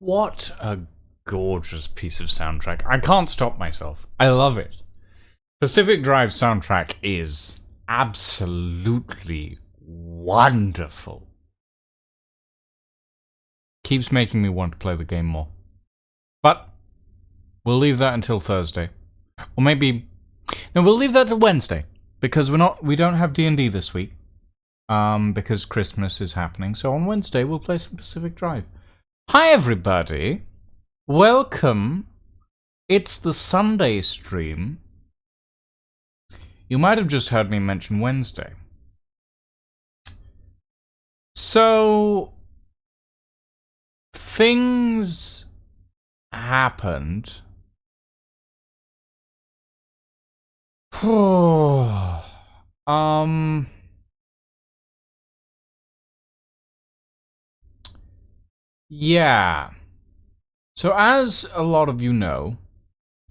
What a gorgeous piece of soundtrack. I can't stop myself. I love it. Pacific Drive soundtrack is absolutely wonderful. Keeps making me want to play the game more. But we'll leave that until Thursday. Or maybe... No, we'll leave that till Wednesday. Because we don't have D&D this week. Because Christmas is happening. So on Wednesday we'll play some Pacific Drive. Hi everybody. Welcome. It's the Sunday stream. You might have just heard me mention Wednesday. So, things happened. Yeah. So as a lot of you know,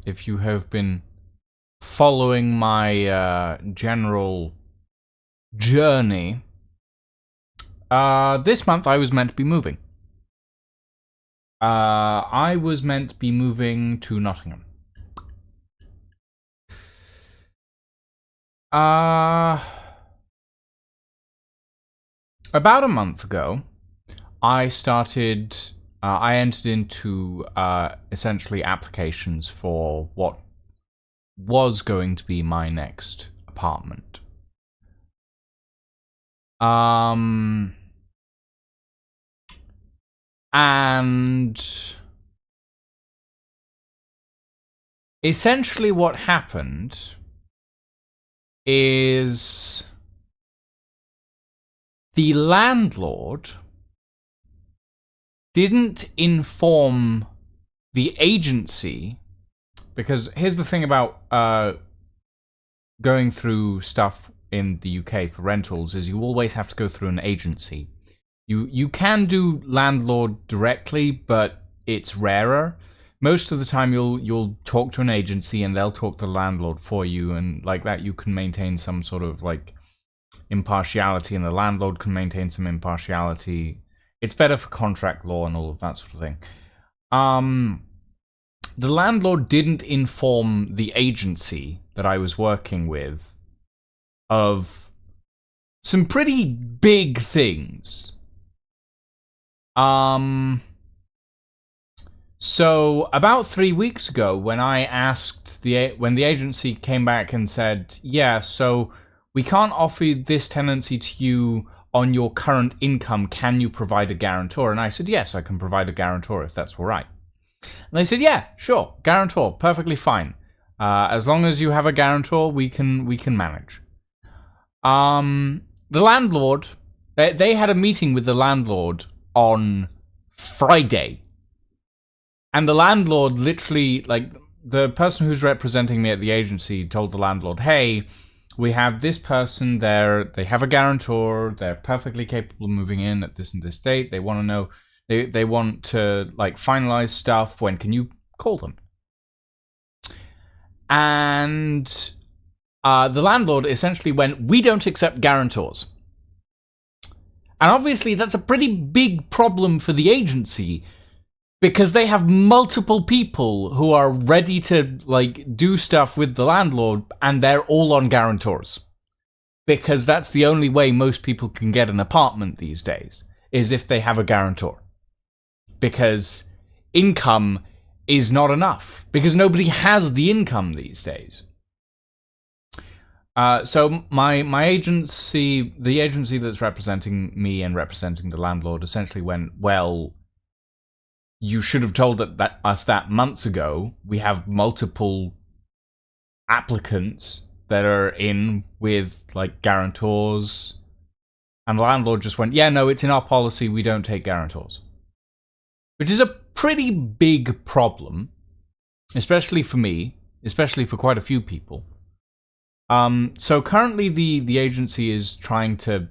if you have been following my general journey, this month I was meant to be moving. I was meant to be moving to Nottingham. About a month ago, I entered into essentially applications for what was going to be my next apartment. And essentially what happened is the landlord didn't inform the agency, because here's the thing about going through stuff in the UK for rentals is you always have to go through an agency. You can do landlord directly, but it's rarer. Most of the time you'll talk to an agency and they'll talk to the landlord for you, and like that you can maintain some sort of like impartiality, and the landlord can maintain some impartiality. It's better for contract law and all of that sort of thing. The landlord didn't inform the agency that I was working with of some pretty big things. So about 3 weeks ago, when I asked when the agency came back and said, yeah, so we can't offer this tenancy to you on your current income, can you provide a guarantor? And I said, yes, I can provide a guarantor if that's all right. And they said, yeah, sure, guarantor, perfectly fine. As long as you have a guarantor, we can manage. The landlord, they had a meeting with the landlord on Friday. And the landlord literally, like, the person who's representing me at the agency told the landlord, hey, we have this person there, they have a guarantor, they're perfectly capable of moving in at this and this date, they want to know, they want to, like, finalize stuff, when can you call them? And the landlord essentially went, we don't accept guarantors. And obviously that's a pretty big problem for the agency, because they have multiple people who are ready to, like, do stuff with the landlord, and they're all on guarantors. Because that's the only way most people can get an apartment these days, is if they have a guarantor. Because income is not enough. Because nobody has the income these days. So my agency, the agency that's representing me and representing the landlord, essentially went, well, you should have told us that months ago. We have multiple applicants that are in with, like, guarantors. And the landlord just went, yeah, no, it's in our policy, we don't take guarantors. Which is a pretty big problem, especially for me, especially for quite a few people. So currently the agency is trying to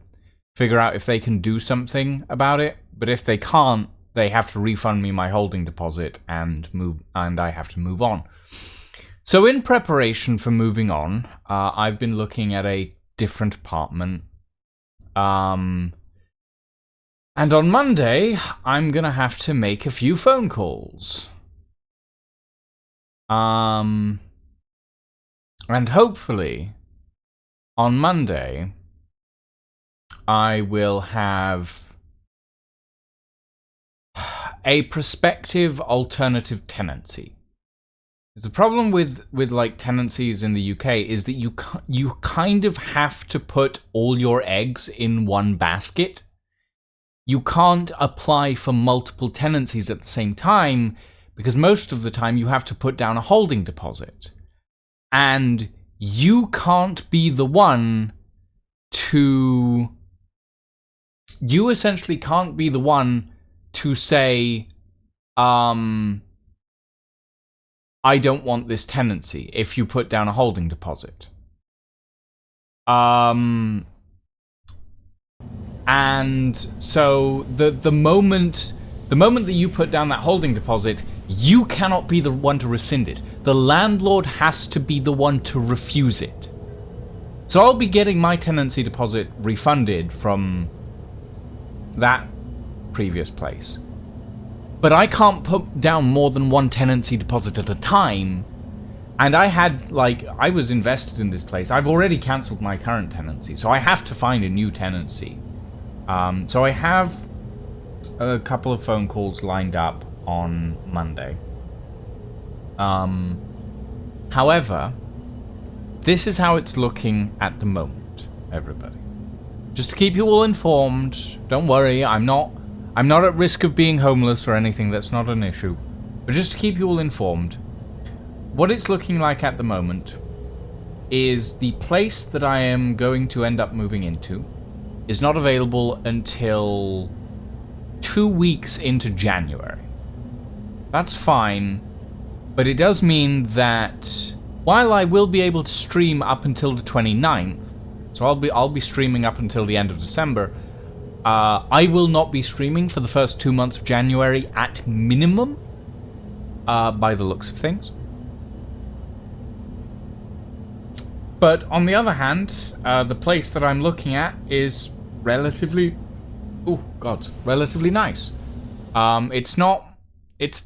figure out if they can do something about it, but if they can't, they have to refund me my holding deposit and I have to move on. So in preparation for moving on, I've been looking at a different apartment. And on Monday, I'm gonna have to make a few phone calls. And hopefully, on Monday, I will have a prospective alternative tenancy. The problem with like tenancies in the UK is that you kind of have to put all your eggs in one basket. You can't apply for multiple tenancies at the same time because most of the time you have to put down a holding deposit. And you can't be the one to... You essentially can't be the one to say, I don't want this tenancy if you put down a holding deposit. And so the moment that you put down that holding deposit, you cannot be the one to rescind it. The landlord has to be the one to refuse it. So I'll be getting my tenancy deposit refunded from that previous place. But I can't put down more than one tenancy deposit at a time. And I was invested in this place. I've already cancelled my current tenancy, so I have to find a new tenancy. So I have a couple of phone calls lined up on Monday. However, this is how it's looking at the moment, everybody. Just to keep you all informed, don't worry, I'm not at risk of being homeless or anything, that's not an issue. But just to keep you all informed, what it's looking like at the moment is the place that I am going to end up moving into is not available until 2 weeks into January. That's fine, but it does mean that while I will be able to stream up until the 29th, so I'll be streaming up until the end of December, I will not be streaming for the first 2 months of January at minimum, by the looks of things. But on the other hand, the place that I'm looking at is relatively nice. It's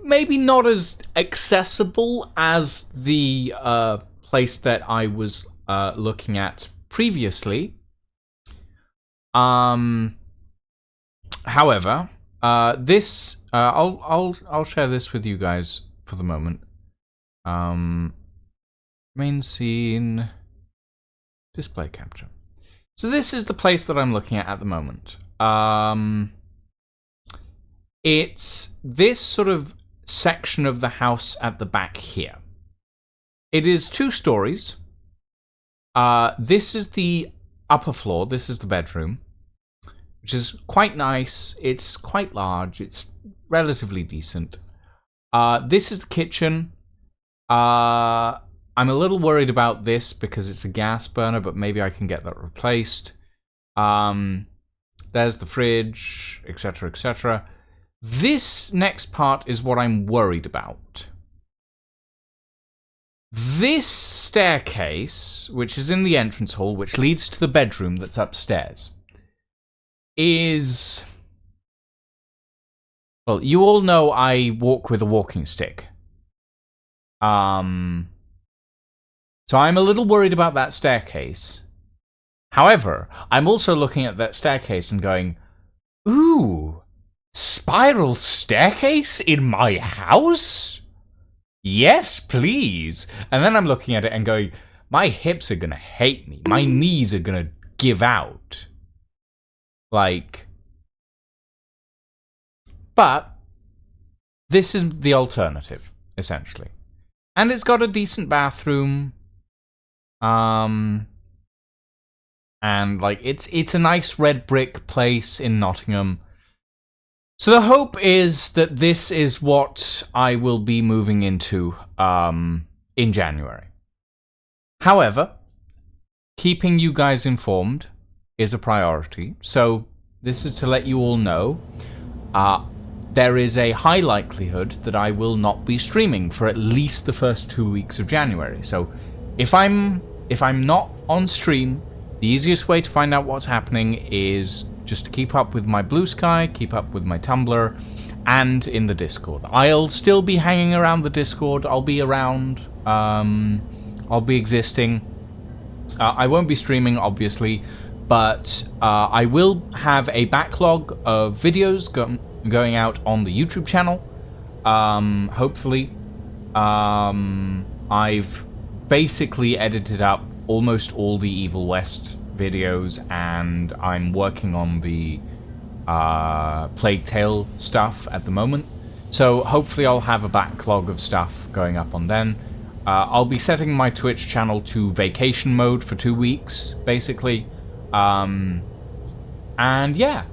maybe not as accessible as the place that I was looking at previously. However, this I'll share this with you guys for the moment. Main scene, display capture. So this is the place that I'm looking at the moment. It's this sort of section of the house at the back here. It is 2 stories. This is the upper floor. This is the bedroom, which is quite nice. It's quite large. It's relatively decent. This is the kitchen. I'm a little worried about this because it's a gas burner, but maybe I can get that replaced. There's the fridge, etc., etc. This next part is what I'm worried about. This staircase, which is in the entrance hall, which leads to the bedroom that's upstairs, is... Well, you all know I walk with a walking stick. So I'm a little worried about that staircase. However, I'm also looking at that staircase and going, ooh, spiral staircase in my house? Yes, please. And then I'm looking at it and going, my hips are gonna hate me. My knees are gonna give out. Like... But this is the alternative, essentially. And it's got a decent bathroom. And like it's a nice red brick place in Nottingham. So the hope is that this is what I will be moving into in January. However, keeping you guys informed is a priority. So this is to let you all know there is a high likelihood that I will not be streaming for at least the first 2 weeks of January. So if I'm not on stream, the easiest way to find out what's happening is just to keep up with my Blue Sky, keep up with my Tumblr, and in the Discord. I'll still be hanging around the Discord. I'll be around. I'll be existing. I won't be streaming, obviously, but I will have a backlog of videos going out on the YouTube channel. Hopefully. I've basically edited up almost all the Evil West videos, and I'm working on the Plague Tale stuff at the moment. So hopefully I'll have a backlog of stuff going up on then. I'll be setting my Twitch channel to vacation mode for 2 weeks, basically. And yeah,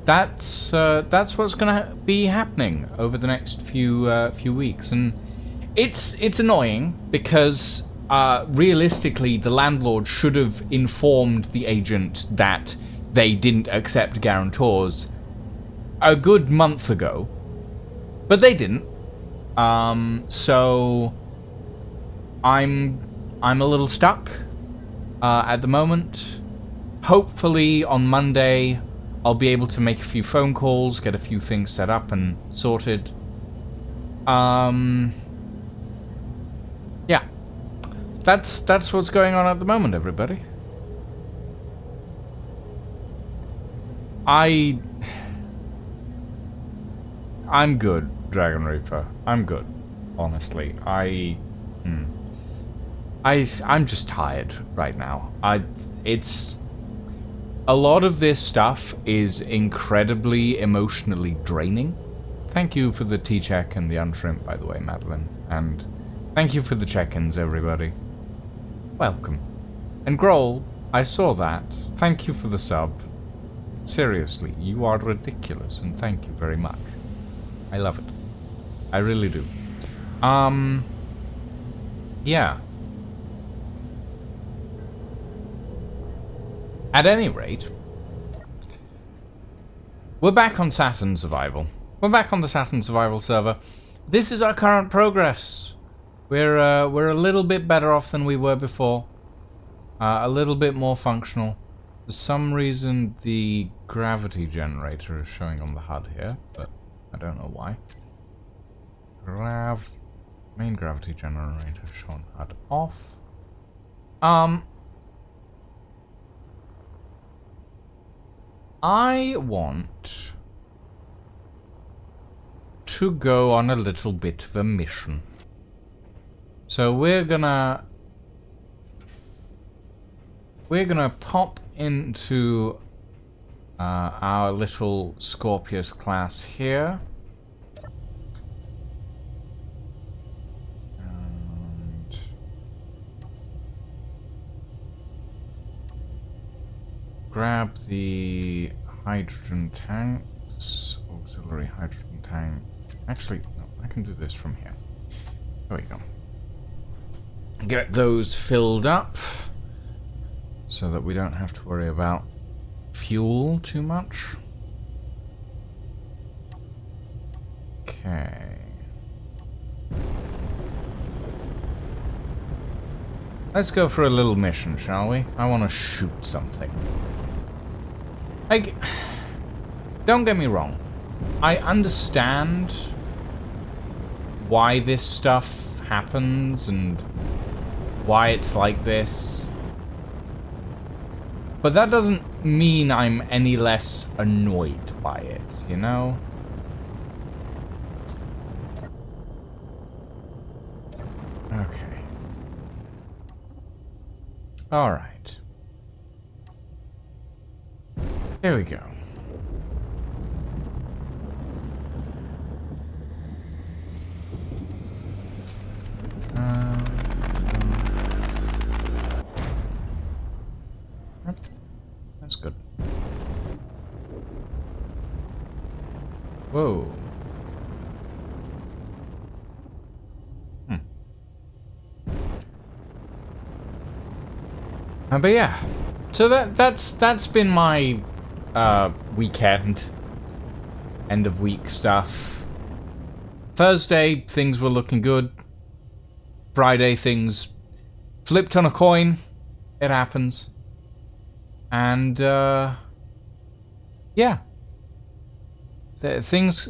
that's what's gonna be happening over the next few weeks. And it's annoying because realistically, the landlord should have informed the agent that they didn't accept guarantors a good month ago, but they didn't. So I'm a little stuck at the moment. Hopefully on Monday I'll be able to make a few phone calls, get a few things set up and sorted. Yeah. That's what's going on at the moment, everybody. I'm good, Dragon Reaper. I'm good, honestly. I'm just tired right now. It's a lot of this stuff is incredibly emotionally draining. Thank you for the tea check and the unshrimp, by the way, Madeline. And thank you for the check-ins, everybody. Welcome. And Grohl, I saw that. Thank you for the sub. Seriously, you are ridiculous, and thank you very much. I love it. I really do. Yeah. At any rate, we're back on Saturn Survival. We're back on the Saturn Survival server. This is our current progress. We're a little bit better off than we were before. A little bit more functional. For some reason, the gravity generator is showing on the HUD here, but I don't know why. Main gravity generator shown HUD off. I want to go on a little bit of a mission. So we're gonna pop into our little Scorpius class here. And grab the hydrogen tanks, auxiliary hydrogen tank. Actually, no, I can do this from here. There we go. Get those filled up so that we don't have to worry about fuel too much. Okay. Let's go for a little mission, shall we? I want to shoot something. Like, don't get me wrong. I understand why this stuff happens and why it's like this. But that doesn't mean I'm any less annoyed by it, you know? Okay. Alright. Here we go. That's good. Whoa. But yeah, so that's been my weekend, end of week stuff. Thursday things were looking good. Friday things flipped on a coin. It happens. And yeah, things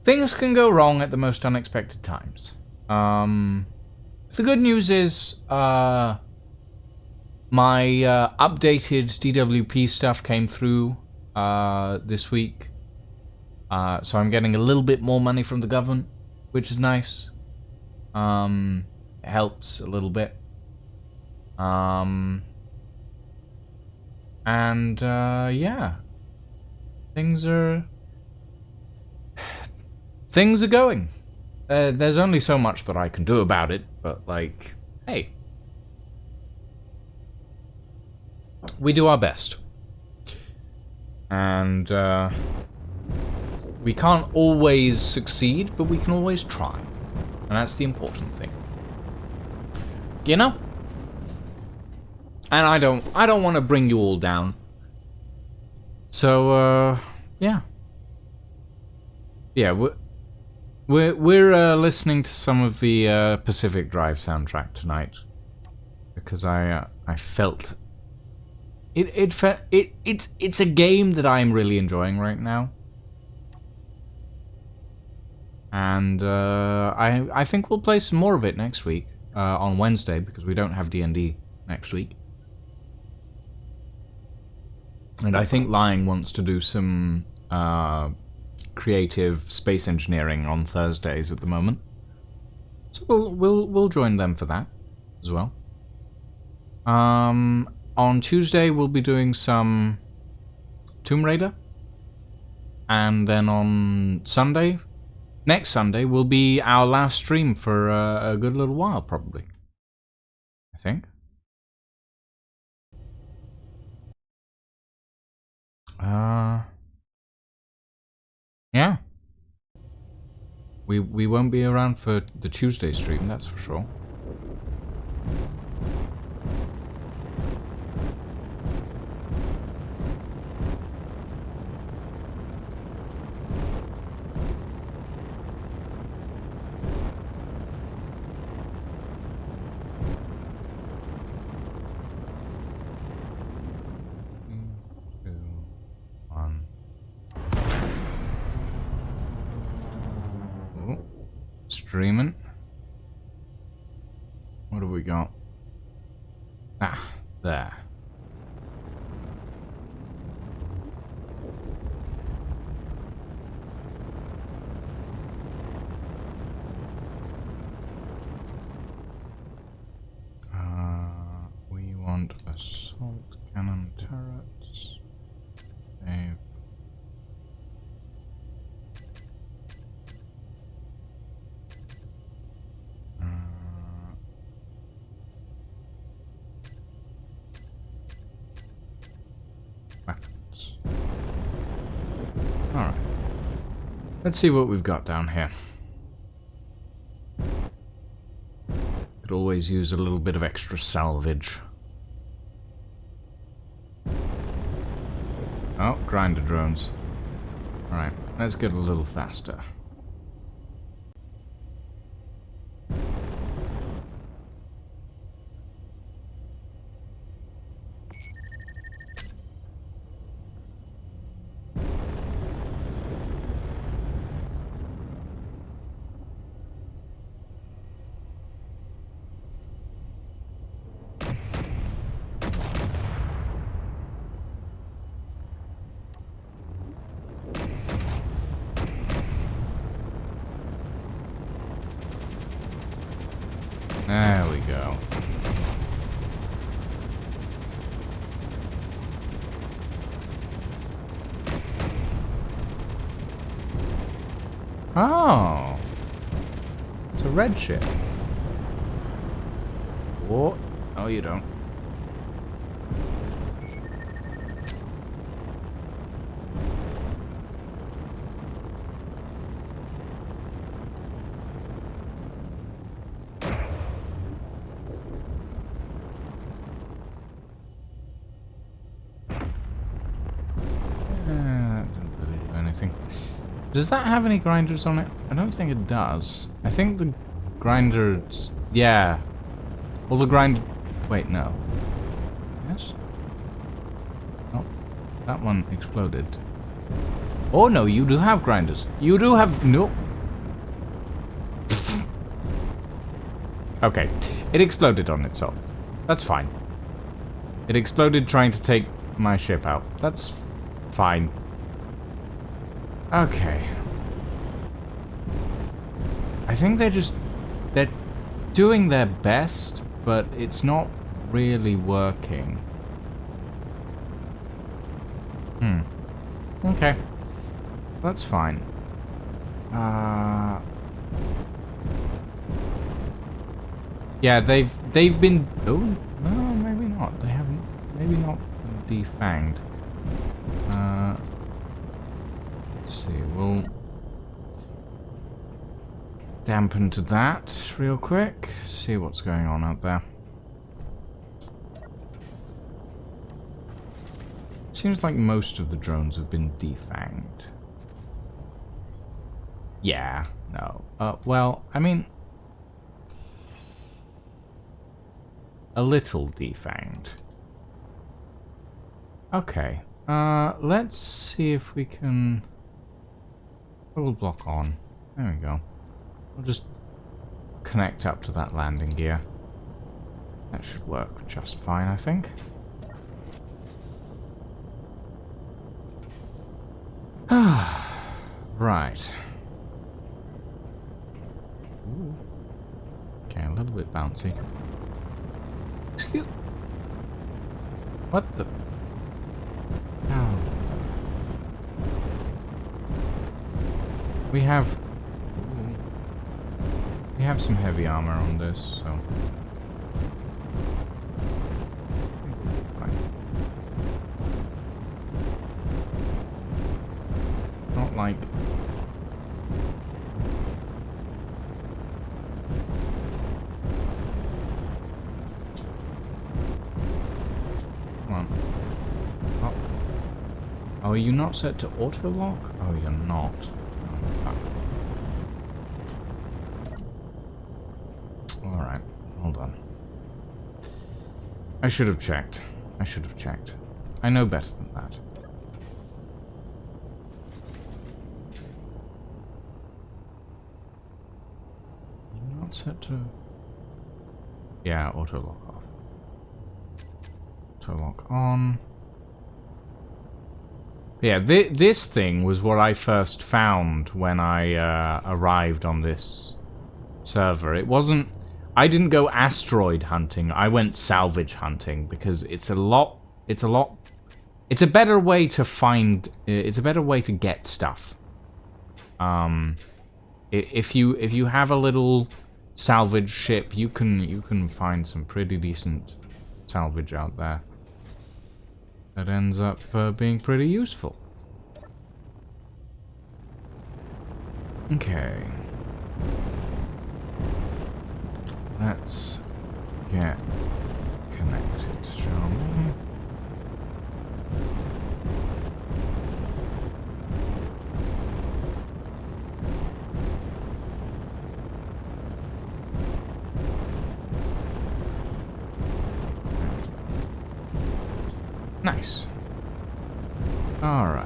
can go wrong at the most unexpected times. The good news is, my updated DWP stuff came through this week, so I'm getting a little bit more money from the government, which is nice. It helps a little bit. Yeah, things are going. There's only so much that I can do about it, but like, hey, we do our best. And we can't always succeed, but we can always try. And that's the important thing. You know? And I don't want to bring you all down. So yeah. Yeah, we're listening to some of the Pacific Drive soundtrack tonight because I felt it's a game that I'm really enjoying right now, and I think we'll play some more of it next week on Wednesday because we don't have D&D next week, and I think Lying wants to do some creative space engineering on Thursdays at the moment, so we'll join them for that as well. On Tuesday we'll be doing some Tomb Raider, and then on Sunday, next Sunday, will be our last stream for a good little while, probably. I think. Yeah. We won't be around for the Tuesday stream, that's for sure. Streaming. What have we got? Ah, there. We want assault cannon turrets. Save. Weapons. Alright. Let's see what we've got down here. Could always use a little bit of extra salvage. Oh, grinder drones. Alright, let's get a little faster. There we go. Oh. It's a red ship. What? Oh, you don't. Does that have any grinders on it? I don't think it does. I think the grinders... Yeah. Well, the grind... Wait, no. Yes? Oh. That one exploded. Oh no, you do have grinders. You do have... No. Okay. It exploded on itself. That's fine. It exploded trying to take my ship out. That's fine. Okay. I think they're doing their best, but it's not really working. Okay. That's fine. Yeah, they've been... Oh, no, maybe not. They haven't... Maybe not defanged. Let's see, we'll... dampen to that real quick. See what's going on out there. Seems like most of the drones have been defanged. Yeah, no. Well, I mean... a little defanged. Okay. Let's see if we can... Double block on. There we go. We'll just connect up to that landing gear. That should work just fine, I think. Right. Ooh. Okay, a little bit bouncy. Excuse... What the... Oh. We have some heavy armor on this, so... Not like... Come on. Oh. Oh, are you not set to auto-lock? Oh, you're not. Alright, hold on. I should have checked. I should have checked. I know better than that. You're not set to... Yeah, auto-lock off. Auto-lock on. Yeah, this thing was what I first found when I arrived on this server. It wasn't... I didn't go asteroid hunting. I went salvage hunting because it's a better way to find... It's a better way to get stuff. If you have a little salvage ship, you can find some pretty decent salvage out there. That ends up being pretty useful. Okay. Let's get connected, shall we? Nice. All right.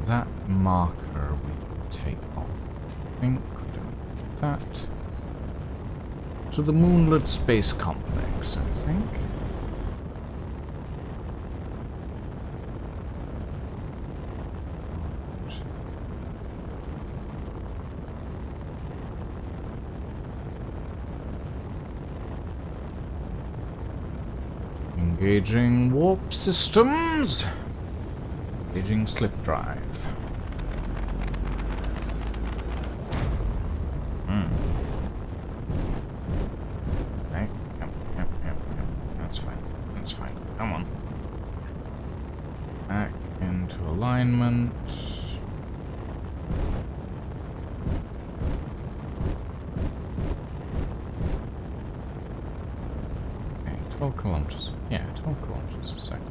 That marker we can take off. I think we don't need that. To the Moonlit Space Complex, I think. Engaging warp systems. Engaging slip drive. Okay. Yep. That's fine. That's fine. Come on. Back into alignment. Okay, 12 kilometers. Yeah, 12 kilometers a second.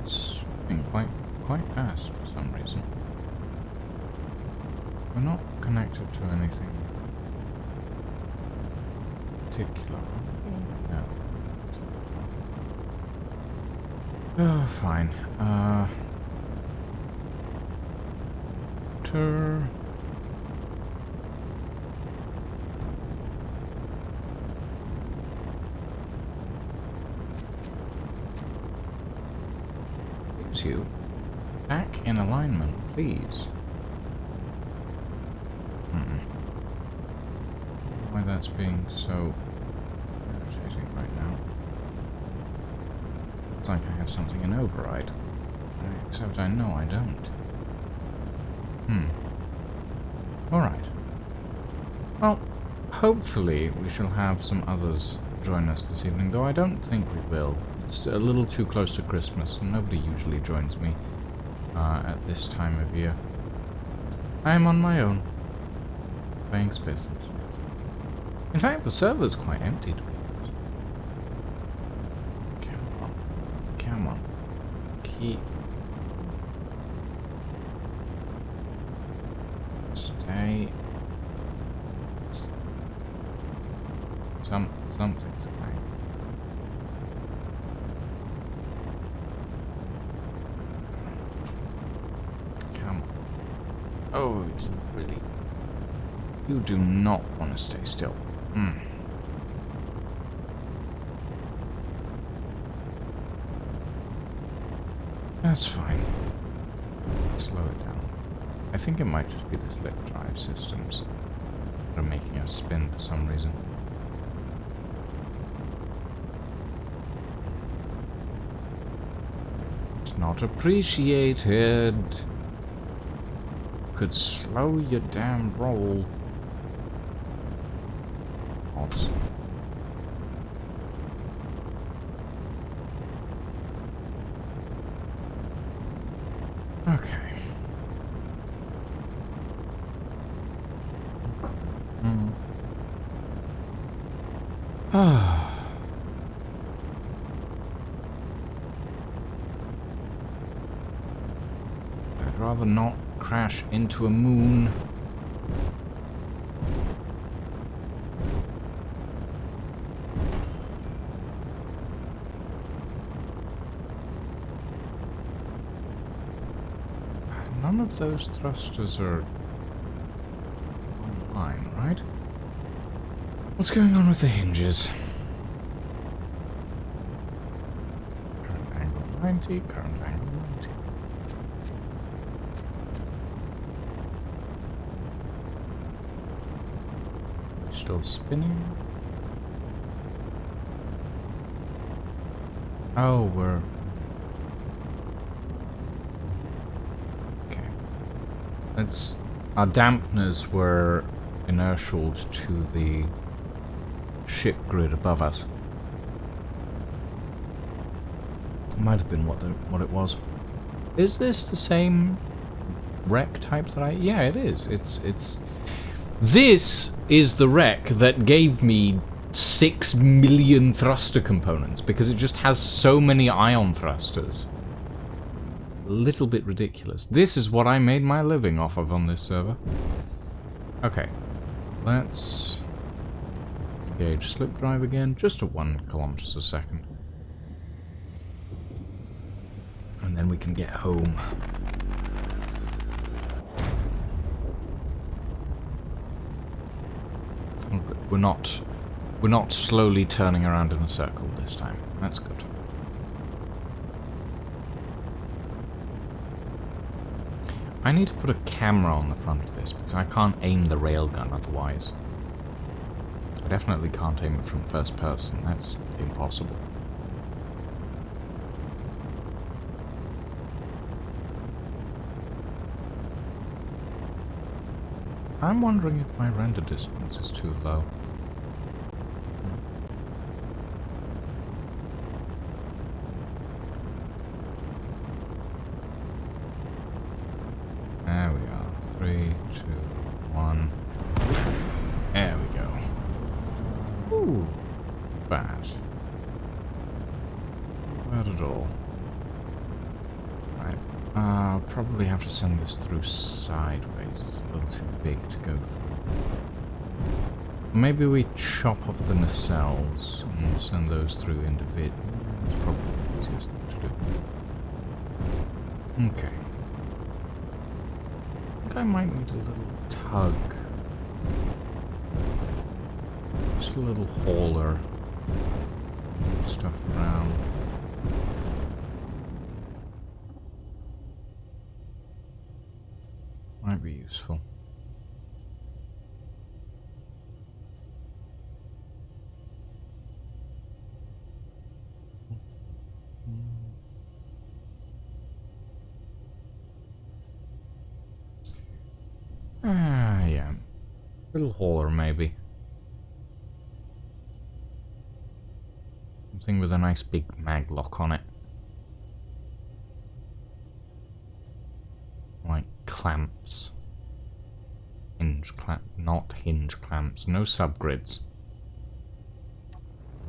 It's been quite fast for some reason. We're not connected to anything particular. No. Oh, fine. Please, you. Back in alignment, please. Why that's being so irritating right now. Looks like I have something in override. Except I know I don't. Alright. Well, hopefully we shall have some others join us this evening, though I don't think we will. It's a little too close to Christmas, and nobody usually joins me at this time of year. I am on my own, playing Space Engineers. In fact, the server's quite empty, to be honest. Come on. Come on. Keep... Stay... Something's playing. Come on. Oh, really? You do not want to stay still. That's fine. Slow it down. I think it might just be the slip drive systems that are making us spin for some reason. It's not appreciated. Could slow your damn roll. Odds. Okay. I'd rather not crash into a moon. None of those thrusters are online, right? What's going on with the hinges? Current angle 90, current angle 90. Still spinning? Oh, we're... Okay. It's... Our dampeners were inertialed to the ship grid above us. Might have been what it was. Is this the same wreck type that I... Yeah, it is. It's... This is the wreck that gave me 6 million thruster components, because it just has so many ion thrusters. A little bit ridiculous. This is what I made my living off of on this server. Okay. Let's engage slip drive again, just to 1 kilometers a second. And then we can get home. We're not slowly turning around in a circle this time. That's good. I need to put a camera on the front of this, because I can't aim the railgun otherwise. I definitely can't aim it from first person. That's impossible. I'm wondering if my render distance is too low. There we are. 3, 2, 1. There we go. Ooh. Bad. Bad at all. Right. I'll probably have to send this through sideways. It's a little too big to go through. Maybe we chop off the nacelles and send those through individually. That's probably the easiest thing to do. Okay. I think I might need a little tug. Just a little hauler. Move stuff around. Might be useful. Yeah. Little hauler, maybe. Something with a nice big mag lock on it. Like clamps. Hinge clamp, not hinge clamps. No subgrids.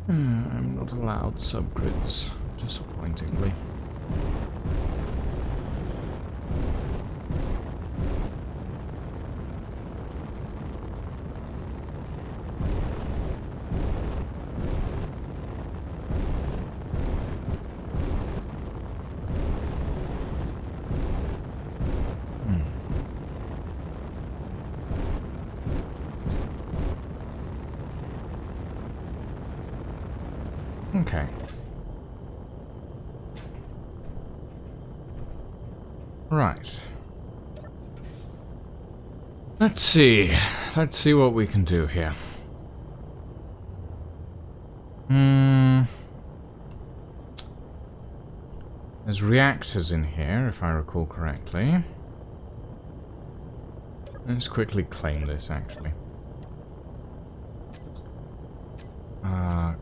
I'm not allowed subgrids, disappointingly. Okay. Right. Let's see. Let's see what we can do here. There's reactors in here, if I recall correctly. Let's quickly claim this, actually.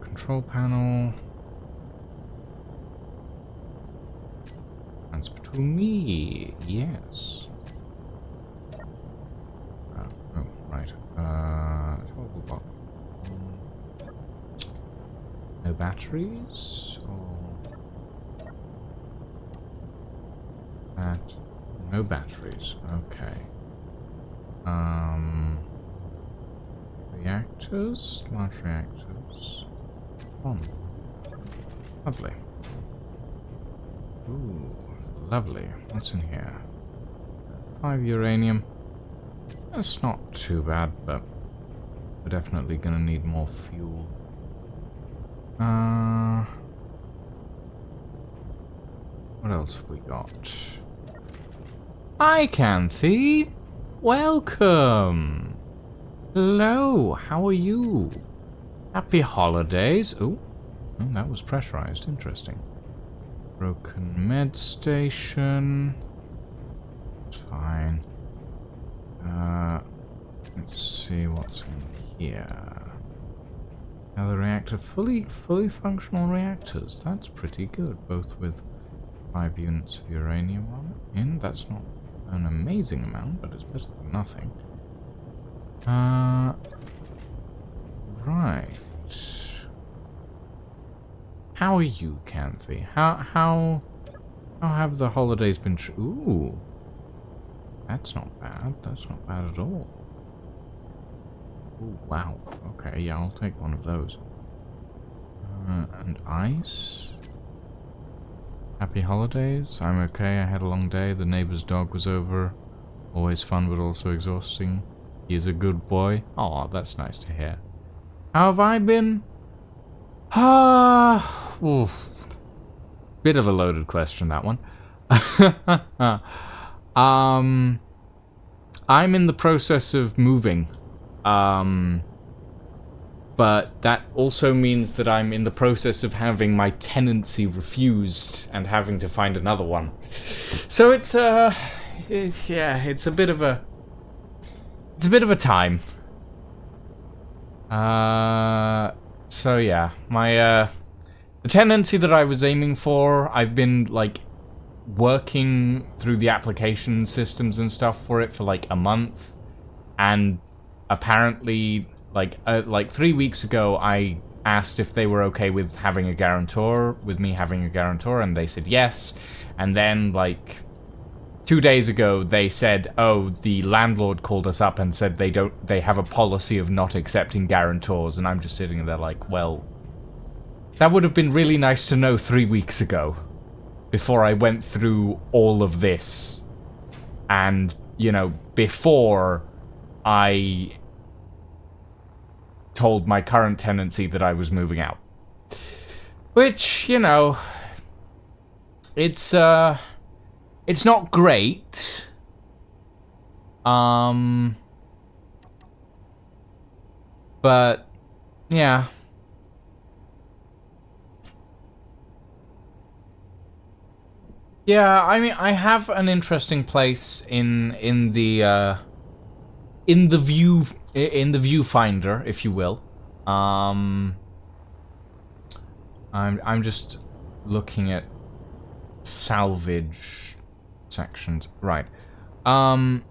Control panel. Transfer to me. Yes. Oh, right. No batteries? Or... that. No batteries. Okay. Reactors? Large reactors. On. Lovely. Ooh, lovely. What's in here? 5 uranium. That's not too bad, but we're definitely gonna need more fuel. What else have we got? Hi, Canthy! Welcome! Hello, how are you? Happy holidays. Oh, that was pressurized. Interesting. Broken med station. It's fine. Let's see what's in here. Now the reactor, fully functional reactors. That's pretty good, both with 5 units of uranium on it. That's not an amazing amount, but it's better than nothing. Right. How are you, Canthy? How have the holidays been? Ooh, that's not bad. That's not bad at all. Ooh, wow. Okay, yeah, I'll take one of those. And ice. Happy holidays. I'm okay. I had a long day. The neighbor's dog was over. Always fun, but also exhausting. He's a good boy. Aw, that's nice to hear. How have I been? Oof. Bit of a loaded question, that one. I'm in the process of moving. But that also means that I'm in the process of having my tenancy refused and having to find another one. So it's a bit of a time. So yeah, my the tenancy that I was aiming for, I've been like working through the application systems and stuff for it for like a month, and apparently like 3 weeks ago I asked if they were okay with having a guarantor, with me having a guarantor, and they said yes. And then like 2 days ago they said, oh, the landlord called us up and said they have a policy of not accepting guarantors, and I'm just sitting there like, well, that would have been really nice to know 3 weeks ago, before I went through all of this, and, you know, before I told my current tenancy that I was moving out. Which, you know, it's not great. But, yeah. Yeah, I mean, I have an interesting place in the viewfinder, if you will. I'm just looking at salvage sections, right? I'll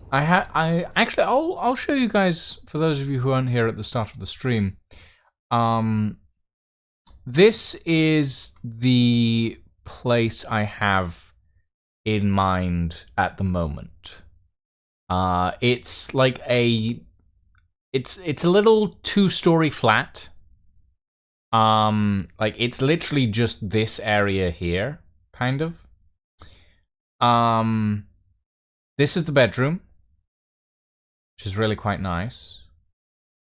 show you guys, for those of you who aren't here at the start of the stream. This is the place I have in mind at the moment. It's like it's a little 2-story flat. Like it's literally just this area here, kind of. This is the bedroom, which is really quite nice.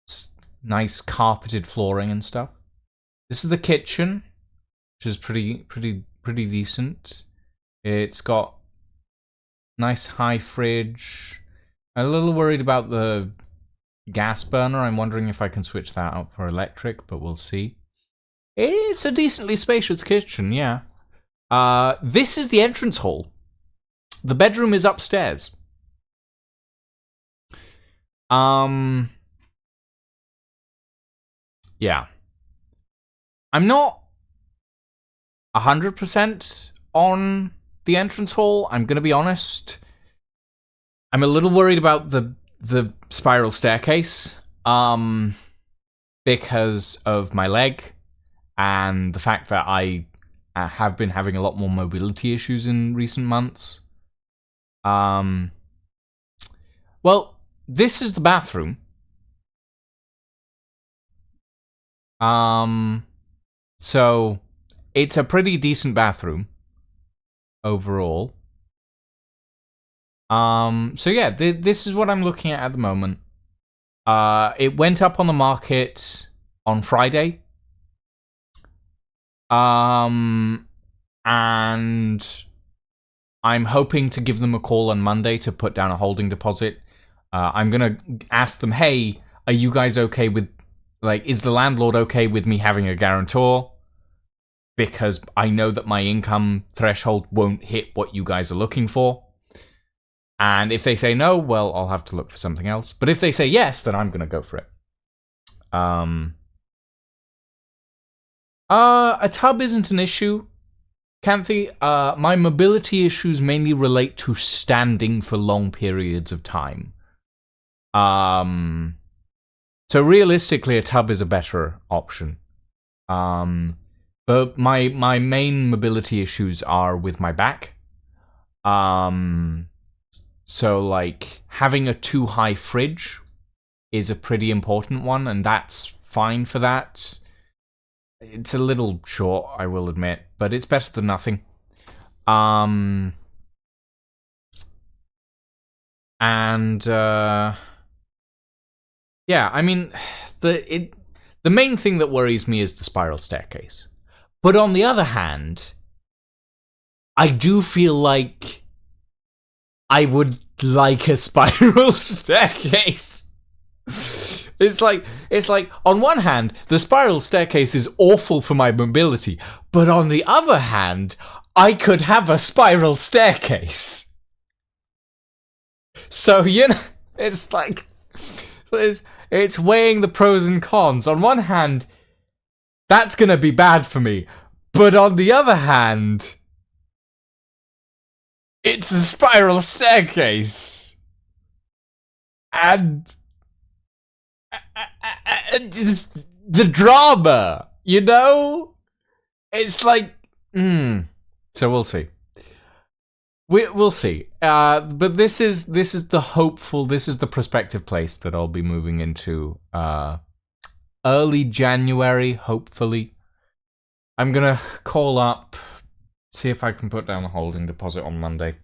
It's nice carpeted flooring and stuff. This is the kitchen, which is pretty decent. It's got nice high fridge. I'm a little worried about the gas burner. I'm wondering if I can switch that out for electric, but we'll see. It's a decently spacious kitchen, yeah. This is the entrance hall. The bedroom is upstairs. Yeah. I'm not 100% on the entrance hall, I'm gonna be honest. I'm a little worried about the spiral staircase, because of my leg and the fact that I have been having a lot more mobility issues in recent months. Well, this is the bathroom. So it's a pretty decent bathroom overall. So yeah, this is what I'm looking at the moment. It went up on the market on Friday. And I'm hoping to give them a call on Monday to put down a holding deposit. I'm gonna ask them, hey, are you guys okay with, like, is the landlord okay with me having a guarantor? Because I know that my income threshold won't hit what you guys are looking for. And if they say no, well, I'll have to look for something else. But if they say yes, then I'm gonna go for it. A tub isn't an issue, Canthy. My mobility issues mainly relate to standing for long periods of time. So realistically, a tub is a better option. But my main mobility issues are with my back. So like having a too high fridge is a pretty important one, and that's fine for that. It's a little short, I will admit, but it's better than nothing. Yeah, I mean, the main thing that worries me is the spiral staircase. But on the other hand, I do feel like I would like a spiral staircase. It's like, on one hand, the spiral staircase is awful for my mobility, but on the other hand, I could have a spiral staircase. So, you know, it's like, it's weighing the pros and cons. On one hand, that's gonna be bad for me, but on the other hand, it's a spiral staircase. And just the drama, you know? It's like, So we'll see. We'll see. But this is the hopeful. This is the prospective place that I'll be moving into. Early January, hopefully. I'm gonna call up, see if I can put down the holding deposit on Monday.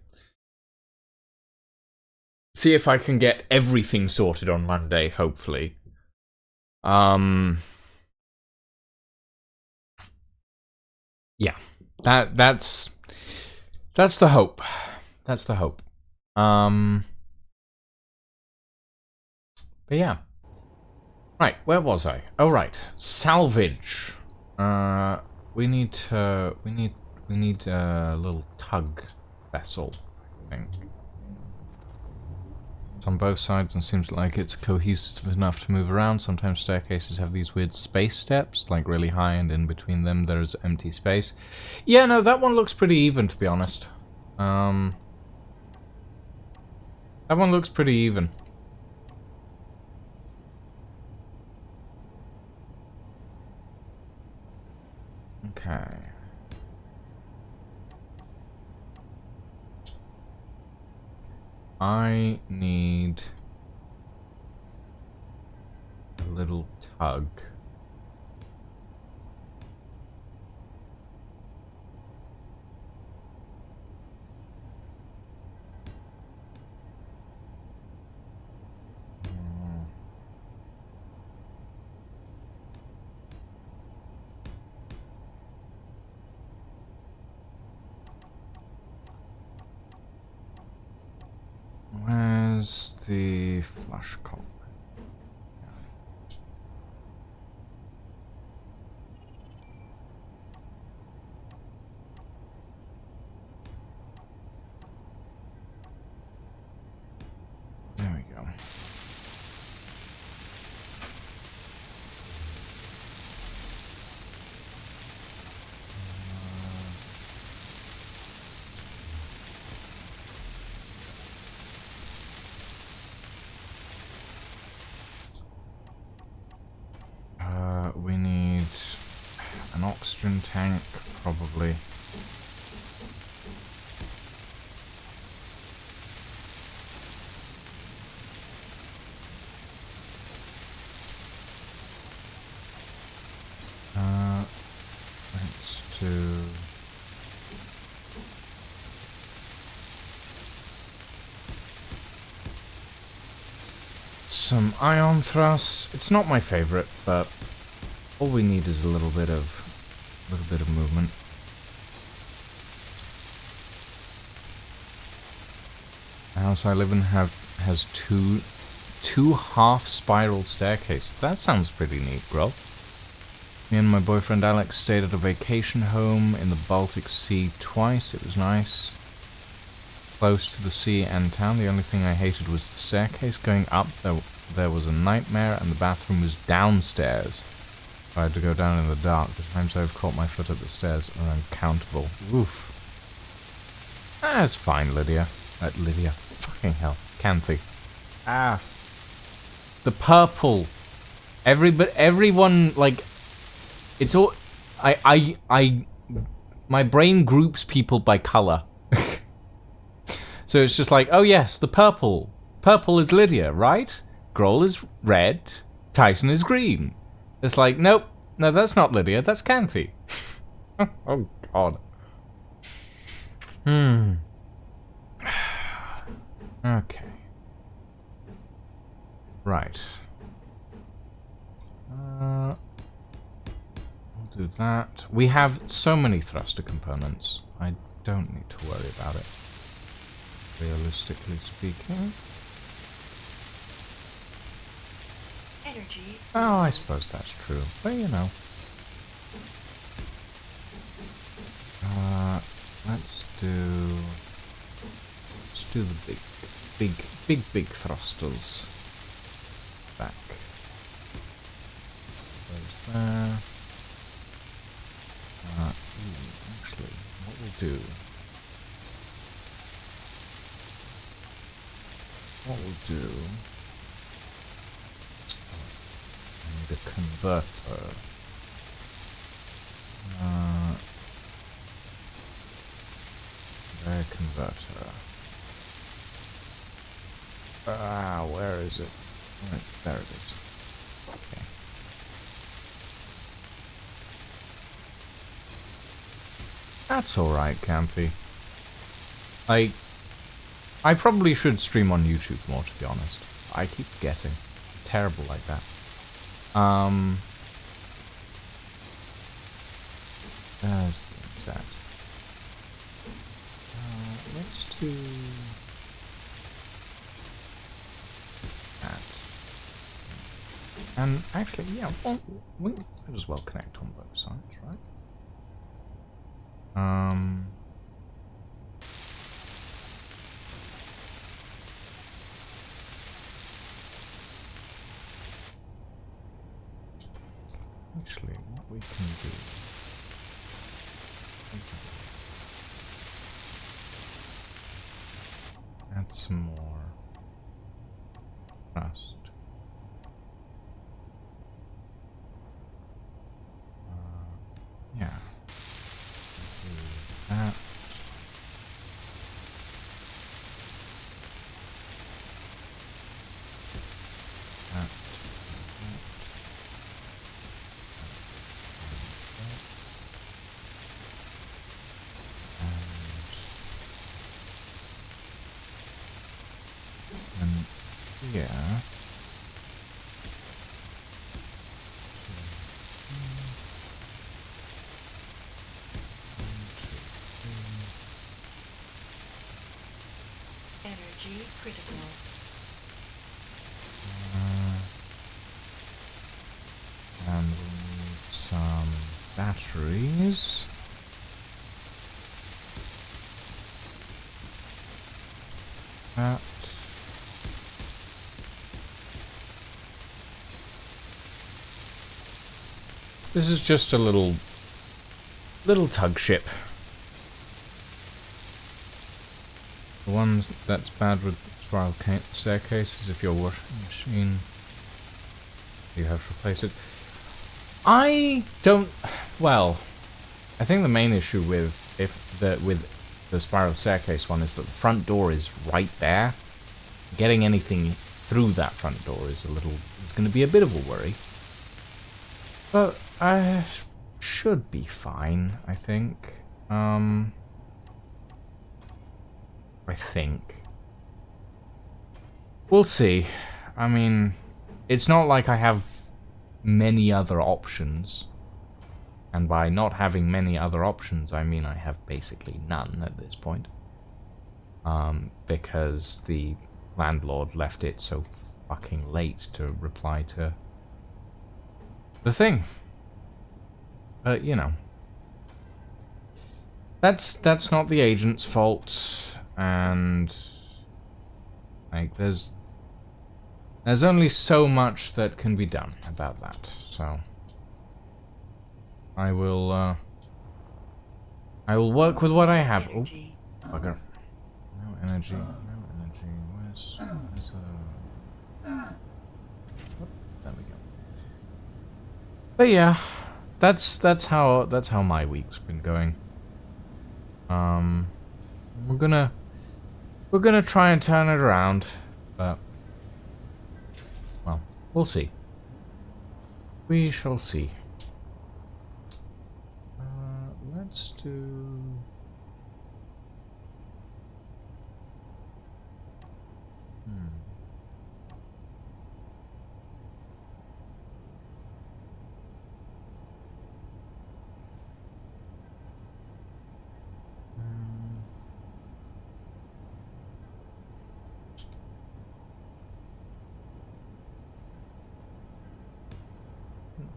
See if I can get everything sorted on Monday, hopefully. Yeah, that's the hope. That's the hope. But yeah. Right, where was I? Oh right, salvage. We need a little tug vessel, I think. It's on both sides and seems like it's cohesive enough to move around. Sometimes staircases have these weird space steps, like really high, and in between them there's empty space. Yeah, no, that one looks pretty even, to be honest. That one looks pretty even. Okay. I need a little tug. Where's the flush cock? There we go. We need an oxygen tank, probably. Let's do... some ion thrust. It's not my favorite, but all we need is a little bit of movement. The house I live in has two half spiral staircases. That sounds pretty neat, bro. Me and my boyfriend Alex stayed at a vacation home in the Baltic Sea twice. It was nice. Close to the sea and town. The only thing I hated was the staircase going up. There was a nightmare, and the bathroom was downstairs. I had to go down in the dark. The times I've caught my foot at the stairs are uncountable. Oof. That's fine, Lydia. Lydia. Fucking hell. Canthy. Ah. The purple. Everyone, like... It's all... My brain groups people by colour. So it's just like, oh yes, the purple. Purple is Lydia, right? Grohl is red. Titan is green. It's like, nope. No, that's not Lydia. That's Canthy. Oh, God. Okay. Right. I'll do that. We have so many thruster components. I don't need to worry about it. Realistically speaking. Energy. Oh, I suppose that's true. But you know. Let's do the big thrusters. Back. Those there. Actually, what we'll do. I need a converter. converter. Where is it? Right, there it is. Okay. That's alright, Campy. Like, I probably should stream on YouTube more, to be honest. I keep forgetting. I'm terrible like that. There's the insect. Let's do that. And actually, yeah, well, we might as well connect on both sides, right? Actually, what we can do... Add some more rust. Yeah. Do that. That. And yeah. Energy critical. And we'll need some batteries. That. This is just a little tug ship. The ones that's bad with spiral staircases. If your washing machine, you have to replace it. I don't. Well, I think the main issue with the spiral staircase one is that the front door is right there. Getting anything through that front door is it's going to be a bit of a worry. But I should be fine, I think. I think. We'll see. I mean, it's not like I have many other options. And by not having many other options, I mean I have basically none at this point. Because the landlord left it so fucking late to reply to the thing. But, you know. That's not the agent's fault, and like there's only so much that can be done about that. So I will work with what I have. Oh, bugger. No energy. Where's there we go. But yeah, that's how my week's been going. We're gonna try and turn it around, but well, we'll see. We shall see. Let's do.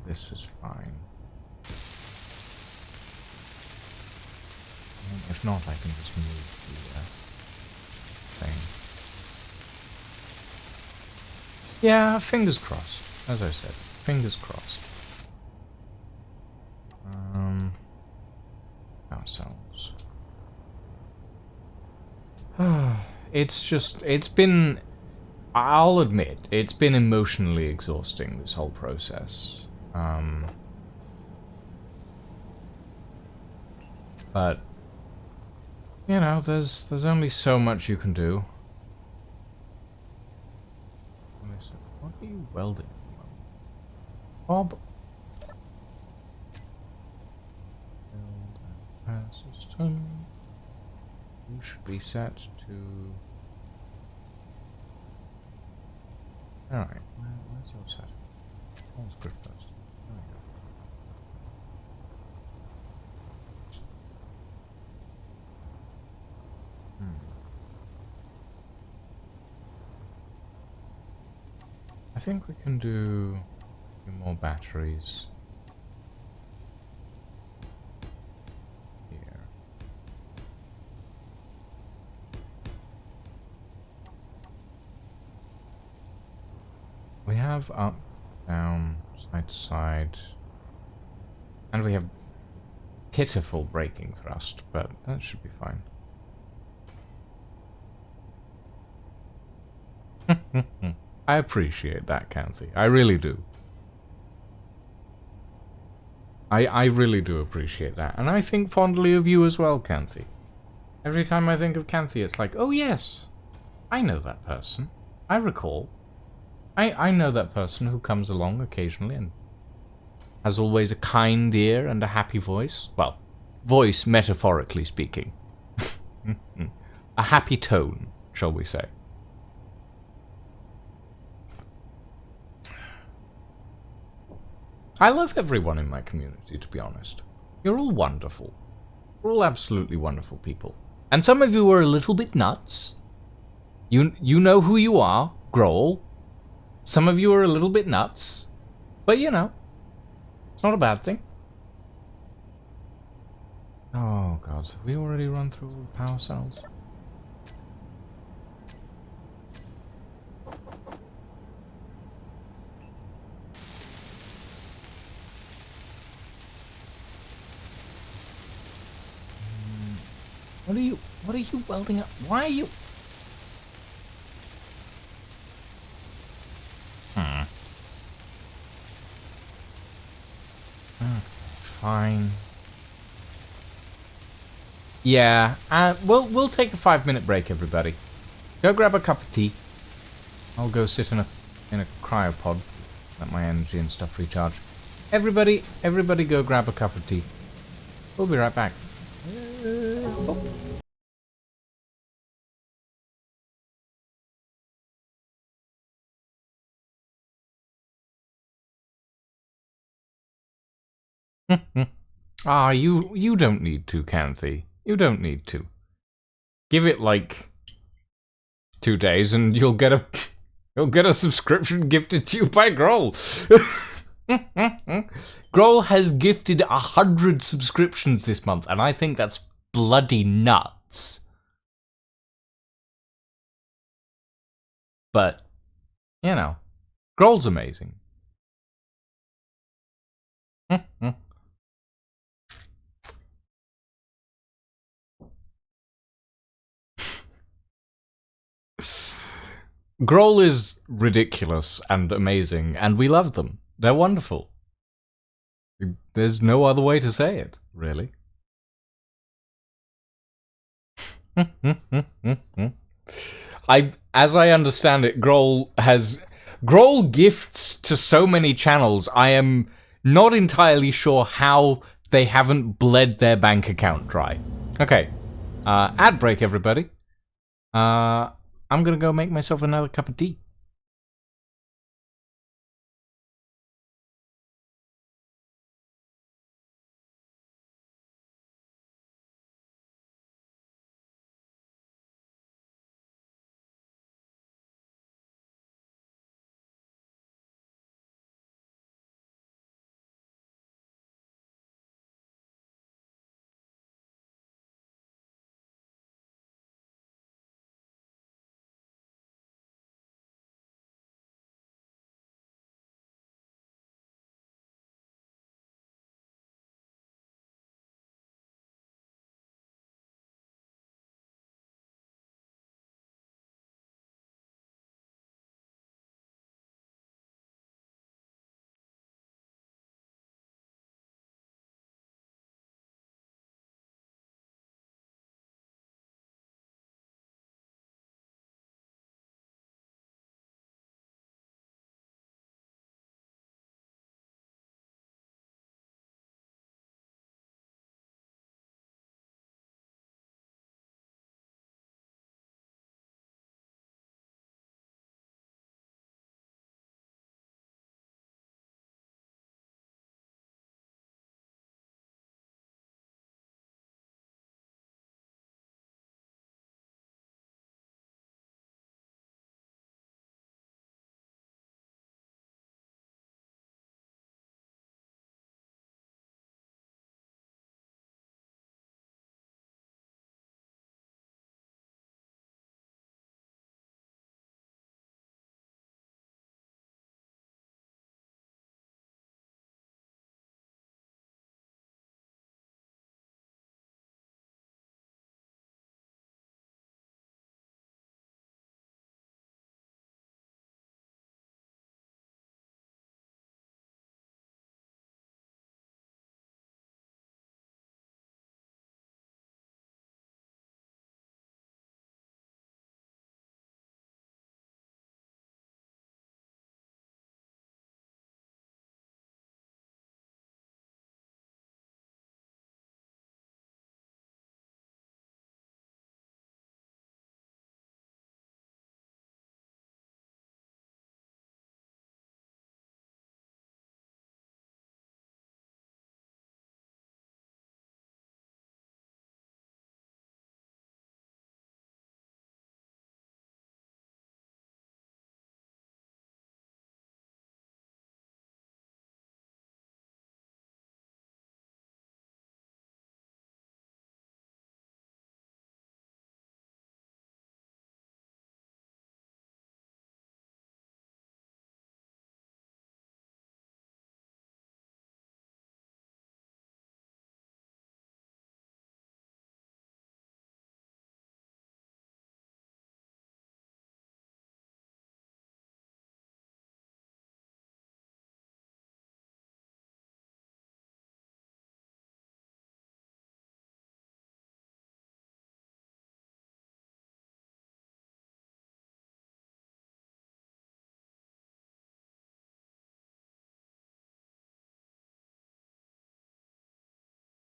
This is fine. If not, I can just move the thing. Yeah, fingers crossed. As I said, fingers crossed. Ourselves. It's been, I'll admit, it's been emotionally exhausting, this whole process. But, you know, there's only so much you can do. What are you welding at the moment? Bob. System. You should be set to. Alright, where's your setting? Let's group first. There we go. I think we can do a few more batteries here. We have up, down, side to side, and we have pitiful braking thrust, but that should be fine. I appreciate that, Kansi. I really do. I really do appreciate that. And I think fondly of you as well, Kansi. Every time I think of Kansi, it's like, oh yes, I know that person. I recall. I know that person who comes along occasionally and has always a kind ear and a happy voice. Well, voice metaphorically speaking. A happy tone, shall we say. I love everyone in my community, to be honest. You're all wonderful. You're all absolutely wonderful people. And some of you are a little bit nuts. You know who you are, Grohl. Some of you are a little bit nuts. But you know, it's not a bad thing. Oh god, have we already run through all the power cells? What are you welding up? Why are you? Okay, fine. Yeah, we'll take a 5-minute break, everybody. Go grab a cup of tea. I'll go sit in a cryopod, let my energy and stuff recharge. Everybody go grab a cup of tea. We'll be right back. You don't need to, Canthy. You don't need to. Give it like 2 days and you'll get a subscription gifted to you by Grohl. Grohl has gifted 100 subscriptions this month, and I think that's bloody nuts. But, you know, Grohl's amazing. Grohl is ridiculous and amazing, and we love them. They're wonderful. There's no other way to say it, really. As I understand it, Grohl gifts to so many channels. I am not entirely sure how they haven't bled their bank account dry. Okay, ad break, everybody. I'm gonna go make myself another cup of tea.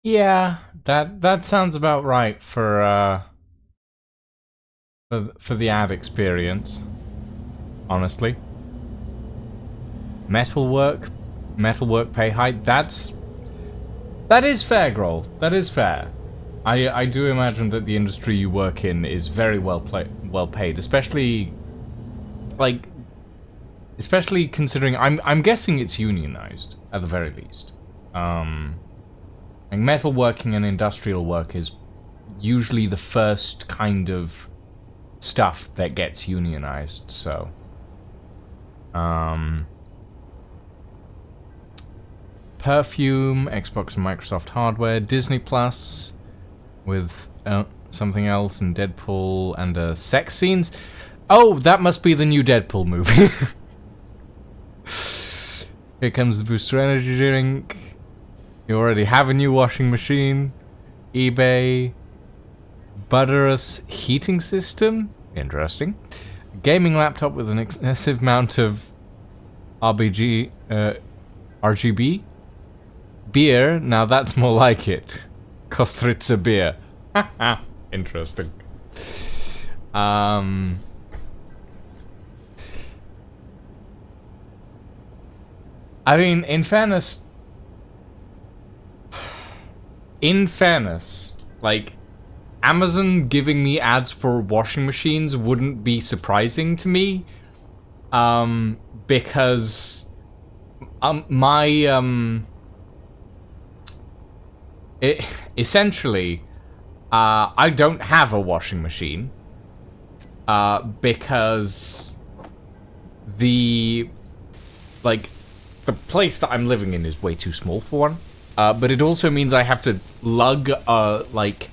Yeah, that sounds about right for the ad experience. Honestly, metalwork pay hike. That is fair, Grohl. That is fair. I do imagine that the industry you work in is very well paid, especially like especially considering I'm guessing it's unionized at the very least. Like metalworking and industrial work is usually the first kind of stuff that gets unionized, so Perfume, Xbox and Microsoft hardware, Disney Plus with something else, and Deadpool and sex scenes. Oh, that must be the new Deadpool movie. Here comes the Booster Energy drink. You already have a new washing machine. eBay. Butterous heating system. Interesting. Gaming laptop with an excessive amount of RGB. Beer. Now that's more like it. Kostritzer beer. Interesting. I mean, in fairness, like, Amazon giving me ads for washing machines wouldn't be surprising to me, because essentially, I don't have a washing machine, because the place that I'm living in is way too small for one. But it also means I have to lug, like,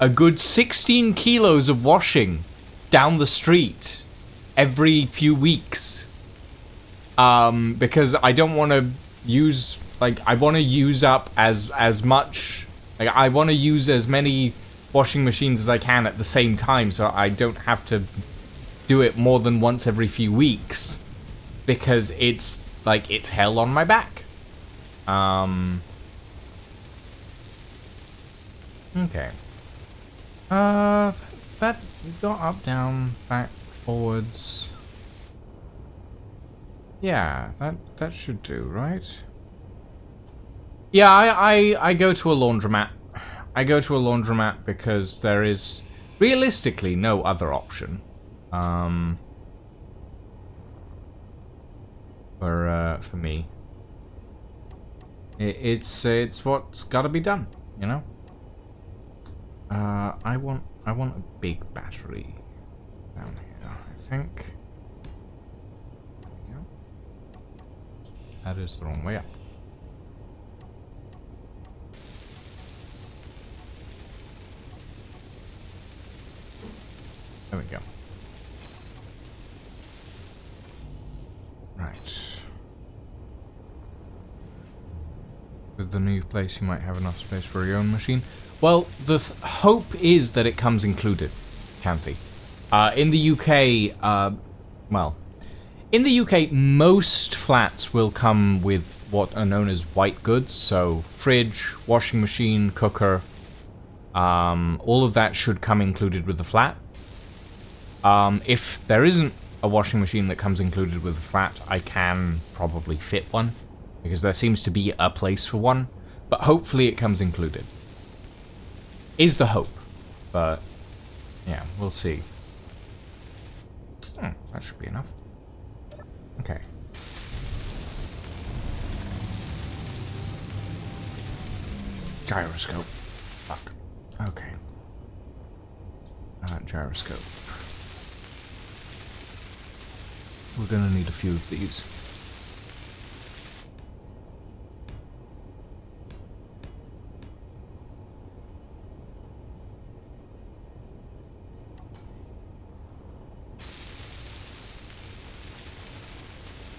a good 16 kilos of washing down the street every few weeks. Because I don't want to use, like, I want to use up as much, like, I want to use as many washing machines as I can at the same time, so I don't have to do it more than once every few weeks. Because it's, like, it's hell on my back. Okay. That got up, down, back, forwards. Yeah, that should do, right? Yeah, I go to a laundromat. I go to a laundromat because there is realistically no other option. For me. It's what's gotta be done, you know? I want a big battery down here, I think. Yep. That is the wrong way up. There we go. Right. With the new place, you might have enough space for your own machine. Well, the hope is that it comes included, Canthy. In the UK, well, in the UK, most flats will come with what are known as white goods, so fridge, washing machine, cooker, all of that should come included with the flat. If there isn't a washing machine that comes included with the flat, I can probably fit one, because there seems to be a place for one, but hopefully it comes included. Is the hope, but yeah, we'll see. That should be enough. Okay. Gyroscope. Fuck. Okay. Gyroscope. We're gonna need a few of these.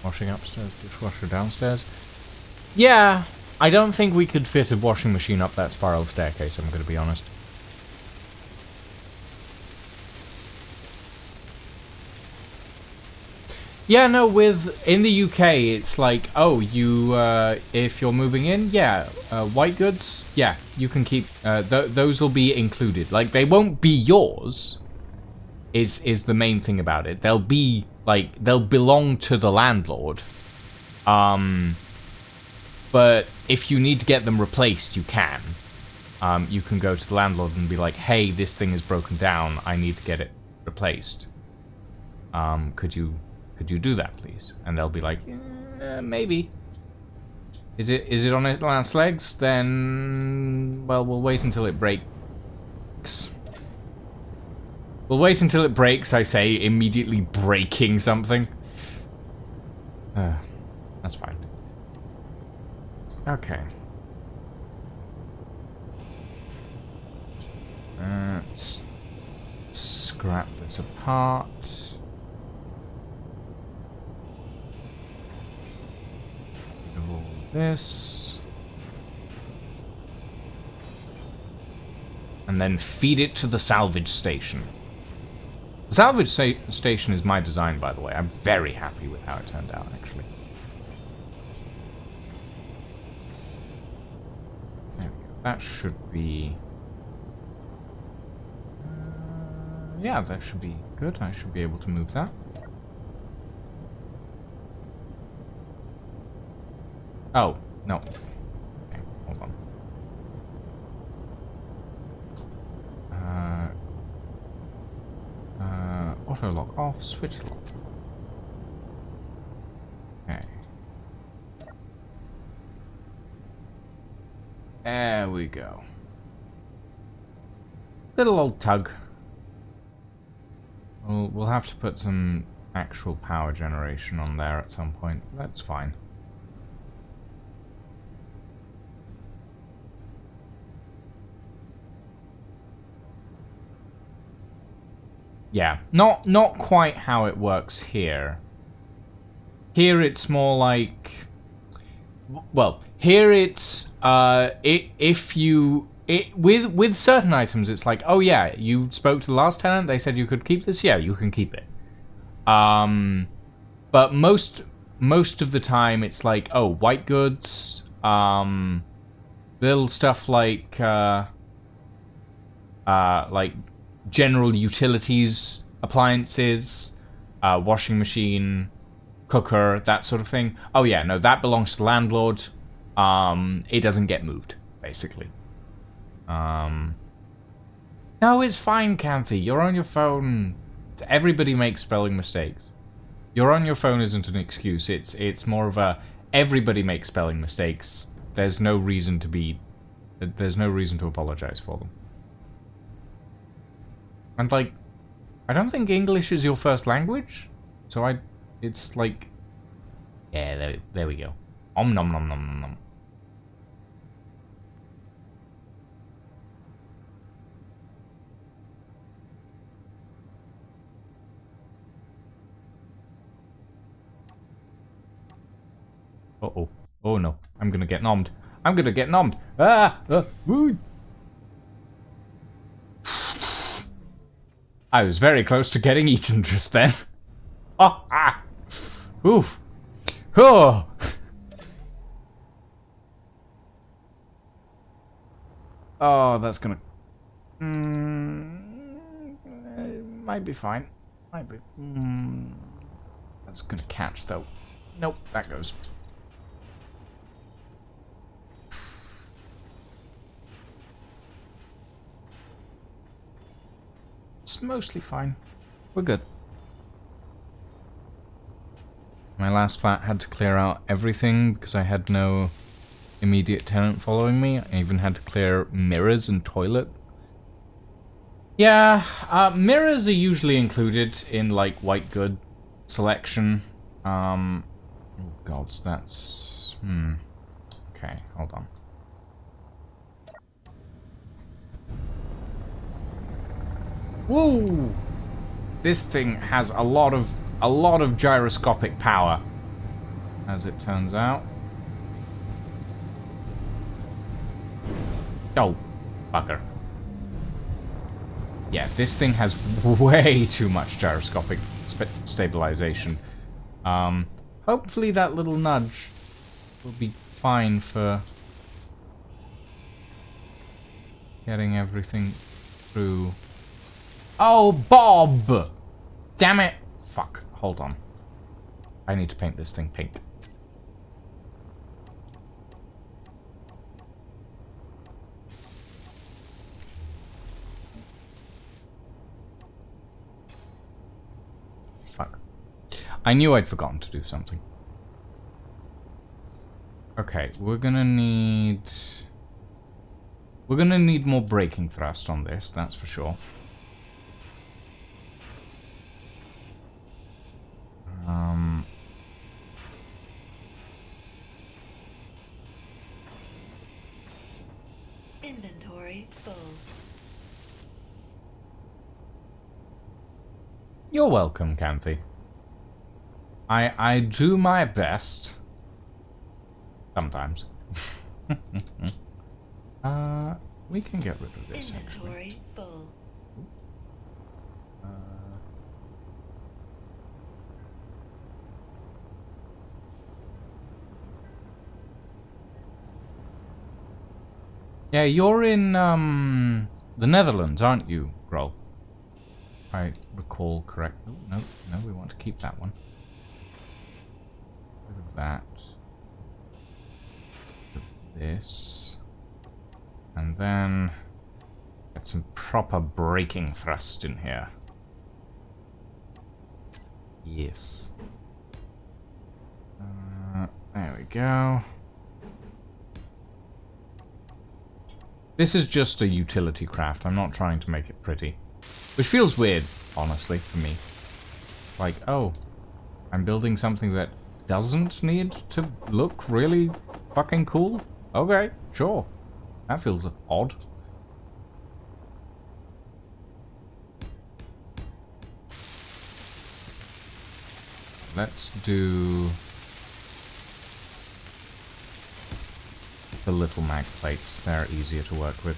Washing upstairs, dishwasher downstairs. Yeah, I don't think we could fit a washing machine up that spiral staircase, I'm gonna be honest. Yeah, no, in the UK, it's like, oh, you, if you're moving in, yeah, white goods, yeah, you can keep, those will be included. Like, they won't be yours, is the main thing about it. They'll be, like, they'll belong to the landlord. But if you need to get them replaced, you can. You can go to the landlord and be like, hey, this thing is broken down, I need to get it replaced. Could you do that, please? And they'll be like, maybe. Is it on its last legs? Then, well, we'll wait until it breaks. We'll wait until it breaks, I say, immediately breaking something. That's fine. Okay. Let's scrap this apart. All this. And then feed it to the salvage station. The salvage station is my design, by the way. I'm very happy with how it turned out, actually. There we go. That should be... yeah, that should be good. I should be able to move that. Oh, no. Okay, hold on. Auto lock off, switch lock. Okay. There we go. Little old tug. We'll have to put some actual power generation on there at some point. That's fine. Yeah, not quite how it works here. Here it's more like, well, here it's with certain items it's like, oh yeah, you spoke to the last tenant, they said you could keep this, yeah, you can keep it. But most of the time it's like, oh, white goods, little stuff like general utilities, appliances, washing machine, cooker, that sort of thing. Oh yeah, no, that belongs to the landlord. It doesn't get moved, basically. No, it's fine, Canthy. You're on your phone. Everybody makes spelling mistakes. You're on your phone isn't an excuse. It's more of a everybody makes spelling mistakes. There's no reason to apologize for them. And, like, I don't think English is your first language, so it's like, yeah, there we go. Om nom nom nom nom nom. Uh-oh. Oh no, I'm gonna get nommed. I'm gonna get nommed. Ah! Woo! I was very close to getting eaten just then. Oh, ah! Oof. Oh! Oh, that's gonna... might be fine. Might be... that's gonna catch, though. Nope, that goes. It's mostly fine. We're good. My last flat had to clear out everything because I had no immediate tenant following me. I even had to clear mirrors and toilet. Yeah, mirrors are usually included in, like, white good selection. Oh gods, that's... Okay, hold on. Woo! This thing has a lot of gyroscopic power, as it turns out. Oh, bugger. Yeah, this thing has way too much gyroscopic stabilization. Hopefully that little nudge will be fine for getting everything through. Oh, Bob! Damn it! Fuck, hold on. I need to paint this thing pink. Fuck. I knew I'd forgotten to do something. Okay, we're gonna need more braking thrust on this, that's for sure. Inventory full. You're welcome, Canthy. I do my best. Sometimes. We can get rid of this. Inventory actually. full. Yeah, you're in the Netherlands, aren't you, Groll? If I recall correct. Oh, no, we want to keep that one. Rid of that. Rid of this. And then get some proper braking thrust in here. Yes. There we go. This is just a utility craft. I'm not trying to make it pretty. Which feels weird, honestly, for me. Like, oh, I'm building something that doesn't need to look really fucking cool? Okay, sure. That feels odd. Let's do the little mag plates. They're easier to work with.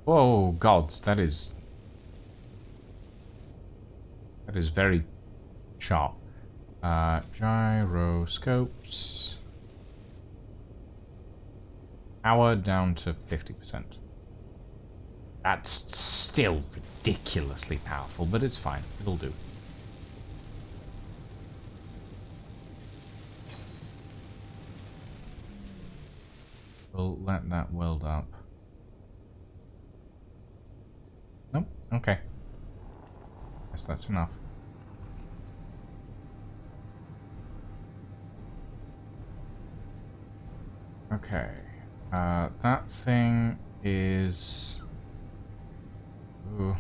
Whoa, gods, that is very sharp. Gyroscopes. Power down to 50%. That's still ridiculously powerful, but it's fine. It'll do. We'll let that weld up. Nope. Okay. Guess that's enough. Okay. That thing is... Ooh.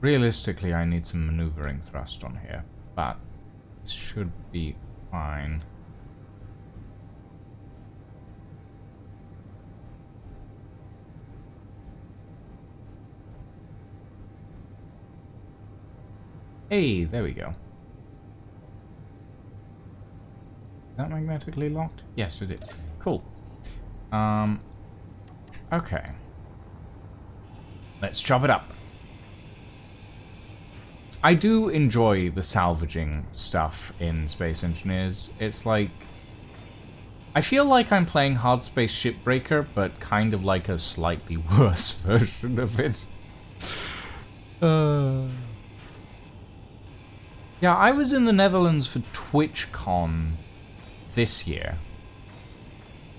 Realistically, I need some maneuvering thrust on here, but this should be fine. Hey, there we go. Is that magnetically locked? Yes, it is. Cool. Okay. Let's chop it up. I do enjoy the salvaging stuff in Space Engineers. It's like... I feel like I'm playing Hard Space Shipbreaker, but kind of like a slightly worse version of it. Yeah, I was in the Netherlands for TwitchCon this year.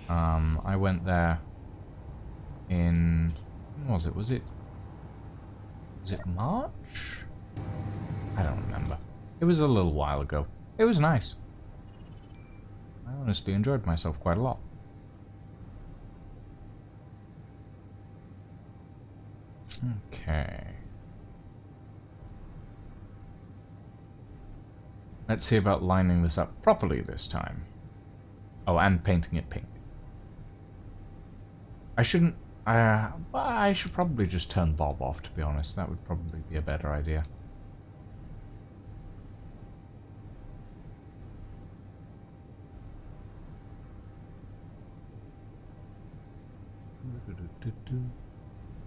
I went there in... When was it? Was it March? I don't remember. It was a little while ago. It was nice. I honestly enjoyed myself quite a lot. Okay. Let's see about lining this up properly this time. Oh, and painting it pink. I shouldn't... I should probably just turn Bob off, to be honest. That would probably be a better idea.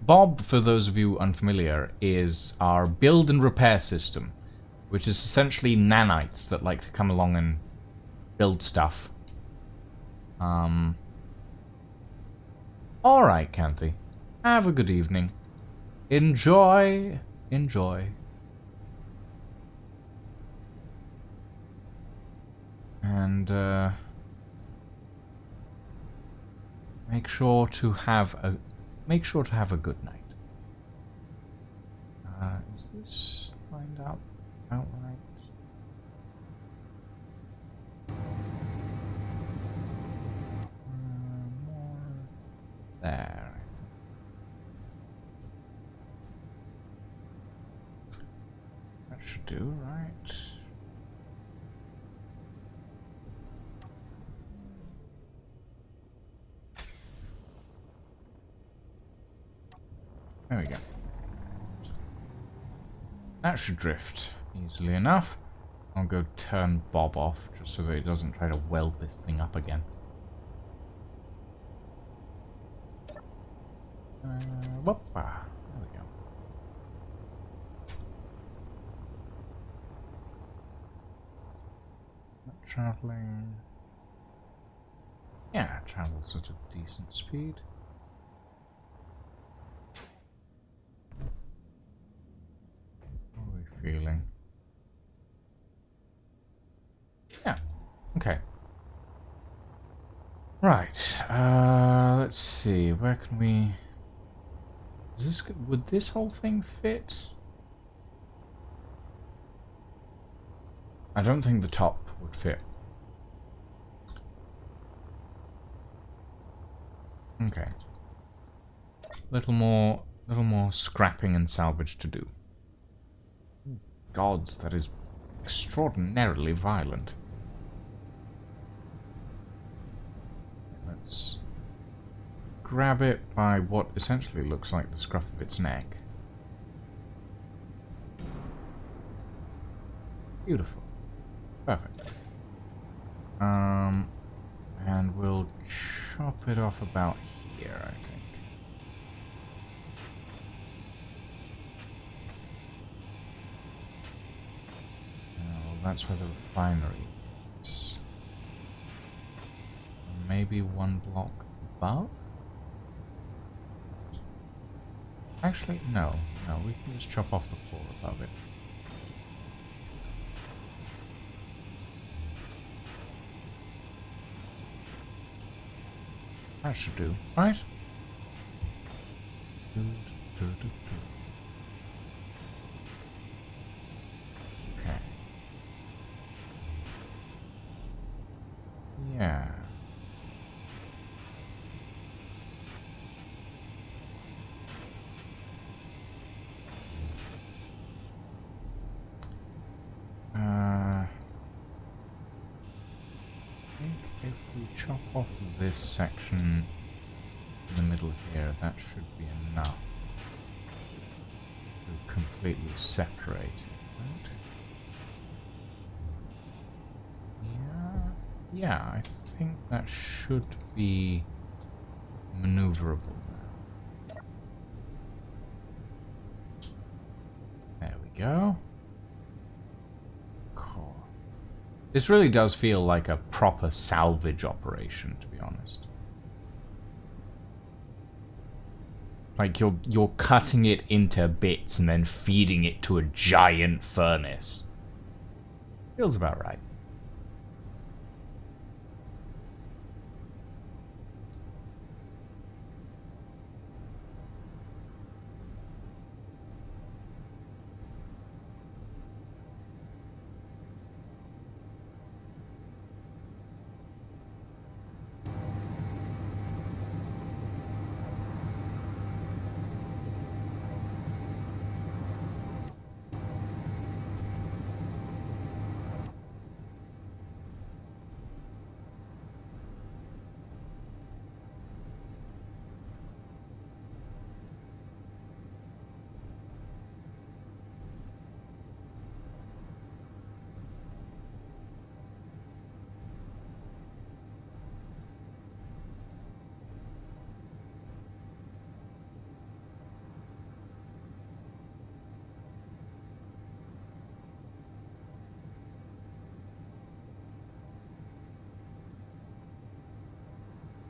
Bob, for those of you unfamiliar, is our build and repair system, which is essentially nanites that like to come along and build stuff. Alright, Canthy. Have a good evening. Enjoy. Enjoy. And, make sure to have a good night. Is this lined up outright? More there. That should do, right? There we go. That should drift easily enough. I'll go turn Bob off just so that it doesn't try to weld this thing up again. Whoopa. There we go. Not traveling. Yeah, travels at a decent speed. How are we feeling? Yeah. Okay. Right. Let's see. Where can we? Is this? Would this whole thing fit? I don't think the top would fit. Okay. Little more scrapping and salvage to do. Gods, that is extraordinarily violent. Let's grab it by what essentially looks like the scruff of its neck. Beautiful. Perfect. And we'll chop it off about here, I think. Well, that's where the refinery is. Maybe one block above? Actually, no. No, we can just chop off the floor above it. That should do, right? Okay. Yeah. I think if we chop off this section in the middle here, that should be enough to completely separate it, right? Yeah, I think that should be maneuverable now. There we go. Cool. This really does feel like a proper salvage operation, to be honest. Like you're cutting it into bits and then feeding it to a giant furnace. Feels about right.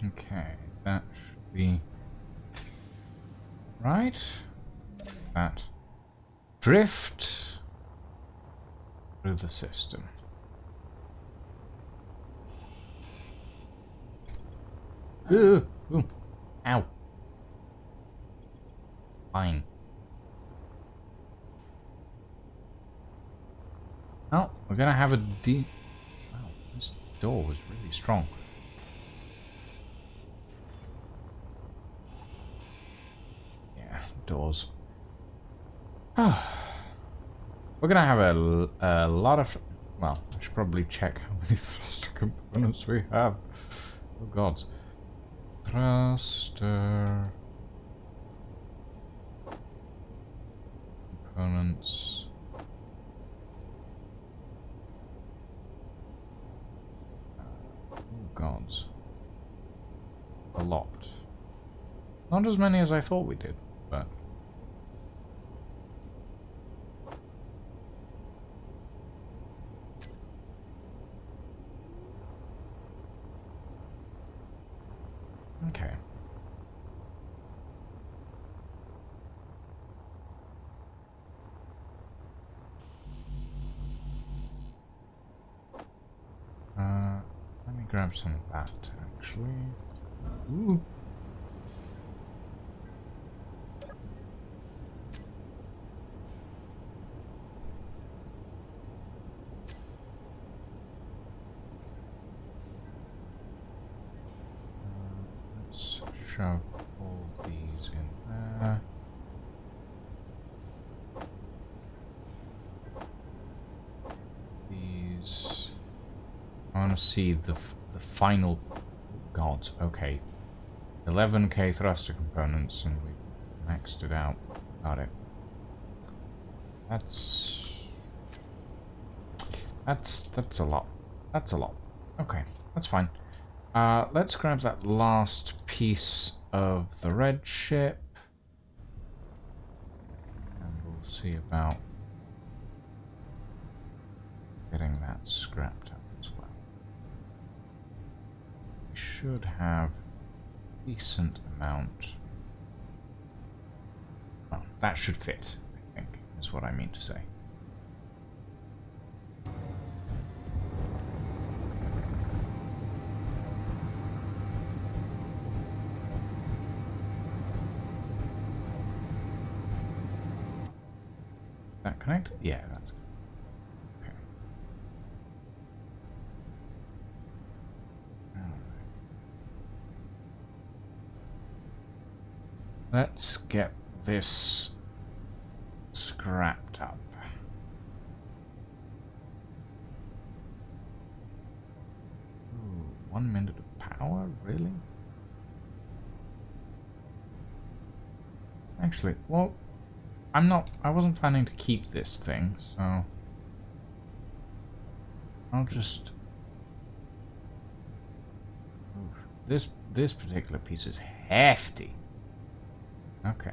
Okay, that should be right. That drift through the system. Ooh, ooh, ow. Fine. Oh, we're gonna have a wow, this door was really strong. Yeah, doors. We're gonna have a lot of... Well, I should probably check how many thruster components we have. Oh god. Thruster... components... oh god. A lot. Not as many as I thought we did, but... okay. Let me grab some of that, actually. Ooh. Let's shove all these in there. These... I want to see the final... God, okay. 11k thruster components, and we maxed it out. Got it. That's a lot. That's a lot. Okay, that's fine. Let's grab that last piece of the red ship. And we'll see about getting that scrapped up as well. We should have a decent amount. Well, that should fit, I think, is what I mean to say. That connect? Yeah, that's good. Okay. Alright. Let's get this scrapped up. Ooh, 1 minute of power? Really? Actually, well, I wasn't planning to keep this thing, so I'll just... oof, this particular piece is hefty. Okay.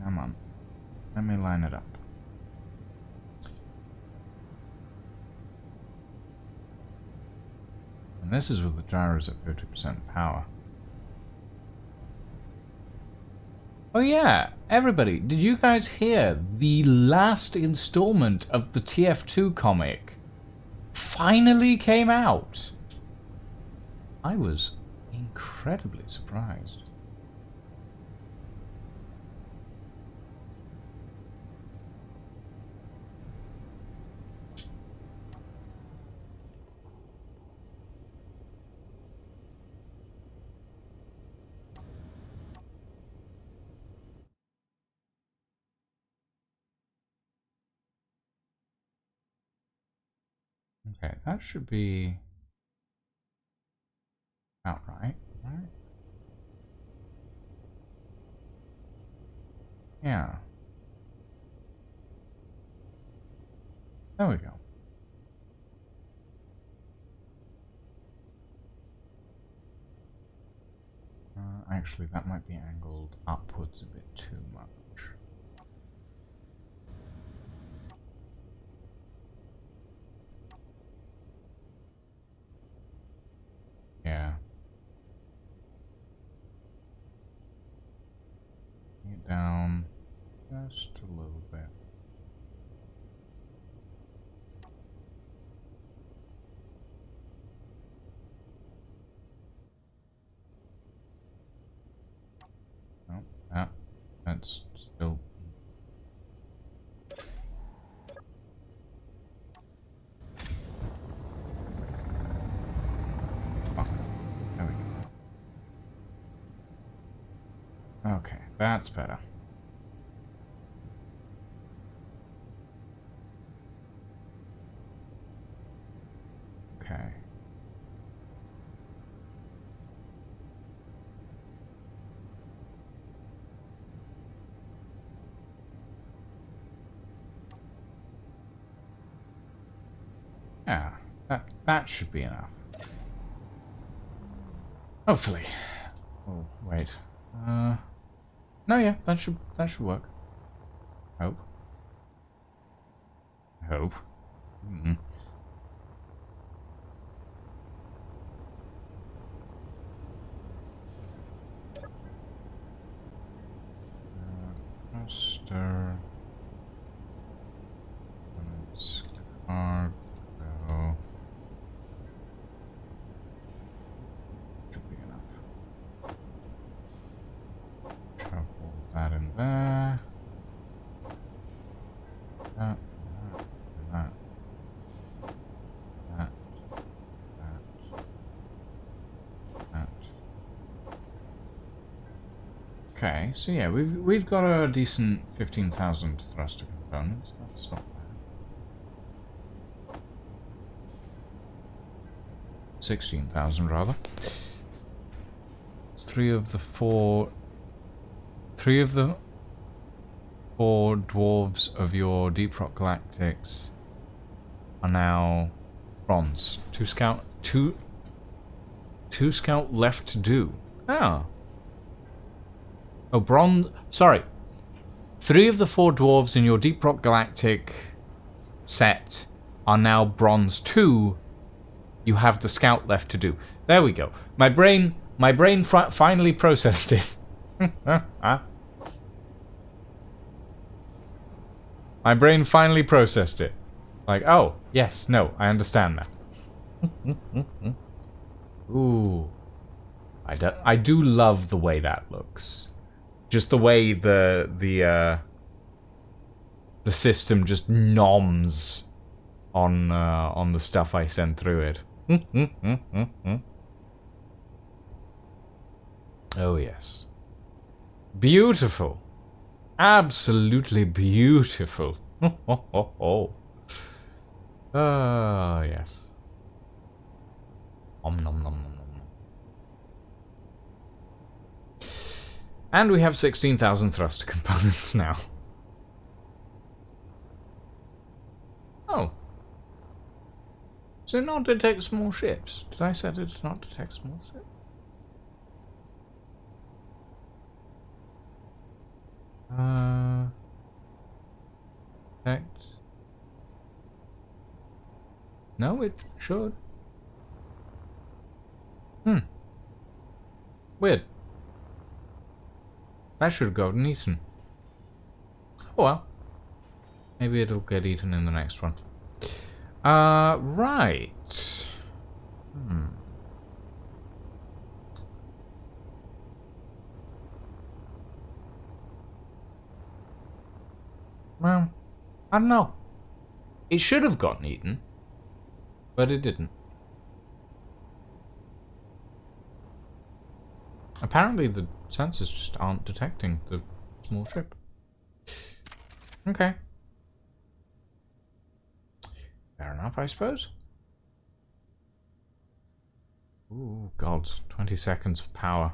Come on. Let me line it up. And this is with the gyros at 50% power. Oh yeah, everybody, did you guys hear the last installment of the TF2 comic finally came out? I was incredibly surprised. Okay, that should be outright, right? Yeah. There we go. Actually, that might be angled upwards a bit too much. down just a little bit. Oh, that's still... Oh, there we go. Okay, that's better. Okay. Yeah, that should be enough. Hopefully. Oh, wait. No, yeah, that should work. Hope. Hope. Mm-hmm. Thruster. Let's cargo. Should be enough. Couple that in there. That. Okay, so yeah, we've got a decent 15,000 thruster components. That's not bad. 16,000 rather. It's three of the four dwarves of your Deep Rock Galactics are now bronze. Two scout left to do. Oh. Oh, bronze. Sorry. 3 of the 4 dwarves in your Deep Rock Galactic set are now bronze 2. You have the scout left to do. There we go. My brain finally processed it. My brain finally processed it. Like, oh, yes, no, I understand that. Ooh. I do love the way that looks. Just the way the system just noms on the stuff I send through it. Oh yes, beautiful, absolutely beautiful. Oh yes. Nom nom nom nom. And we have 16,000 thruster components now. Oh. Does it not detect small ships? Did I set it to not detect small ships? Detect. No, it should. Weird. That should have gotten eaten. Oh well. Maybe it'll get eaten in the next one. Right. Well, I don't know. It should have gotten eaten, but it didn't. Apparently the sensors just aren't detecting the small ship. Okay. Fair enough, I suppose. Ooh, God. 20 seconds of power.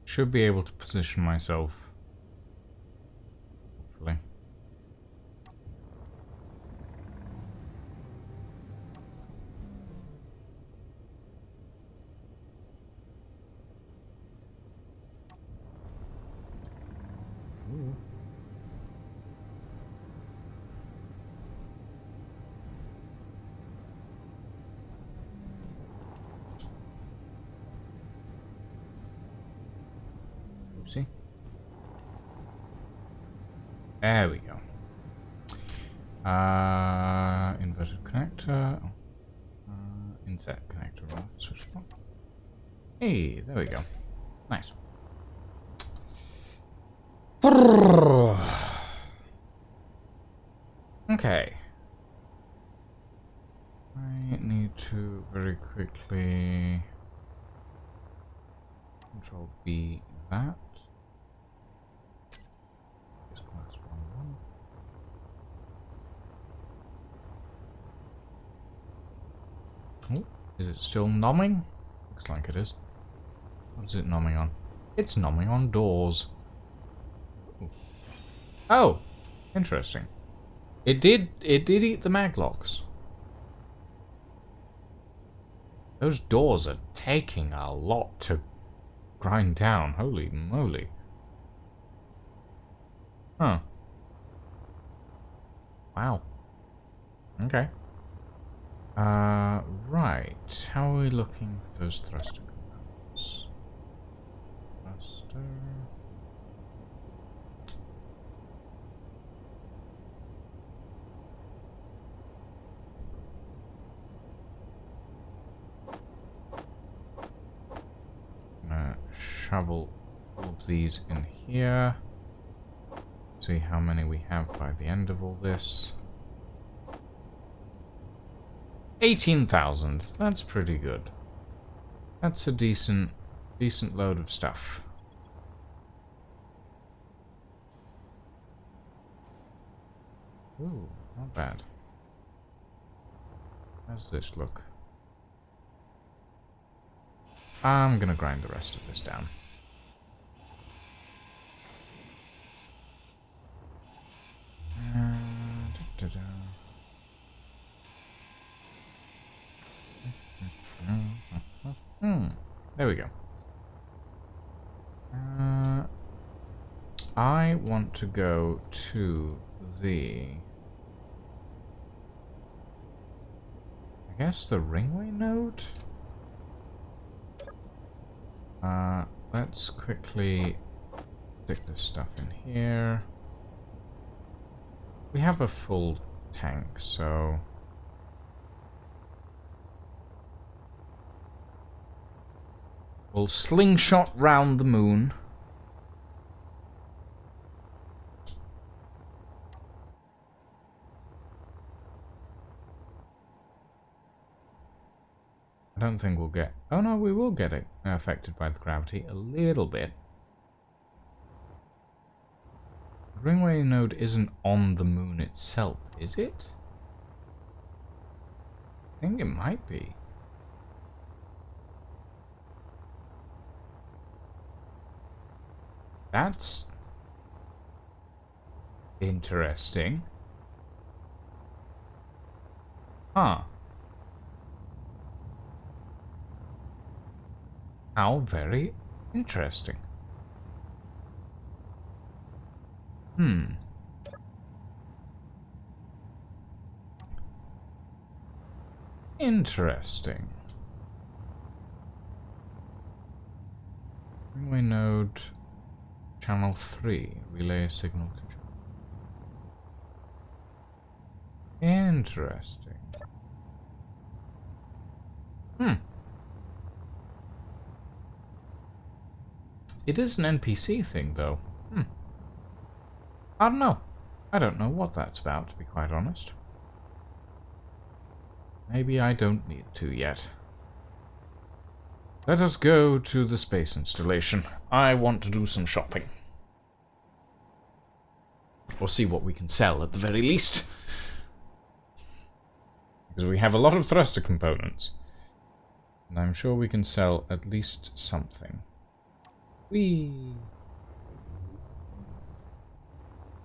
Should be able to position myself. Hopefully. Ooh. Oopsie. There we go. Inverted connector. Inset connector. Right? Switch one. Hey, there we go. Nice. Okay. I need to very quickly Control B that. Just class 1. Oh, is it still nomming? Looks like it is. What is it nomming on? It's nomming on doors. Ooh. Oh, interesting. It did eat the maglocks. Those doors are taking a lot to grind down. Holy moly. Huh. Wow. Okay. Right. How are we looking for those thruster components? Thruster. Shovel all of these in here. See how many we have by the end of all this. 18,000. That's pretty good. That's a decent load of stuff. Ooh, not bad. How's this look? I'm gonna grind the rest of this down. There we go. I want to go to the... I guess the ringway node? Let's quickly stick this stuff in here. We have a full tank, so... we'll slingshot round the moon. I don't think we'll get... oh no, we will get it affected by the gravity a little bit. The ringway node isn't on the moon itself, is it? I think it might be. That's interesting. Huh. How very interesting. Interesting. Ringway node channel 3 relay signal control. Interesting. It is an NPC thing, though. I don't know. I don't know what that's about, to be quite honest. Maybe I don't need to yet. Let us go to the space installation. I want to do some shopping. Or see what we can sell, at the very least. Because we have a lot of thruster components. And I'm sure we can sell at least something. Whee!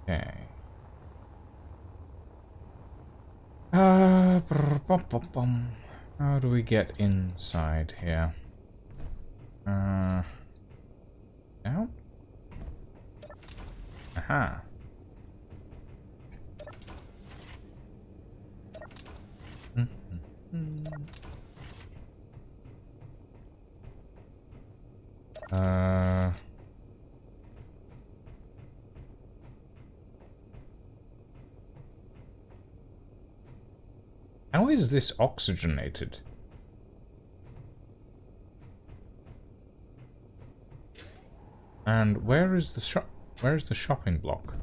Okay. How do we get inside here? Down? Aha. How is this oxygenated? And where is the shop? Where is the shopping block?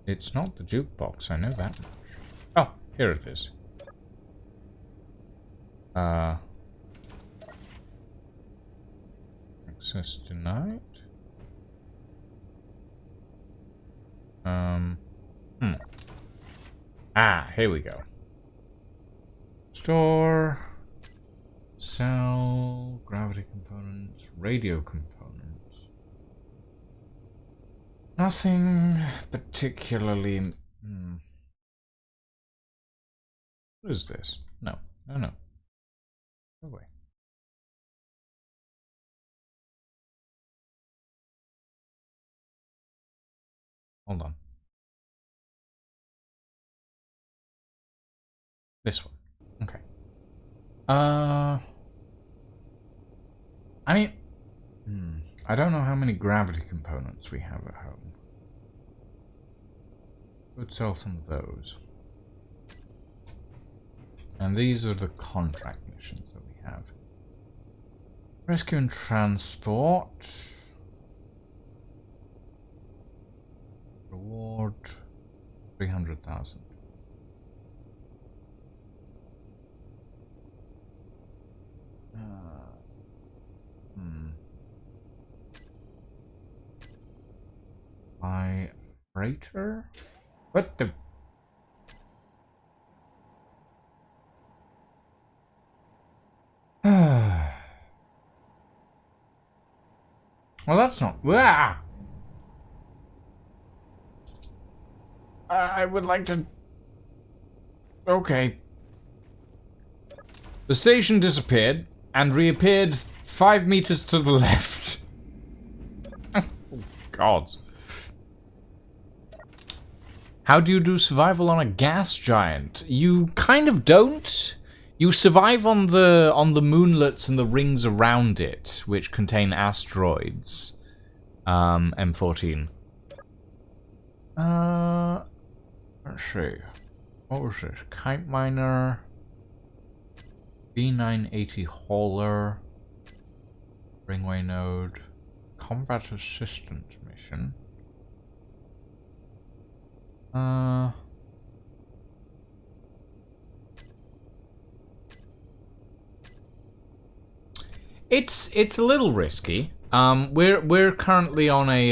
It's not the jukebox, I know that. Oh, here it is. Access denied. Ah, here we go. Store. Cell. Gravity components. Radio components. Nothing particularly... What is this? No. No. Go away. Hold on. This one. Okay. I mean... I don't know how many gravity components we have at home. Could sell some of those. And these are the contract missions that we have. Rescue and transport. Reward 300,000. By freighter? What the? Well, that's not. I would like to. Okay. The station disappeared and reappeared 5 meters to the left. Oh, God. How do you do survival on a gas giant? You kind of don't. You survive on the moonlets and the rings around it, which contain asteroids. M14. Let's see. What was this? Kite miner. B980 hauler. Ringway node. Combat assistance mission. It's a little risky. We're currently on a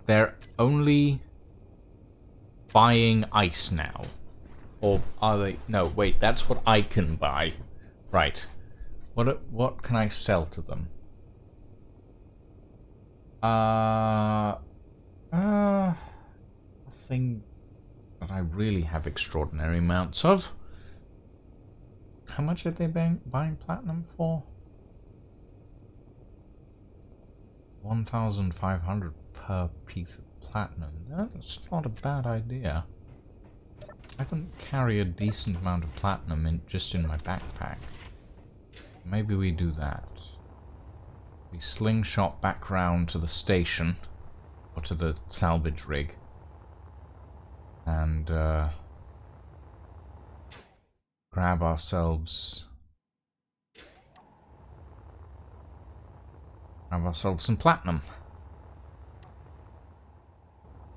they're only buying ice now, or are they? No, wait, that's what I can buy. Right. What can I sell to them? Nothing that I really have extraordinary amounts of. How much are they buying platinum for? 1,500 per piece of platinum. That's not a bad idea. I can carry a decent amount of platinum just in my backpack. Maybe we do that. We slingshot back round to the station, or to the salvage rig, and grab ourselves some platinum.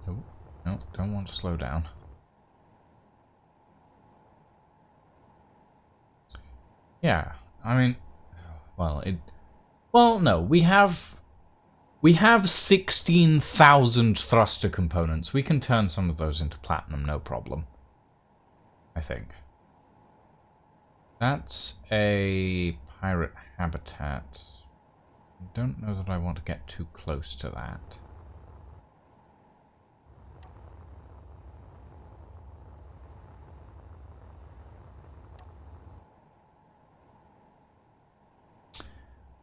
Oh, no, don't want to slow down. Yeah, I mean, well, no, we have 16,000 thruster components. We can turn some of those into platinum, no problem. I think. That's a pirate habitat. I don't know that I want to get too close to that.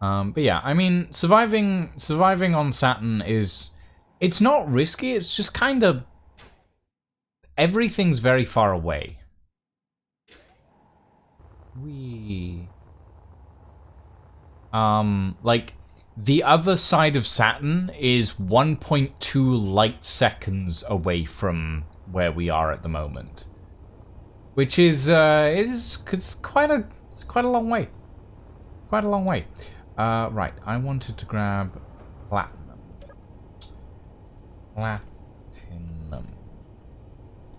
But yeah, I mean, surviving on Saturn is... It's not risky, it's just kind of... Everything's very far away. Like, the other side of Saturn is 1.2 light seconds away from where we are at the moment. Which is, it's quite a long way. Quite a long way. Right, I wanted to grab platinum.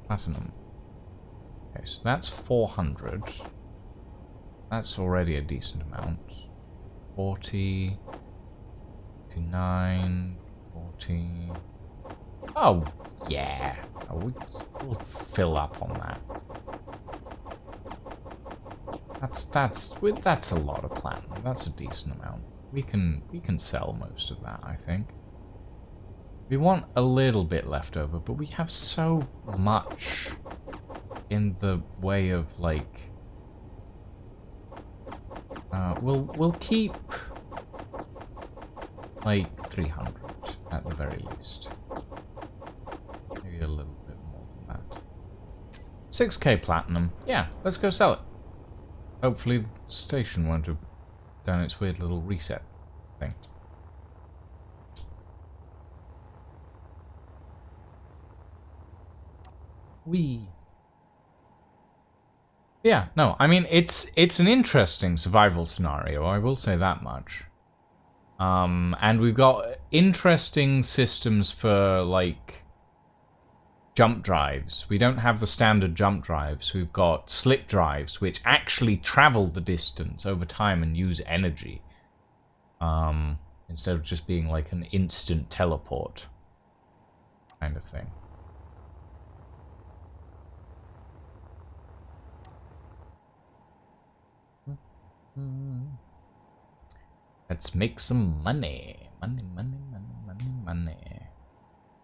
Platinum. Okay, so that's 400. That's already a decent amount. 40, 59, 40. Oh, yeah. We'll fill up on that. That's a lot of platinum. That's a decent amount. We can sell most of that, I think. We want a little bit left over, but we have so much in the way of, like... we'll keep like 300 at the very least. Maybe a little bit more than that. 6k platinum. Yeah, let's go sell it. Hopefully the station won't have done its weird little reset thing. Yeah, no, I mean, it's an interesting survival scenario, I will say that much. And we've got interesting systems for, like, jump drives. We don't have the standard jump drives. We've got slip drives, which actually travel the distance over time and use energy. Instead of just being like an instant teleport kind of thing. Let's make some money. Money.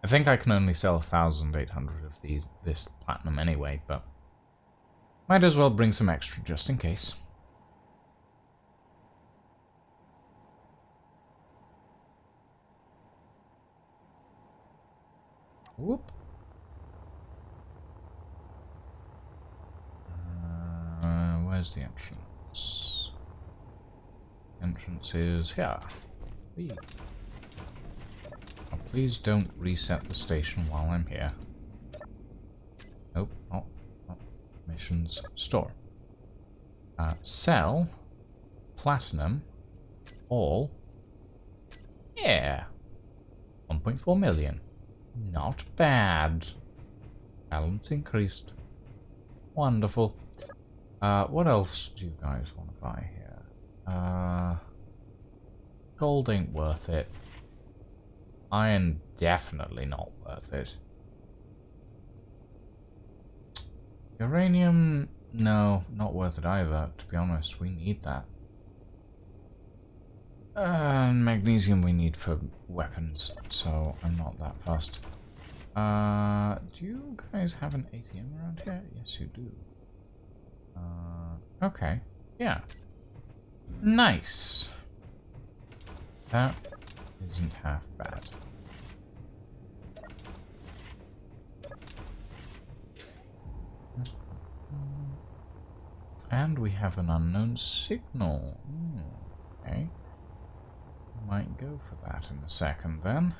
I think I can only sell 1,800 of this platinum anyway, but might as well bring some extra just in case. Whoop. Where's the entrance? Entrance is here. Oh, please don't reset the station while I'm here. Nope. Oh. Missions store. Sell. Platinum. All. Yeah. 1.4 million. Not bad. Balance increased. Wonderful. What else do you guys want to buy here? Gold ain't worth it. Iron definitely not worth it. Uranium, no, not worth it either, to be honest. We need that. Magnesium we need for weapons, so I'm not that fussed. Do you guys have an ATM around here? Yes, you do. Okay. Yeah. Nice. That isn't half bad. And we have an unknown signal. Okay. Might go for that in a second then.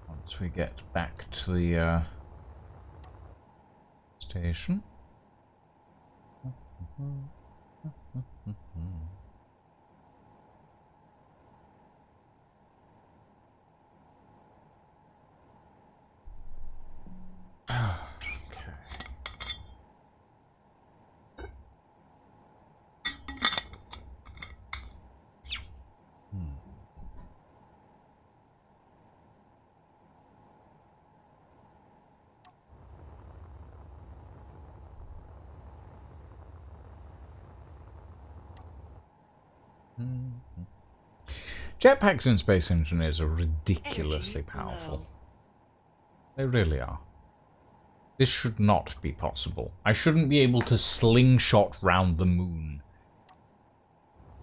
Once we get back to the station. Jetpacks in Space Engineers are ridiculously powerful. They really are. This should not be possible. I shouldn't be able to slingshot round the moon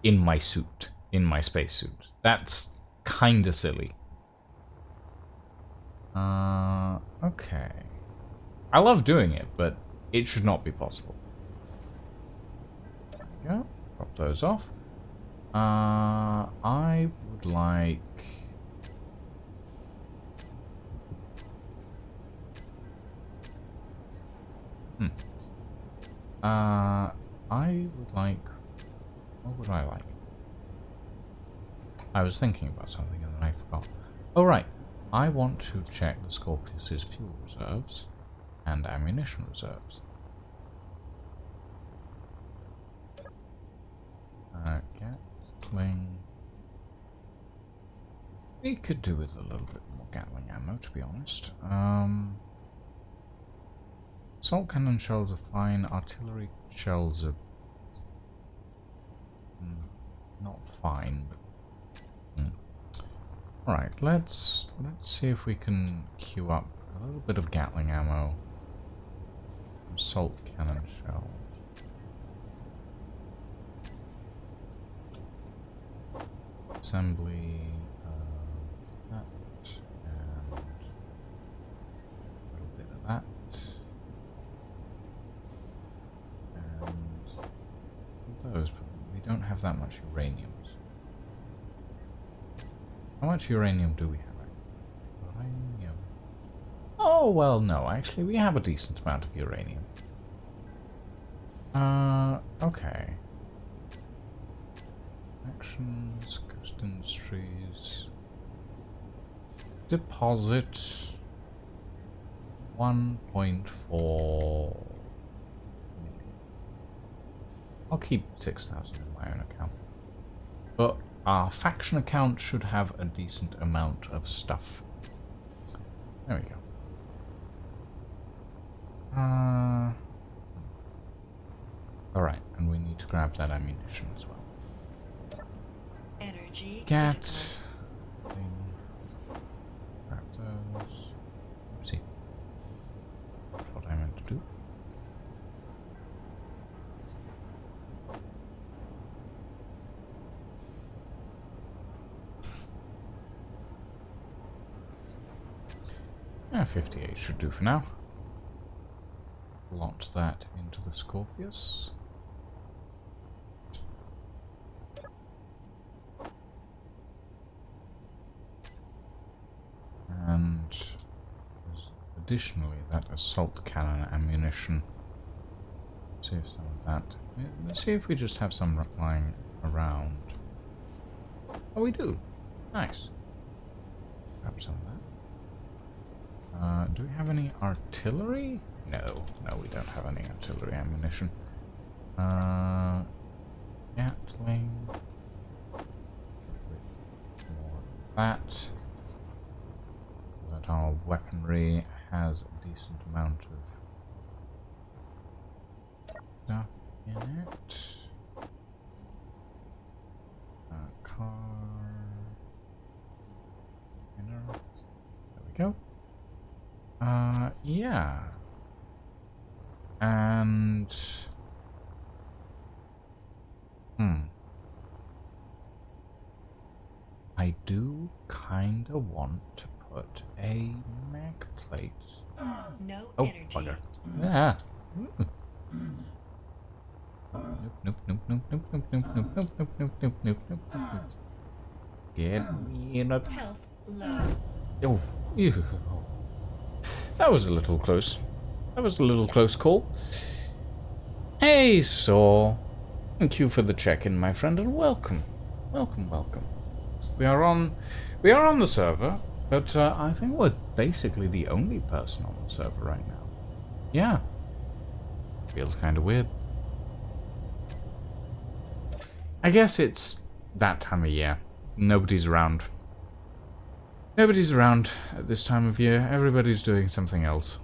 in my suit, in my spacesuit. That's kinda silly. Okay. I love doing it, but it should not be possible. There we go. Drop those off. I would like... I would like... What would I like? I was thinking about something and then I forgot. Oh, right. I want to check the Scorpius's fuel reserves and ammunition reserves. Gatling. We could do with a little bit more Gatling ammo, to be honest. Assault cannon shells are fine. Artillery shells are not fine, but Alright, let's see if we can queue up a little bit of Gatling ammo. Assault cannon shells. Assembly that and a little bit of that. And those, but we don't have that much uranium. How much uranium do we have? Uranium. Oh, well, no. Actually, we have a decent amount of uranium. Okay. Actions, Coast Industries. Deposit. 1.4 million. I'll keep 6,000 in my own account. But our faction account should have a decent amount of stuff. There we go. Alright, and we need to grab that ammunition as well. Energy. Grab those. Oopsie. That's what I meant to do. Yeah, 58 should do for now. Launch that into the Scorpius. And additionally, that assault cannon ammunition. See if some of that. Let's see if we just have some lying around. Oh, we do. Nice. Grab some of that. Do we have any artillery? No, we don't have any artillery ammunition. Gatling. More of that. So that our weaponry has a decent amount of stuff in it. Car. There we go. Yeah. And... I do kinda want to put a mag plate. No oh, energy. Bugger. Yeah. Nope. Get me in a... Health low. Oh, ew. That was a little close. That was a little close call. Hey, Saw. Thank you for the check-in, my friend, and welcome. Welcome. We are on the server, but I think we're basically the only person on the server right now. Yeah. Feels kind of weird. I guess it's that time of year. Nobody's around. Nobody's around at this time of year. Everybody's doing something else.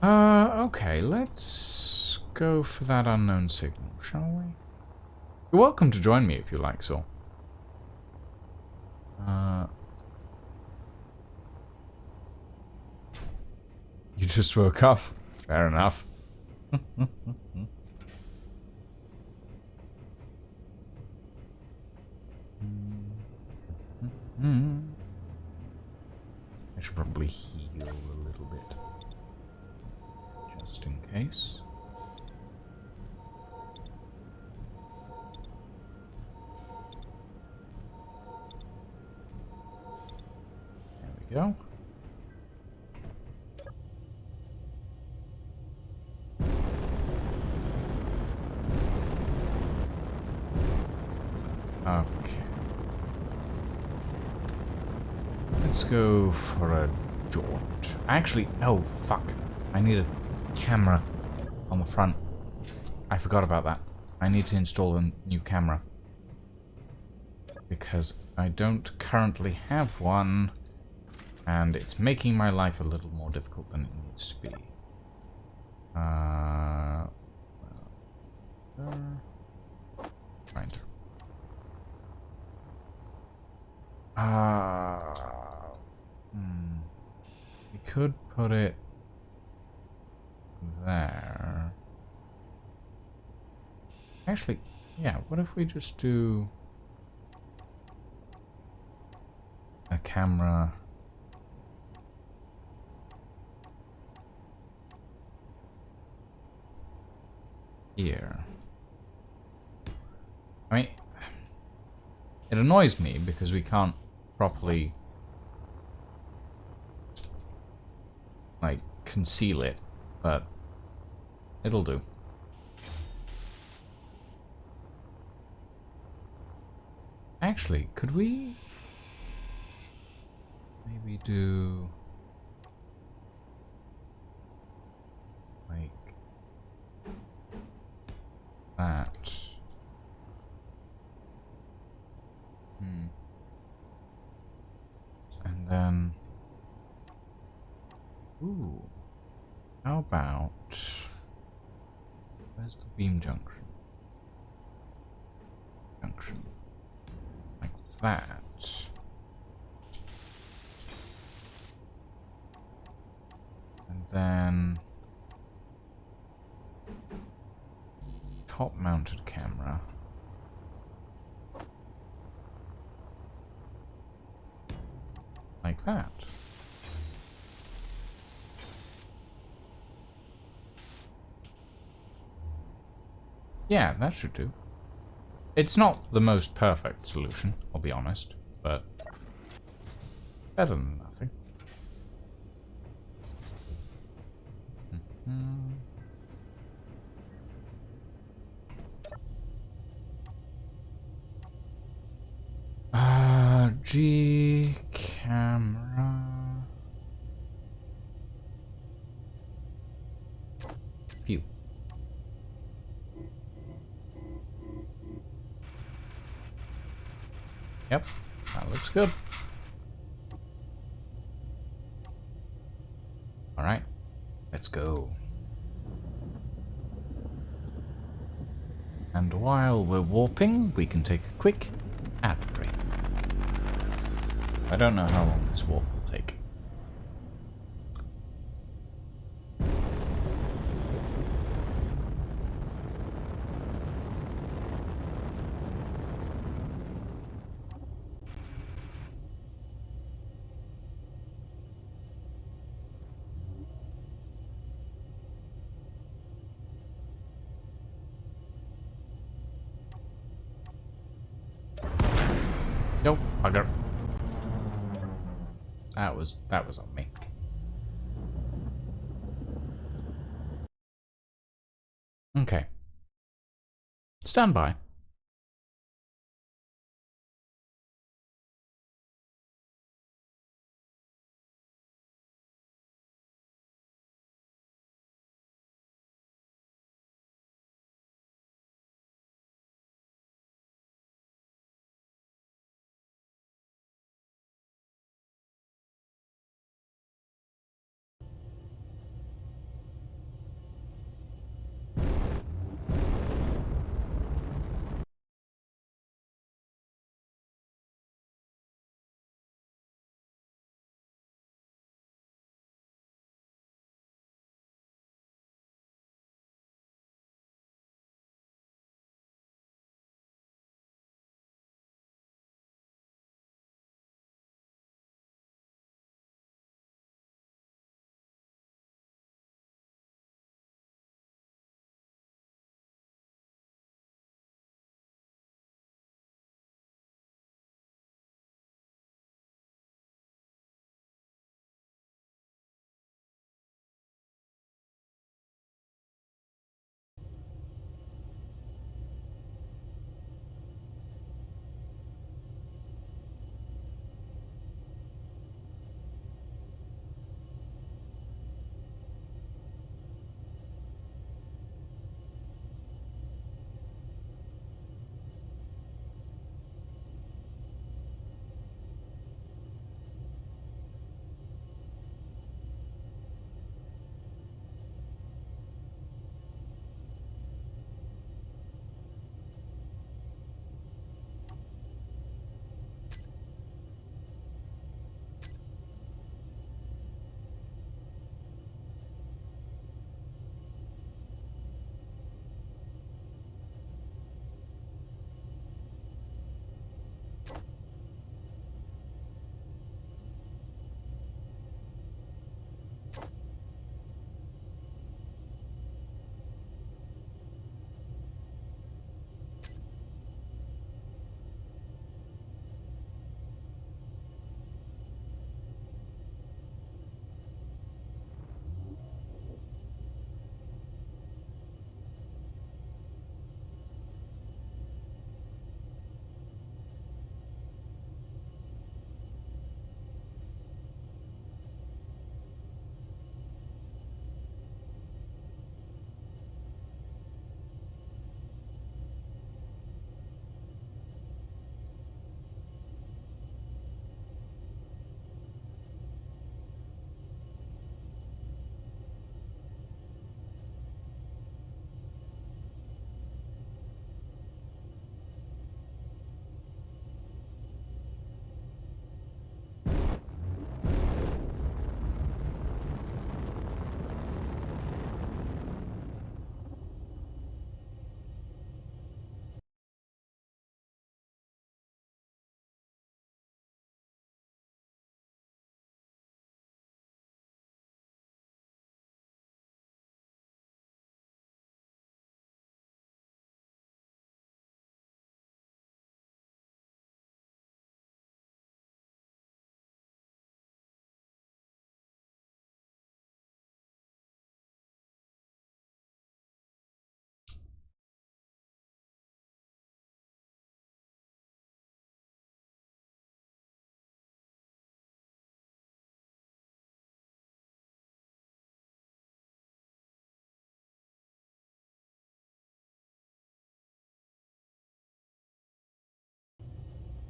Okay, let's go for that unknown signal, shall we? You're welcome to join me if you like, so. You just woke up. Fair enough. I should probably heal a little bit. Just in case. There we go. Okay. Let's go for a jaunt. Actually, no, fuck. I need a camera on the front. I forgot about that. I need to install a new camera. Because I don't currently have one. And it's making my life a little more difficult than it needs to be. Finder. We could put it there. Actually, yeah, what if we just do a camera here? I mean, it annoys me because we can't properly, like, conceal it, but it'll do. Actually, could we maybe do like that? And then, ooh, how about, where's the beam junction? Like that. And then top mounted camera. Like that. Yeah, that should do. It's not the most perfect solution, I'll be honest, but better than nothing. G camera. Pew. Yep, that looks good. Alright, let's go. And while we're warping, we can take a quick ad break. I don't know how long this warp will take. Nope, bugger. That was on me. Okay. Stand by.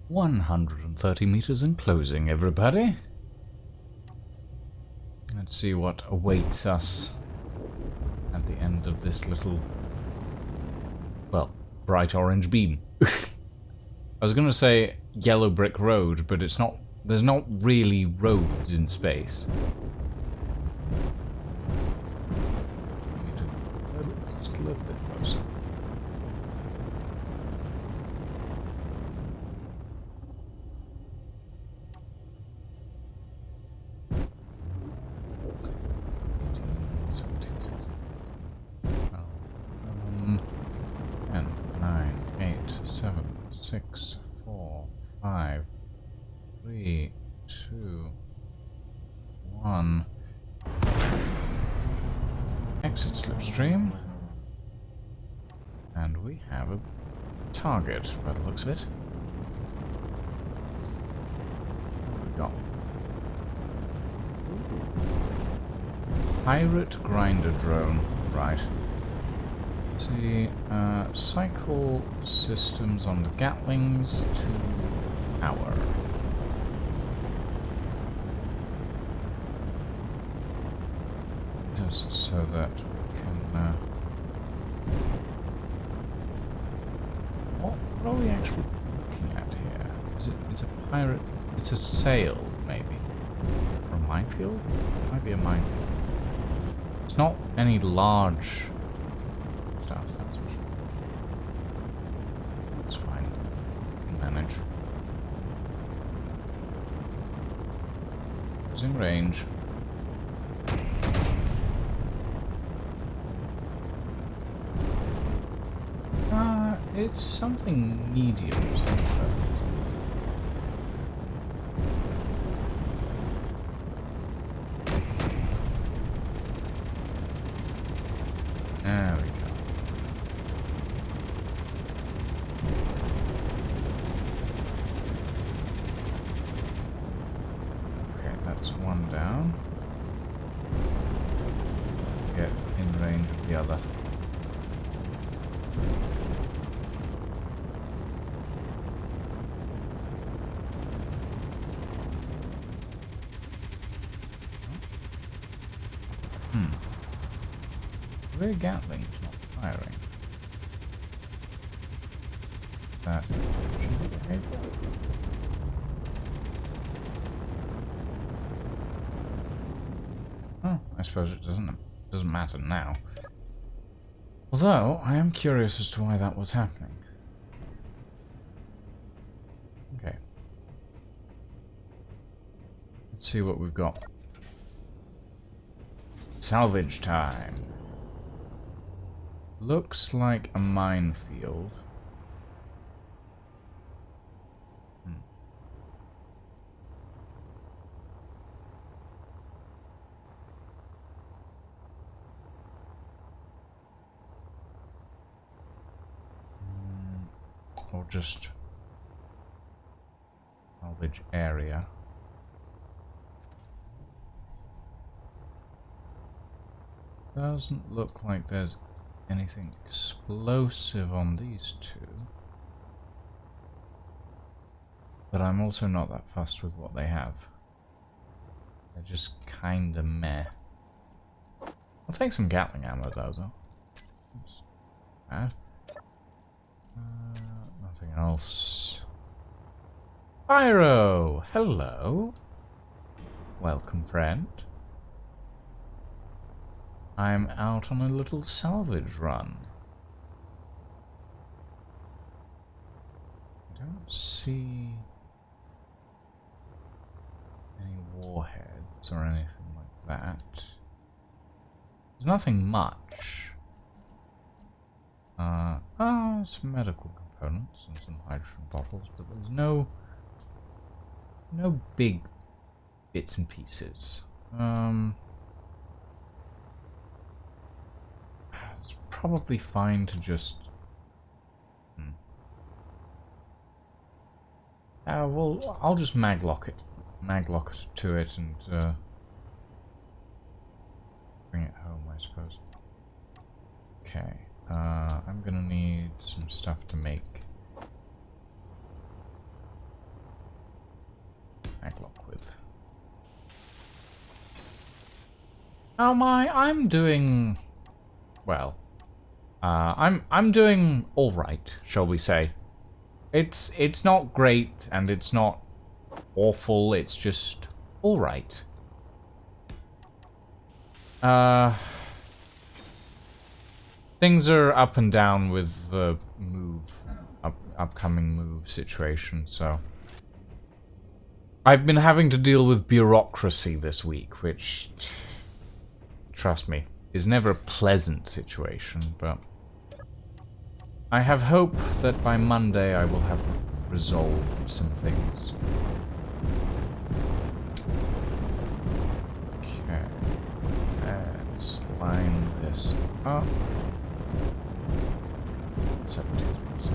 130 meters and closing, everybody. Let's see what awaits us at the end of this little, well, bright orange beam. I was going to say yellow brick road, but it's not. There's not really roads in space. Just a little bit closer. Six, four, five, three, two, one. Exit slipstream. And we have a target by the looks of it. What have we got? Pirate grinder drone. Right. See, cycle systems on the Gatlings to power. Just so that we can, what are we actually looking at here? It's a pirate, it's a sail, maybe? Or a minefield? It might be a minefield. It's not any large stuff, that's for sure. That's fine. We can manage. Using range. It's something medium. There we go. Okay, that's one down. Get in range of the other. Rear Gatling's not firing. That oh, I suppose it doesn't matter now. Although I am curious as to why that was happening. Okay. Let's see what we've got. Salvage time. Looks like a minefield. Or just salvage area. Doesn't look like there's anything explosive on these two. But I'm also not that fussed with what they have. They're just kinda meh. I'll take some Gatling ammo though. That's bad. Nothing else. Pyro! Hello! Welcome, friend. I'm out on a little salvage run. I don't see any warheads or anything like that. There's nothing much. Some medical components and some hydrogen bottles, but there's no big bits and pieces. It's probably fine to just well, I'll just maglock it to it and bring it home, I suppose. Okay, I'm gonna need some stuff to make How am I? I'm doing well. I'm doing all right, shall we say? It's not great and it's not awful. It's just all right. Things are up and down with the upcoming move situation. So I've been having to deal with bureaucracy this week, which, trust me, is never a pleasant situation, but I have hope that by Monday I will have resolved some things. Okay, let's line this up. 73%.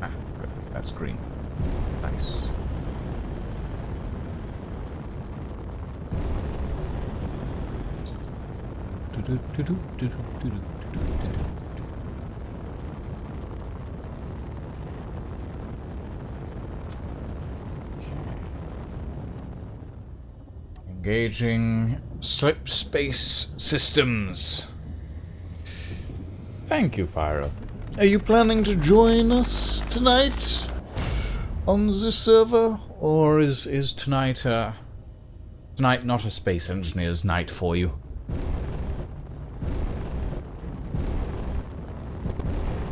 Ah, good. That's green. Nice. Engaging slip space systems. Thank you, Pyro. Are you planning to join us tonight on this server? Or is tonight tonight not a space engineer's night for you?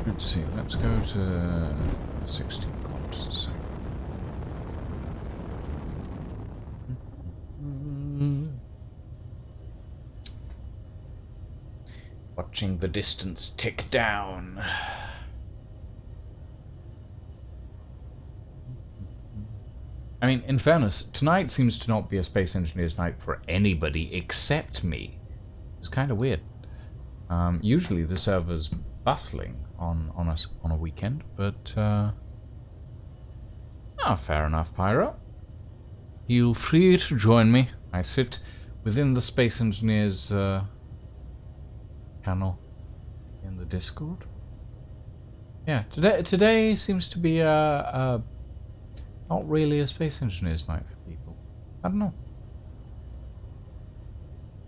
Let's see, let's go to 16 kilometers a second. Watching the distance tick down. I mean, in fairness, tonight seems to not be a space engineer's night for anybody except me. It's kind of weird. Usually the server's bustling on a weekend, but fair enough, Pyro. Feel free to join me. I sit within the space engineers channel in the Discord. Yeah, today seems to be not really a space engineer's night for people. I don't know.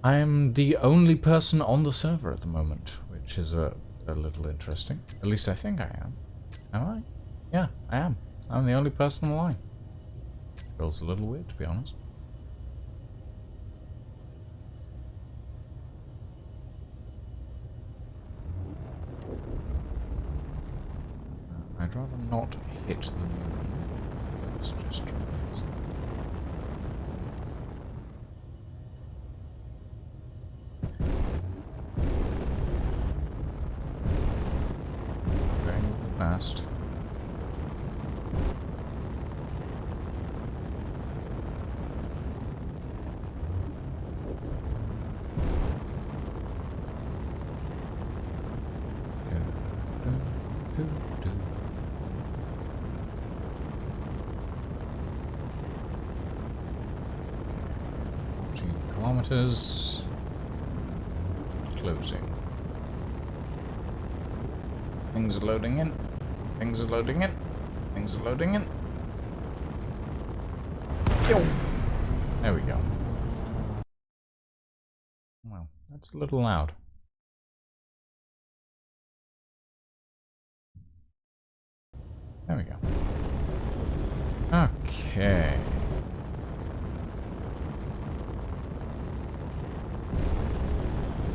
I'm the only person on the server at the moment, which is a little interesting. At least I think I am. Am I? Yeah, I am. I'm the only person online. Feels a little weird, to be honest. I'd rather not hit the moon. Let's just try this. Going a little fast. Kilometers. Closing. Things are loading in. Things are loading in. Things are loading in. Yo. There we go. Well, that's a little loud. There we go. Okay.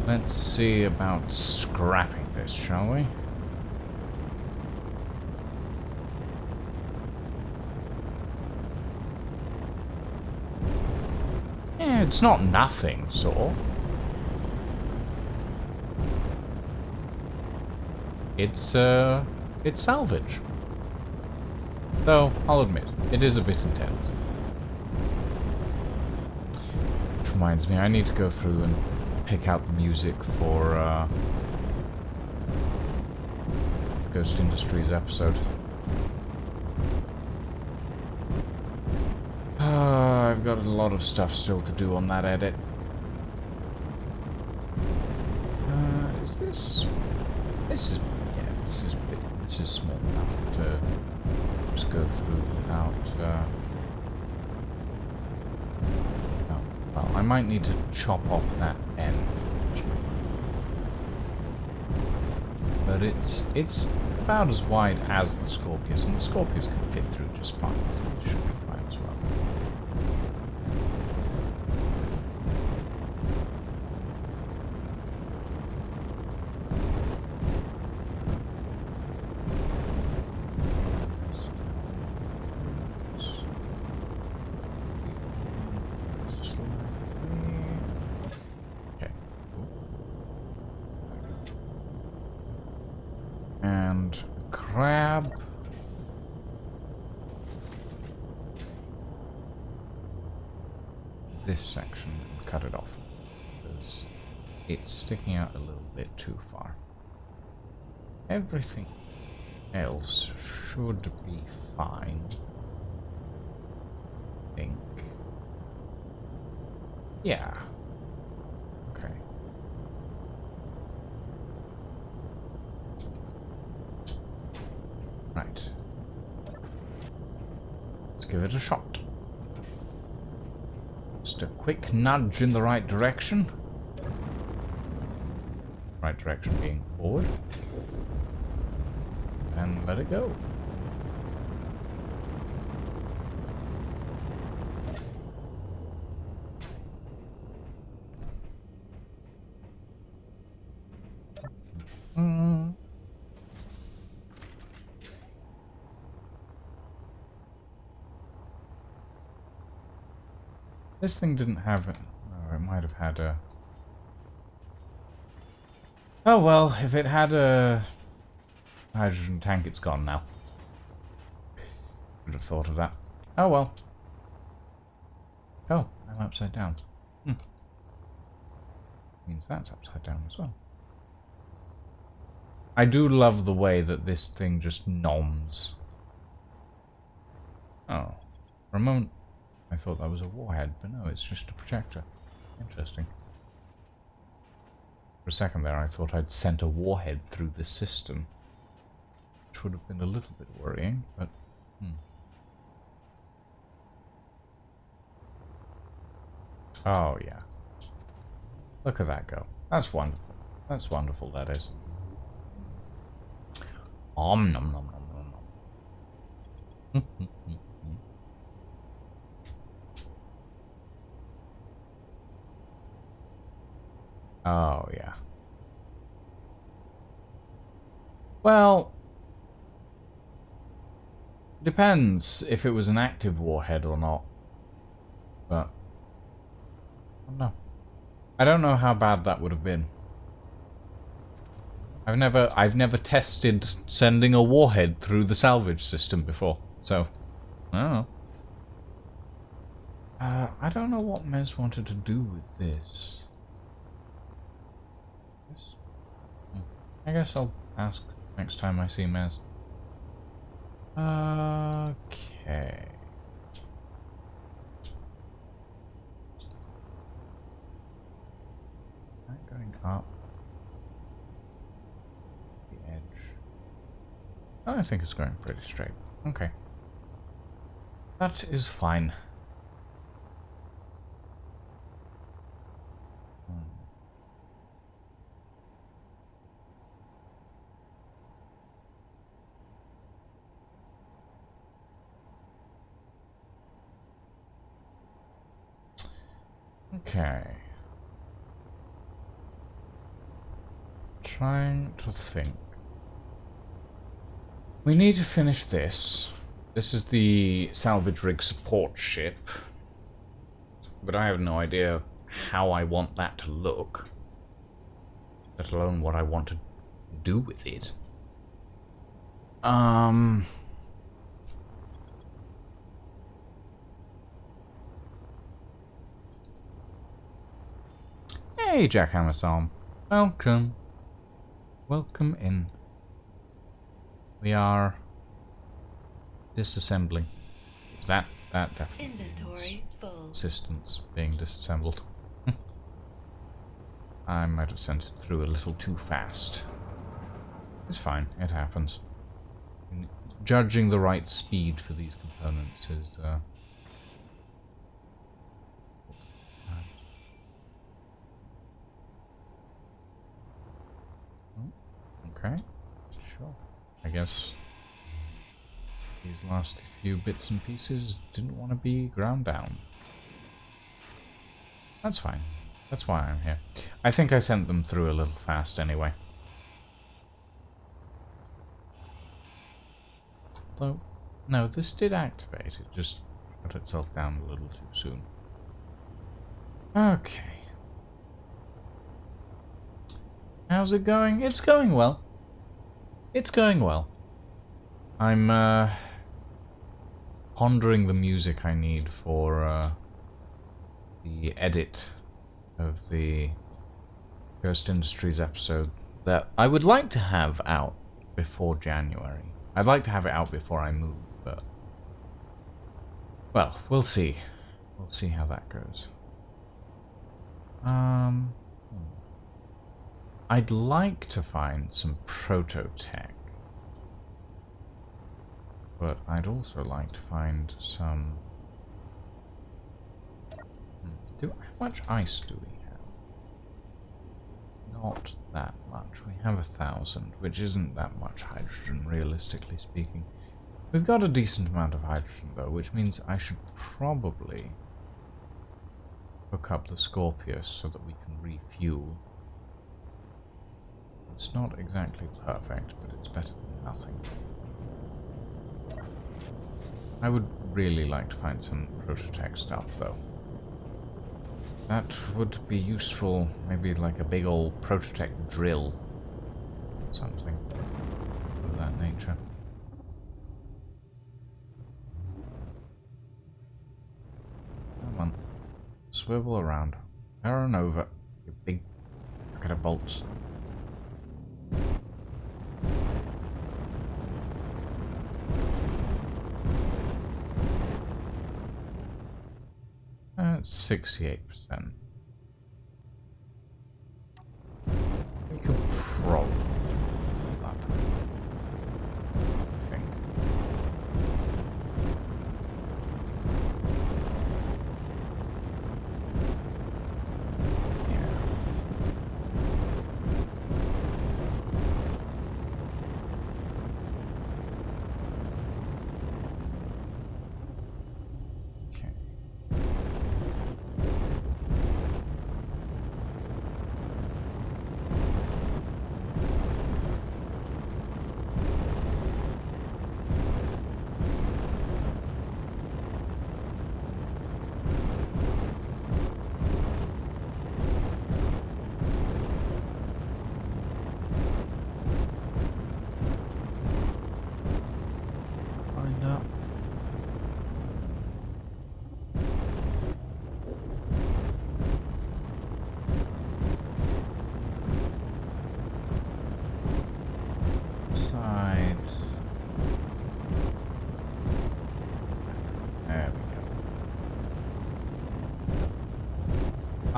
Let's see about scrapping this, shall we? Yeah, it's not nothing, so. It's salvage. Though, I'll admit, it is a bit intense. Which reminds me, I need to go through and pick out the music for Ghost Industries episode. I've got a lot of stuff still to do on that edit. Is this... This is... Yeah, this is small enough to just go through without... Oh, well, I might need to chop off that end. But it's about as wide as the Scorpius, and the Scorpius can fit through just fine, so it should be fine as well. Okay. And grab this section and cut it off because it's sticking out a little bit too far. Everything else should be fine. I think. Yeah. Okay. Right. Let's give it a shot. Just a quick nudge in the right direction. Right direction being forward. And let it go. This thing didn't have it. Oh, it might have had a... Oh well, if it had a hydrogen tank, it's gone now. Should have thought of that. Oh well. Oh, I'm upside down. Means that's upside down as well. I do love the way that this thing just noms. Oh. For a moment, I thought that was a warhead, but no, it's just a projector. Interesting. For a second there, I thought I'd sent a warhead through the system. Which would have been a little bit worrying, but... Oh, yeah. Look at that go. That's wonderful. That's wonderful, that is. Nom nom nom nom nom nom. Oh, yeah. Well... Depends if it was an active warhead or not. But... I don't know. I don't know how bad that would have been. I've never tested sending a warhead through the salvage system before, so I don't know. I don't know what Mez wanted to do with this. I guess I'll ask next time I see Mez. Okay. Going up the edge. I think it's going pretty straight. Okay. That is fine. Okay. Trying to think. We need to finish this. This is the salvage rig support ship. But I have no idea how I want that to look. Let alone what I want to do with it. Hey, Jackhammer Psalm. Welcome. Welcome in. We are disassembling that. that definitely Inventory full. assistance being disassembled. I might have sent it through a little too fast. It's fine, it happens. Judging the right speed for these components is okay, sure. I guess these last few bits and pieces didn't want to be ground down. That's fine. That's why I'm here. I think I sent them through a little fast anyway. Though, no, this did activate. It just shut itself down a little too soon. Okay. How's it going? It's going well. It's going well. I'm pondering the music I need for the edit of the Ghost Industries episode that I would like to have out before January. I'd like to have it out before I move, but well, we'll see. We'll see how that goes. I'd like to find some proto-tech, but I'd also like to find some... How much ice do we have? Not that much. We have 1,000, which isn't that much hydrogen, realistically speaking. We've got a decent amount of hydrogen, though, which means I should probably hook up the Scorpius so that we can refuel. It's not exactly perfect, but it's better than nothing. I would really like to find some prototech stuff, though. That would be useful, maybe like a big old prototech drill. Something of that nature. Come on. Swivel around. Turn over, you big bucket of bolts. 68%. We could probably do that, I think.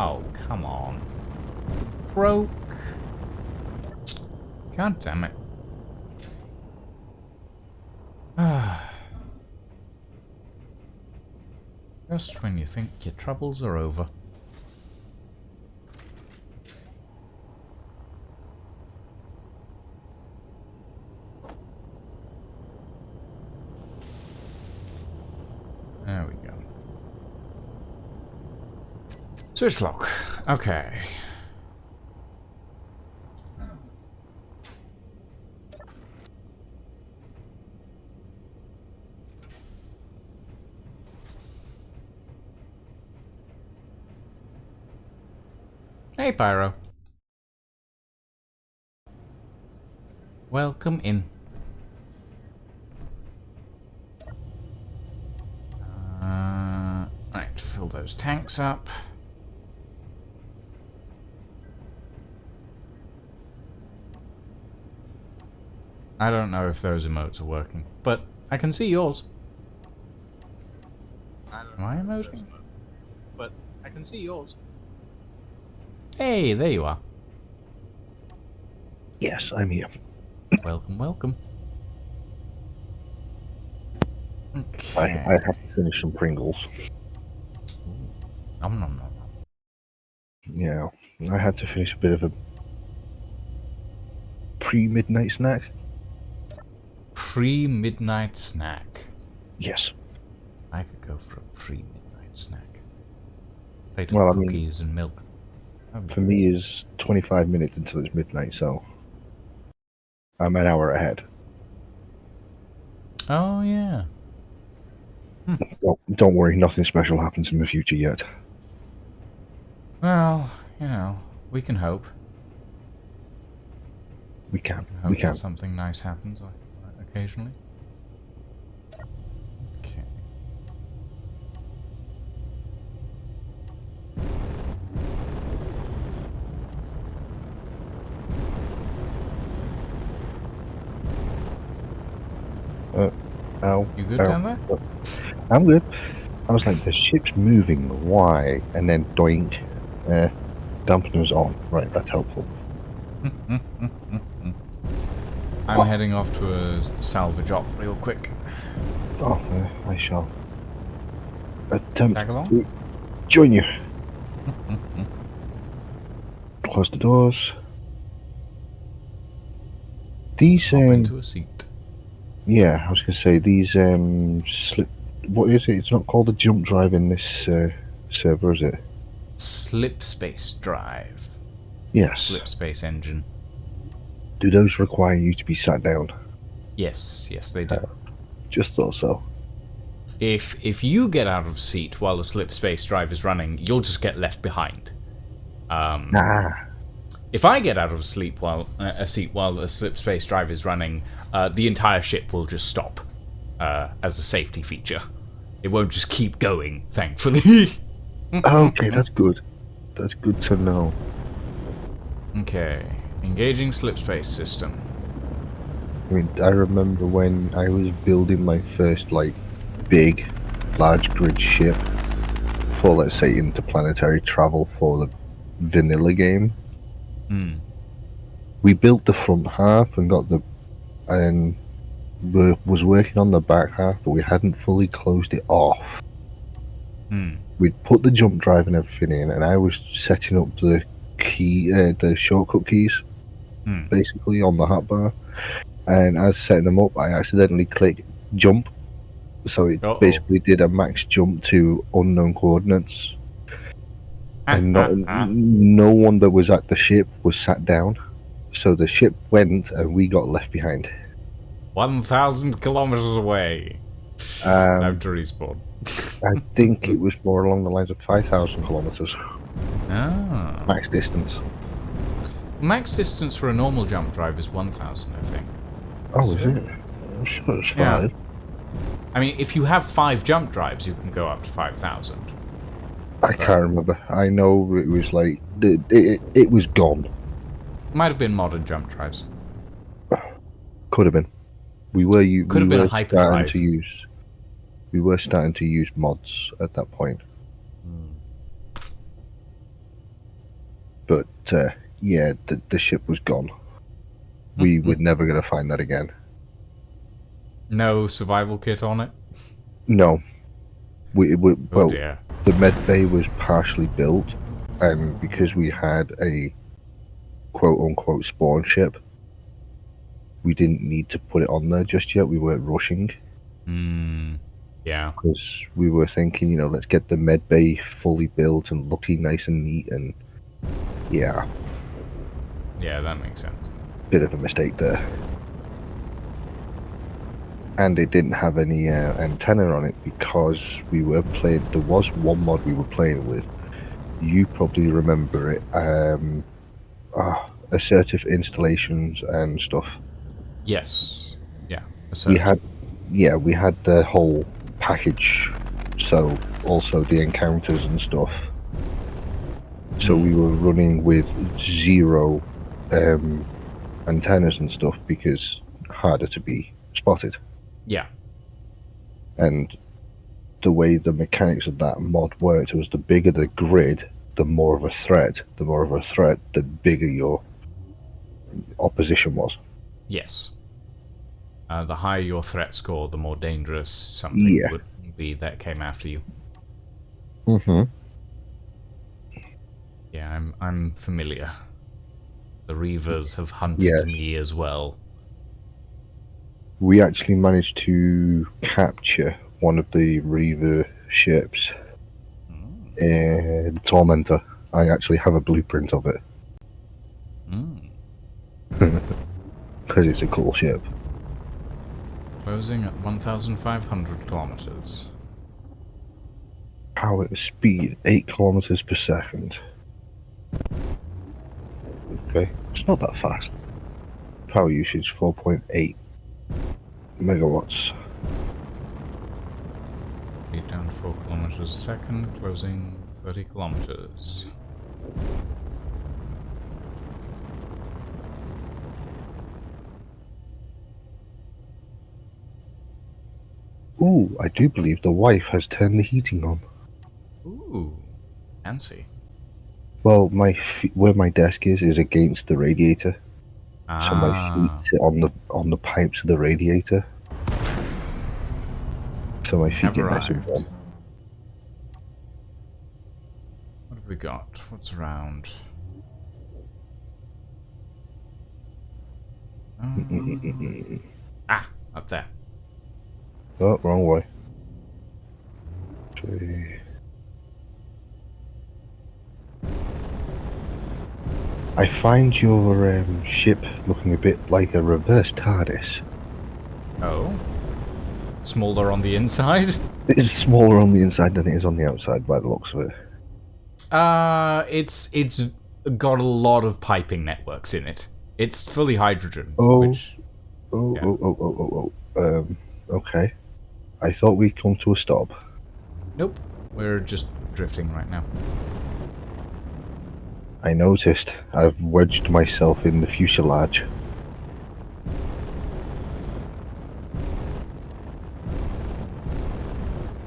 Oh, come on. Broke. God damn it. Just when you think your troubles are over. There we go. Switch lock. Okay. Hey, Pyro. Welcome in. Right, fill those tanks up. I don't know if those emotes are working, but I can see yours. Am I emoting? But I can see yours. Hey, there you are. Yes, I'm here. Welcome, welcome. I Okay. have to finish some Pringles. Nom nom nom nom. Yeah, I had to finish a bit of a pre-midnight snack. Pre-midnight snack. Yes. I could go for a pre-midnight snack. Plate Well, of I mean, cookies and milk. for me, is 25 minutes until it's midnight, so I'm an hour ahead. Oh yeah. Don't worry, nothing special happens in the future yet. Well, you know, we can hope. We can. Hope We can. that something nice happens occasionally. Okay. Ow. You good Ow. down there? I'm good. I was like, the ship's moving. Why? And then doink. Dampeners on. Right, that's helpful. I'm heading off to a salvage op real quick. Oh, I shall attempt Tag along? to join you. Close the doors. These, Hop into a seat. yeah, I was going to say, these, slip... What is it? It's not called a jump drive in this server, is it? Slip space drive. Yes. Slip space engine. Do those require you to be sat down? Yes, yes they do. Just thought so. If you get out of seat while the slip space drive is running, you'll just get left behind. Nah. If I get out of sleep while a seat while the slip space drive is running, the entire ship will just stop as a safety feature. It won't just keep going, thankfully. Okay, that's good. That's good to know. Okay, engaging slip space system. I mean, I remember when I was building my first, like, big, large grid ship for, let's say, interplanetary travel for the vanilla game. We built the front half and was working on the back half, but we hadn't fully closed it off. We'd put the jump drive and everything in, and I was setting up the the shortcut keys, basically on the hotbar. And as setting them up, I accidentally clicked jump, so it basically did a max jump to unknown coordinates. And no one that was at the ship was sat down, so the ship went and we got left behind. 1,000 kilometers away. Time to respawn. I think it was more along the lines of 5,000 kilometers. Ah. Max distance. Max distance for a normal jump drive is 1,000, I think. Oh, is it? I'm sure it's 5. Yeah. I mean, if you have 5 jump drives, you can go up to 5,000. I can't remember. I know it was like it was gone. Might have been modern jump drives. Could have been. We were been a hyperdrive. We were starting to use mods at that point. But yeah, the ship was gone. We were never going to find that again. No survival kit on it? No. Well, dear. the med bay was partially built, and because we had a quote-unquote spawn ship, we didn't need to put it on there just yet. We weren't rushing. Yeah. Because we were thinking, let's get the med bay fully built and looking nice and neat, and yeah. Yeah, that makes sense. Bit of a mistake there. And it didn't have any antenna on it because we were playing. There was one mod we were playing with. You probably remember it. Assertive installations and stuff. Yes. Yeah. Assertive. We had the whole package. So also the encounters and stuff. So we were running with 0 antennas and stuff because harder to be spotted. Yeah. And the way the mechanics of that mod worked was the bigger the grid, the more of a threat. The more of a threat, the bigger your opposition was. Yes. The higher your threat score, the more dangerous something Yeah. would be that came after you. Mm-hmm. Yeah, I'm familiar. The Reavers have hunted Yes. me as well. We actually managed to capture one of the Reaver ships, the Tormentor. I actually have a blueprint of it because it's a cool ship. Closing at 1,500 kilometers. Power speed 8 kilometers per second. Okay, it's not that fast. Power usage 4.8 megawatts. Speed down 4 kilometers a second, closing 30 kilometers. Ooh, I do believe the wife has turned the heating on. Ooh, fancy. Well, where my desk is against the radiator, so my feet Ah, sit on the pipes of the radiator, so my we feet have get nice and warm. arrived. What have we got? What's around? Ah, up there. Oh, wrong way. Okay. I find your ship looking a bit like a reverse TARDIS. Oh? Smaller on the inside? It's smaller on the inside than it is on the outside by the looks of it. It's got a lot of piping networks in it. It's fully hydrogen, Oh, which... oh, yeah. oh, oh, oh, oh, oh. Okay. I thought we'd come to a stop. Nope. We're just drifting right now. I noticed. I've wedged myself in the fuselage.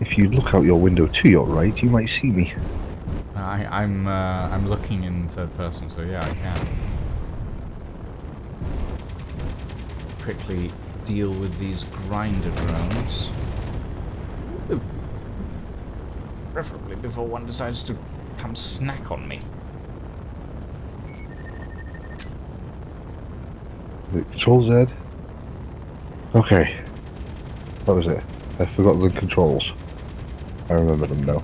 If you look out your window to your right, you might see me. I'm looking in third person, so yeah, I can. Quickly deal with these grinder drones. Ooh. Preferably before one decides to come snack on me. Control Z. Okay. What was it? I forgot the controls. I remember them now.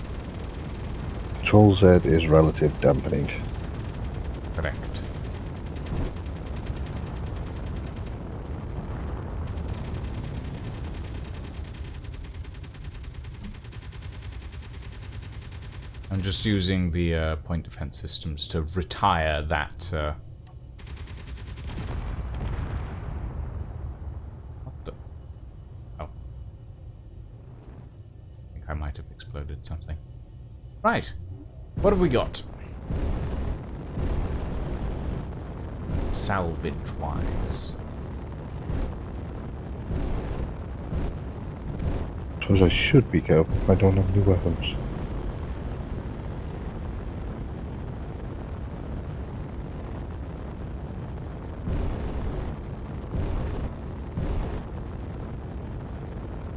Control Z is relative dampening. Correct. I'm just using the point defense systems to retire that. What the? Oh. I think I might have exploded something. Right. What have we got? Salvage-wise. Suppose I should be careful. I don't have any weapons.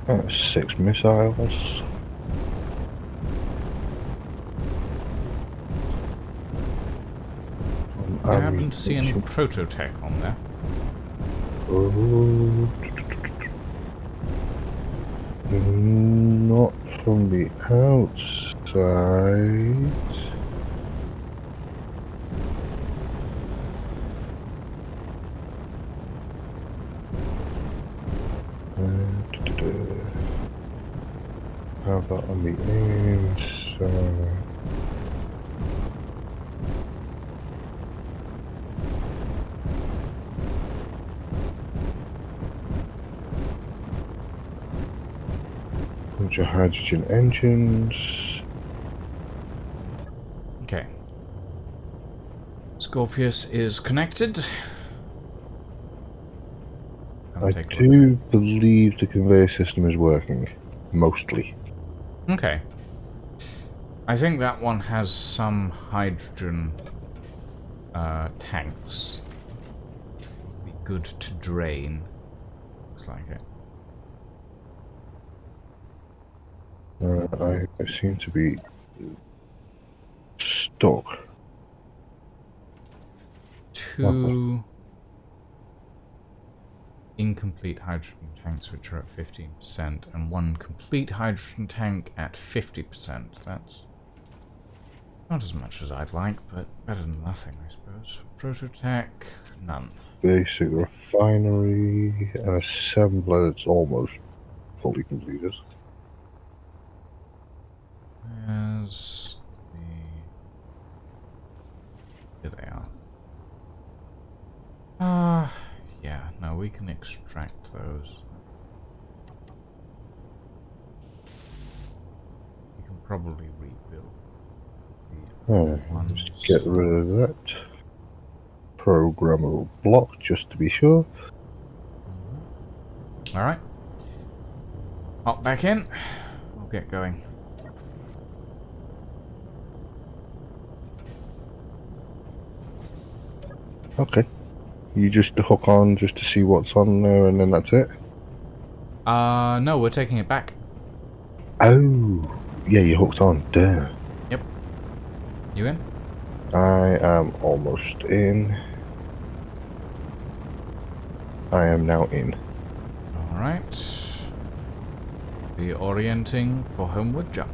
That's 6 missiles. I happen to see any prototech on there. Oh, not from the outside. How about on the inside? Bunch of hydrogen engines. Okay. Scorpius is connected. I do believe the conveyor system is working. Mostly. Okay. I think that one has some hydrogen tanks. Would be good to drain. Looks like it. I seem to be stuck. Two incomplete hydrogen tanks which are at 15% and one complete hydrogen tank at 50%. That's not as much as I'd like, but better than nothing, I suppose. Prototech, none. Basic refinery, an assembler that's almost fully completed. There's the... Here they are. Yeah, no, we can extract those. We can probably rebuild the ones. Just get rid of that programmable block just to be sure. Alright. Hop back in. We'll get going. Okay. You just hook on just to see what's on there and then that's it? No, we're taking it back. Oh! Yeah, you hooked on. Duh. Yep. You in? I am almost in. I am now in. Alright. Reorienting for homeward jump.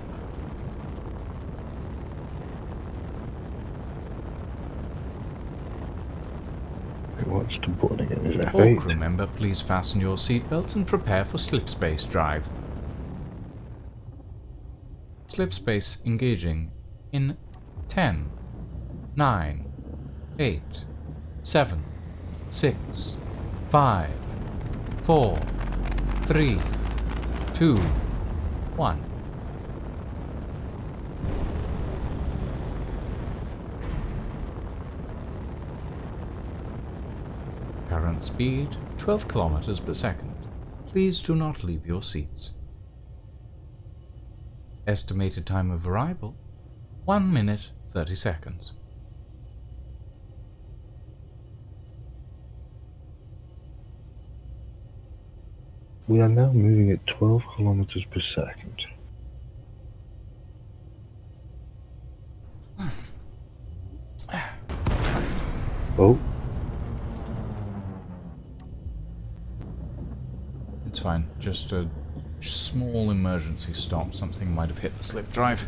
What's the button again? Is it All F8? crew member, please fasten your seatbelts and prepare for slipspace drive. Slipspace engaging in 10, 9, 8, 7, 6, 5, 4, 3, 2, 1. Current speed 12 kilometers per second. Please do not leave your seats. Estimated time of arrival 1 minute 30 seconds. We are now moving at 12 kilometers per second. Oh, It's fine, just a small emergency stop. Something might have hit the slip drive.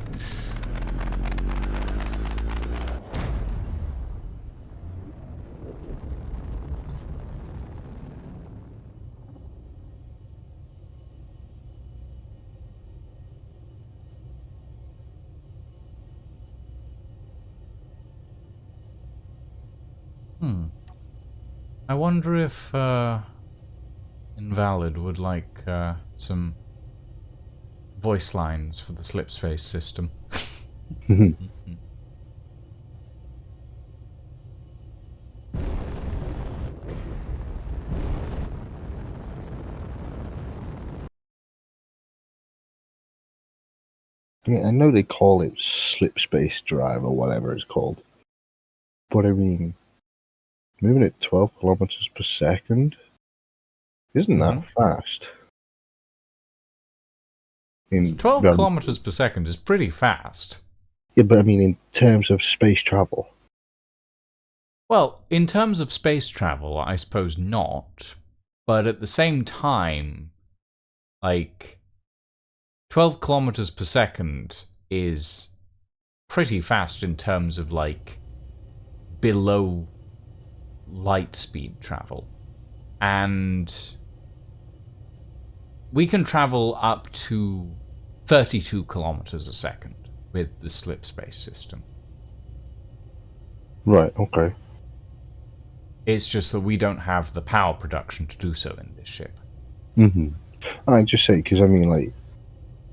I wonder if Invalid would like some voice lines for the slipspace system. I mean, I know they call it slipspace drive or whatever it's called, but I mean, moving at 12 kilometers per second isn't that fast? In 12 kilometers per second is pretty fast. Yeah, but I mean, in terms of space travel. Well, in terms of space travel, I suppose not. But at the same time, like, 12 kilometers per second is pretty fast in terms of, like, below light speed travel. And we can travel up to 32 kilometers a second with the slipspace system. Right, okay. It's just that we don't have the power production to do so in this ship. Mm-hmm. I just say, because I mean, like,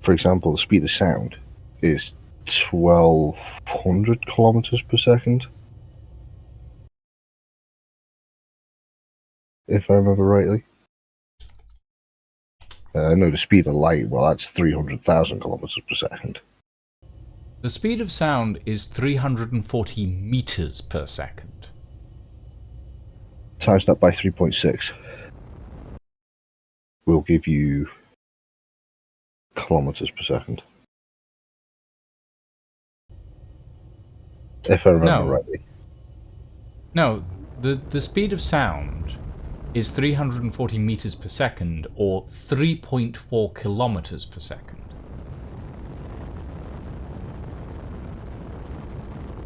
for example, the speed of sound is 1200 kilometers per second. If I remember rightly. No, the speed of light, well, that's 300,000 kilometers per second. The speed of sound is 340 meters per second. Times that by 3.6 will give you kilometers per second. If I remember rightly. No, the speed of sound is 340 meters per second, or 3.4 kilometers per second.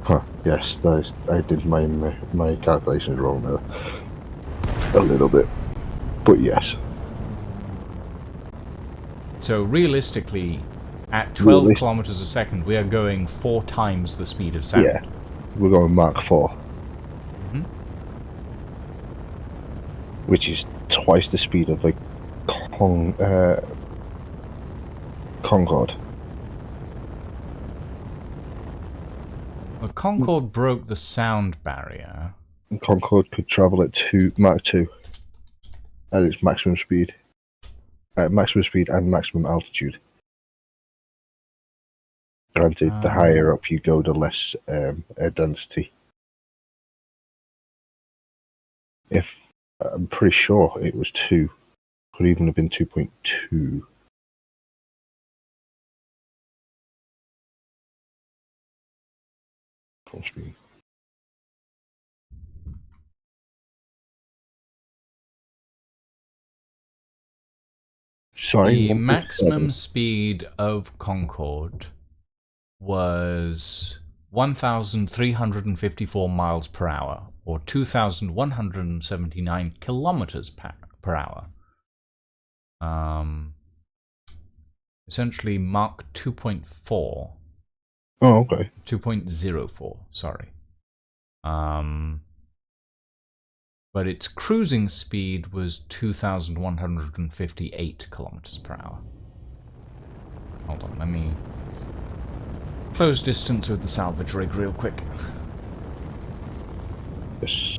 Huh, yes, I did my calculations wrong there. A little bit. But yes. So realistically, at 12 kilometers a second, we are going 4 times the speed of sound. Yeah, we're going Mach 4. Which is twice the speed of a Concorde. Well, Concorde broke the sound barrier. And Concorde could travel at Mach 2 at its maximum speed. At maximum speed and maximum altitude. Granted, the higher up you go, the less air density. I'm pretty sure it was 2. Could even have been 2.2. Full speed. Sorry, the maximum speed of Concorde was 1,354 miles per hour, or 2,179 kilometers per hour. Essentially Mach 2.4. Oh, okay. 2.04, sorry. But its cruising speed was 2,158 kilometers per hour. Hold on, let me close distance with the salvage rig real quick. Yes.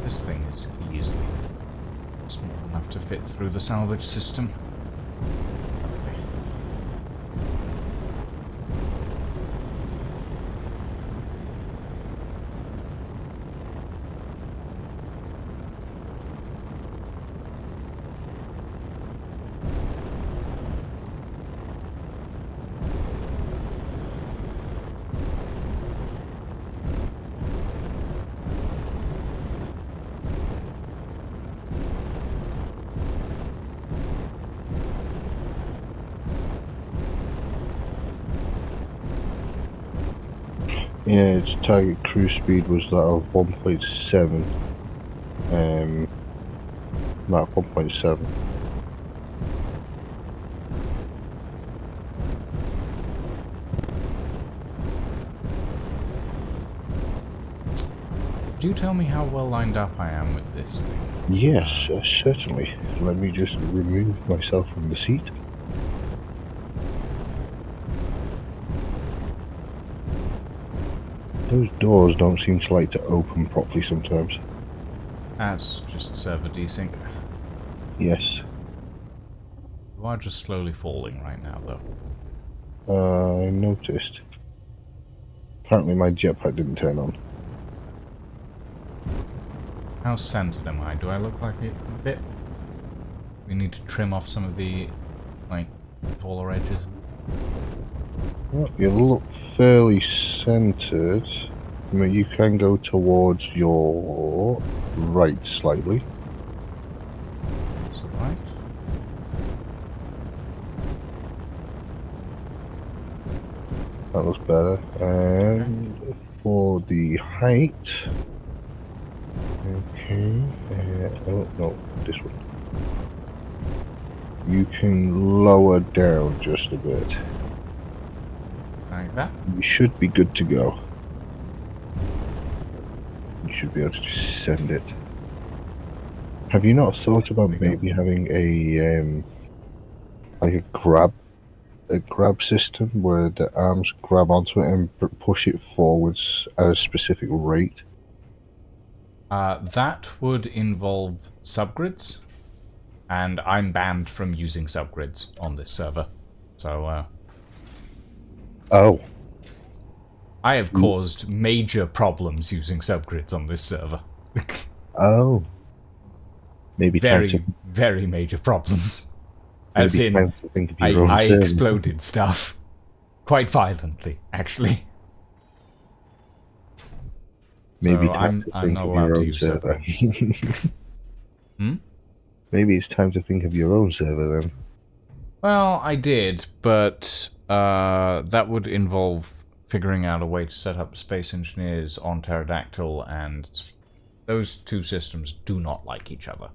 This thing is easily small enough to fit through the salvage system. Yeah, its target cruise speed was that of 1.7. Mach 1.7. Do tell me how well lined up I am with this thing. Yes, certainly. Let me just remove myself from the seat. Those doors don't seem to like to open properly sometimes. That's just server desync. Yes. You are just slowly falling right now, though. I noticed. Apparently my jetpack didn't turn on. How centered am I? Do I look like it can fit? We need to trim off some of the, like, taller edges. Well, you look fairly centered. I mean, you can go towards your right slightly. Is that right? That looks better. And for the height... Okay. Oh, no, this one. You can lower down just a bit. Like that? You should be good to go. You should be able to just send it. Have you not thought about maybe having a like a grab system where the arms grab onto it and push it forwards at a specific rate? That would involve subgrids, and I'm banned from using subgrids on this server. So, Oh. I have caused major problems using subgrids on this server. Oh. Maybe Very, very major problems. As maybe in, time to think of your own I server. exploded stuff. Quite violently, actually. Maybe So time to I'm think not of allowed your to own use server. Hmm? Maybe it's time to think of your own server then. Well, I did, but that would involve figuring out a way to set up Space Engineers on Pterodactyl, and those two systems do not like each other.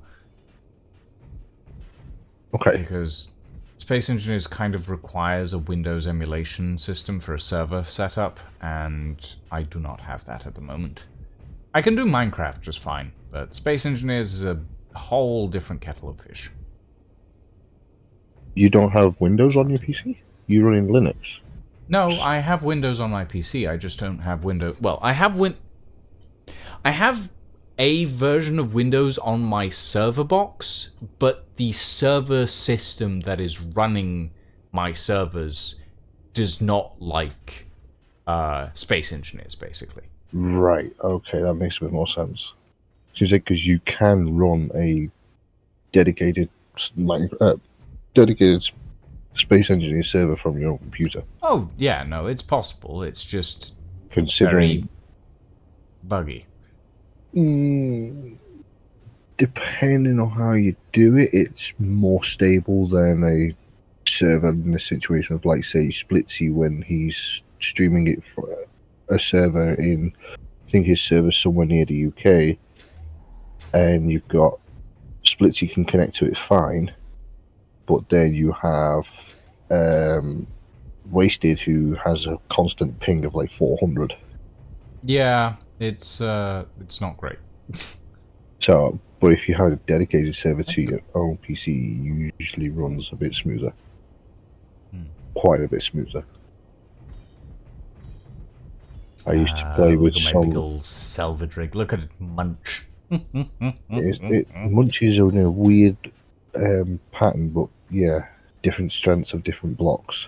Okay. Because Space Engineers kind of requires a Windows emulation system for a server setup, and I do not have that at the moment. I can do Minecraft just fine, but Space Engineers is a whole different kettle of fish. You don't have Windows on your PC? You run in Linux? No, I have Windows on my PC, I just don't have Windows... Well, I have a version of Windows on my server box, but the server system that is running my servers does not like Space Engineers, basically. Right, okay, that makes a bit more sense. Because you can run a dedicated dedicated Space Engineer server from your own computer. Oh, yeah, no, it's possible. It's just Considering... very buggy. Depending on how you do it, it's more stable than a server in the situation of, like, say, Splitsy when he's streaming it for a server in, I think his server's somewhere near the UK, and you've got Splitsy can connect to it fine, but then you have Wasted, who has a constant ping of like 400. Yeah, it's not great. So, but if you have a dedicated server to your own PC, it usually runs a bit smoother. Quite a bit smoother. I used to play with look at my big old salvage rig. Look at it munch. it munches on a weird pattern, but yeah, different strengths of different blocks.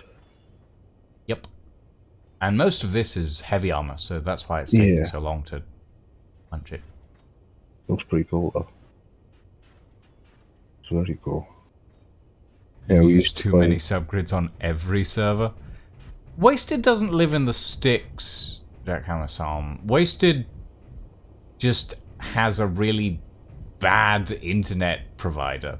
Yep. And most of this is heavy armor, so that's why it's taking so long to punch it. Looks pretty cool though. It's very cool. Yeah, we use too many subgrids on every server. Wasted doesn't live in the sticks, that kind of psalm. Wasted just has a really bad internet provider.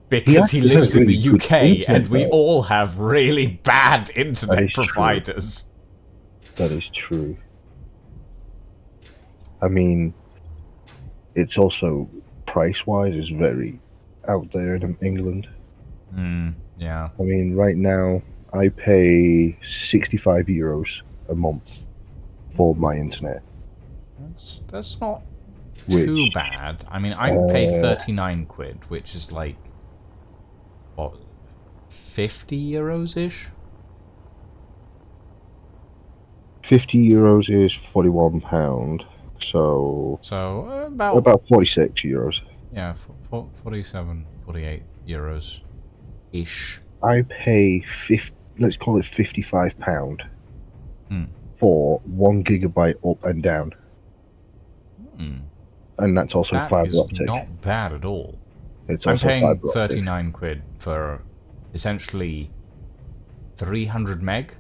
Because he lives in the UK, and we all have really bad internet providers. That is true. I mean, it's also, price-wise, is very out there in England. Yeah. I mean, right now, I pay 65 euros a month for my internet. That's not too bad. I mean, I pay 39 quid, which is like, what, 50 euros-ish? 50 euros is £41, so about 46 euros. Yeah, 47, 48 euros-ish. I pay let's call it £55 for 1 gigabyte up and down. And that's also fiber optic. Not bad at all. I'm paying 39 quid for essentially 300 meg.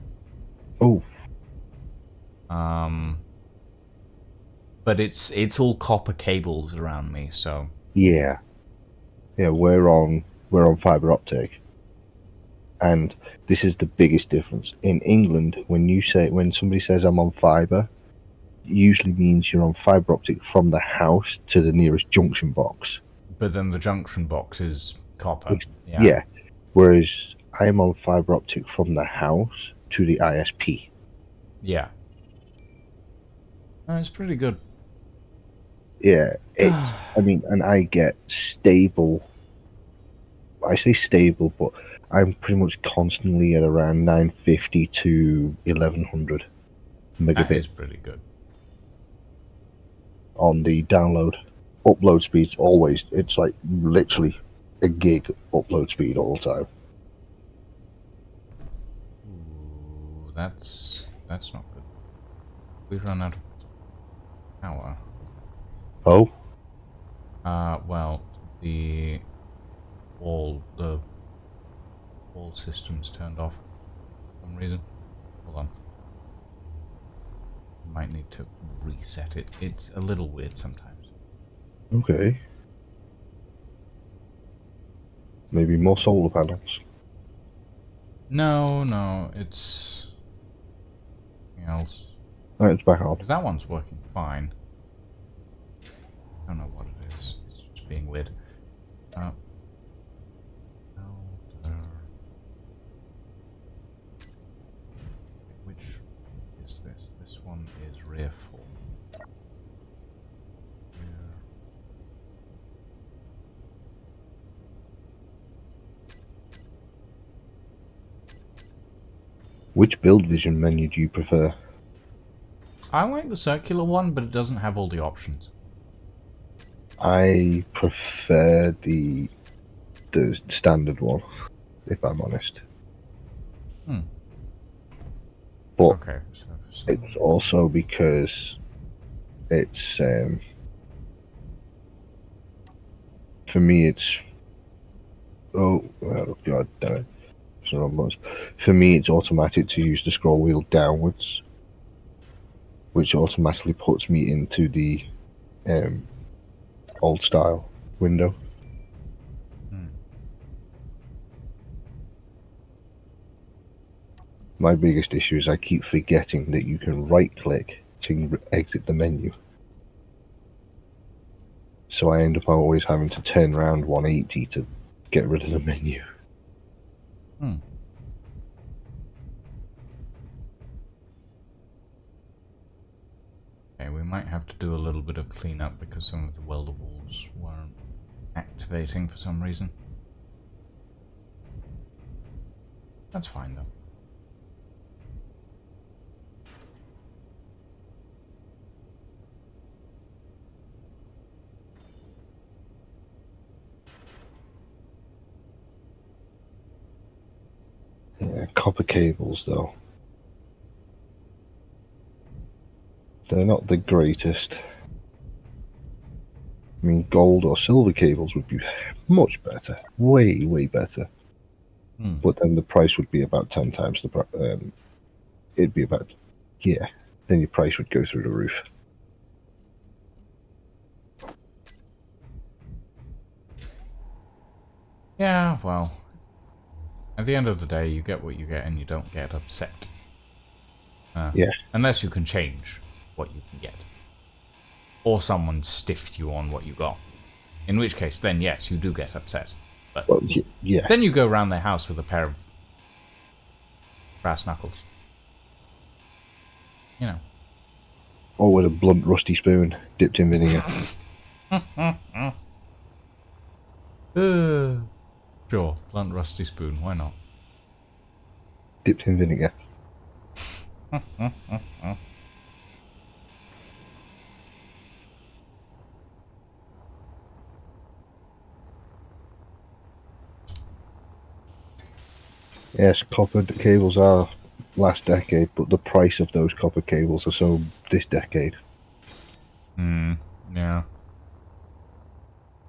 Oh. But it's all copper cables around me, so Yeah, yeah, we're on fiber optic, and this is the biggest difference. In England, when somebody says I'm on fiber, it usually means you're on fiber optic from the house to the nearest junction box. but then the junction box is copper. Yeah. Yeah, whereas I'm on fiber optic from the house to the ISP. Yeah. It's pretty good. Yeah, and I get stable. I say stable, but I'm pretty much constantly at around 950 to 1100 That megabit is pretty good. on the download. Upload speed's always, it's like literally a gig upload speed all the time. Ooh, that's not good. We've run out of power. Oh, Well, the all systems turned off for some reason. Hold on. Might need to reset it. It's a little weird sometimes. okay. Maybe more solar panels. No, it's something else. Oh, it's back on. Because that one's working fine. I don't know what it is. It's just being weird. Which is this? This one is rear full. Which build vision menu do you prefer? I like the circular one, but it doesn't have all the options. I prefer the standard one, if I'm honest. But Okay, so it's also because it's for me it's god damn it. So almost, for me it's automatic to use the scroll wheel downwards, which automatically puts me into the um, old style window. My biggest issue is I keep forgetting that you can right click to exit the menu. So I end up always having to turn around 180 to get rid of the menu. Okay, we might have to do a little bit of cleanup because some of the weldables weren't activating for some reason. That's fine though. Yeah, copper cables though. They're not the greatest. I mean, gold or silver cables would be much better. Way, way better. But then the price would be about 10 times the price. It'd be about, yeah, then your price would go through the roof. Yeah, well, at the end of the day, you get what you get and you don't get upset. Yeah. Unless you can change what you can get. Or someone stiffed you on what you got. In which case, then yes, you do get upset. But Well, yeah. then you go around their house with a pair of brass knuckles. You know. Or with a blunt, rusty spoon dipped in vinegar. Sure, blunt rusty spoon, why not? Dipped in vinegar. Yes, copper cables are last decade, but the price of those copper cables are so this decade. Yeah.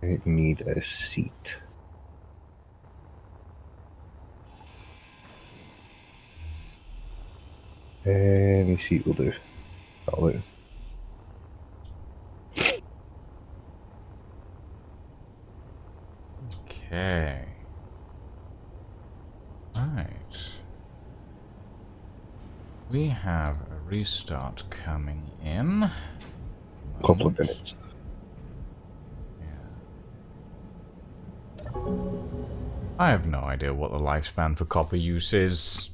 I need a seat. Any seat will do. Solid. Okay. Right. We have a restart coming in. Couple of minutes. I have no idea what the lifespan for copper use is,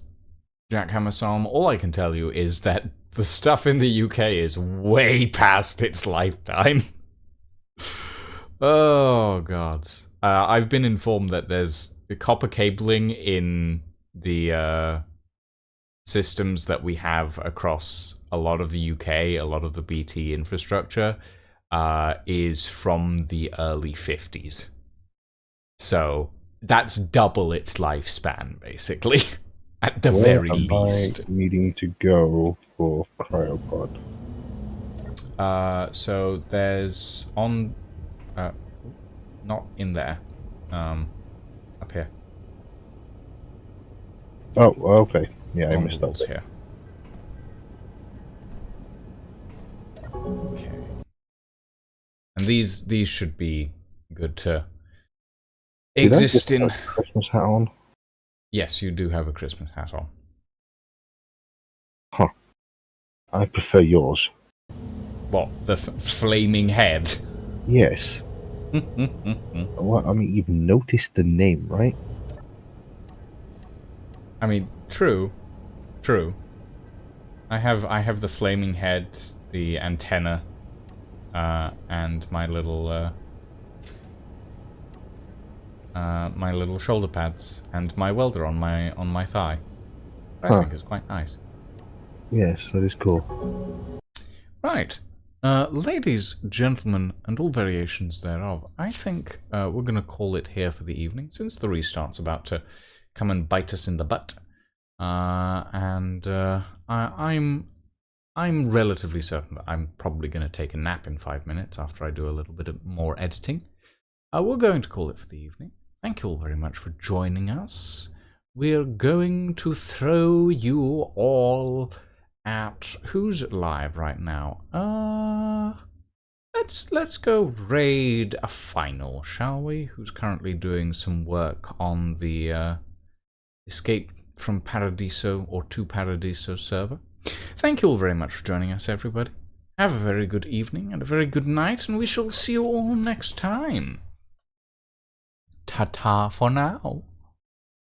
Jackhammer Psalm. All I can tell you is that the stuff in the UK is way past its lifetime. Oh, God. I've been informed that there's copper cabling in the systems that we have across a lot of the UK, a lot of the BT infrastructure, is from the early 50s. So that's double its lifespan, basically, at the very least. Am I needing to go for cryopod? So there's on... not in there. Up here. Oh, okay. Yeah, I On missed the that walls bit. here. Okay. And these should be good to exist in. Did I just have a Christmas hat on? Yes, you do have a Christmas hat on. Huh. I prefer yours. What, the flaming head? Yes. Well, I mean, you've noticed the name, right? I mean, true. I have the flaming head, the antenna, and my little shoulder pads, and my welder on my thigh. I think is quite nice. Yes, that is cool. Right. Ladies, gentlemen, and all variations thereof, I think we're going to call it here for the evening, since the restart's about to come and bite us in the butt. I'm relatively certain that I'm probably going to take a nap in 5 minutes after I do a little bit more editing. We're going to call it for the evening. Thank you all very much for joining us. We're going to throw you all at who's live right now. Let's go raid a final, shall we? Who's currently doing some work on the Escape from Paradiso or to Paradiso server. Thank you all very much for joining us, everybody. Have a very good evening and a very good night, and we shall see you all next time. Ta-ta for now.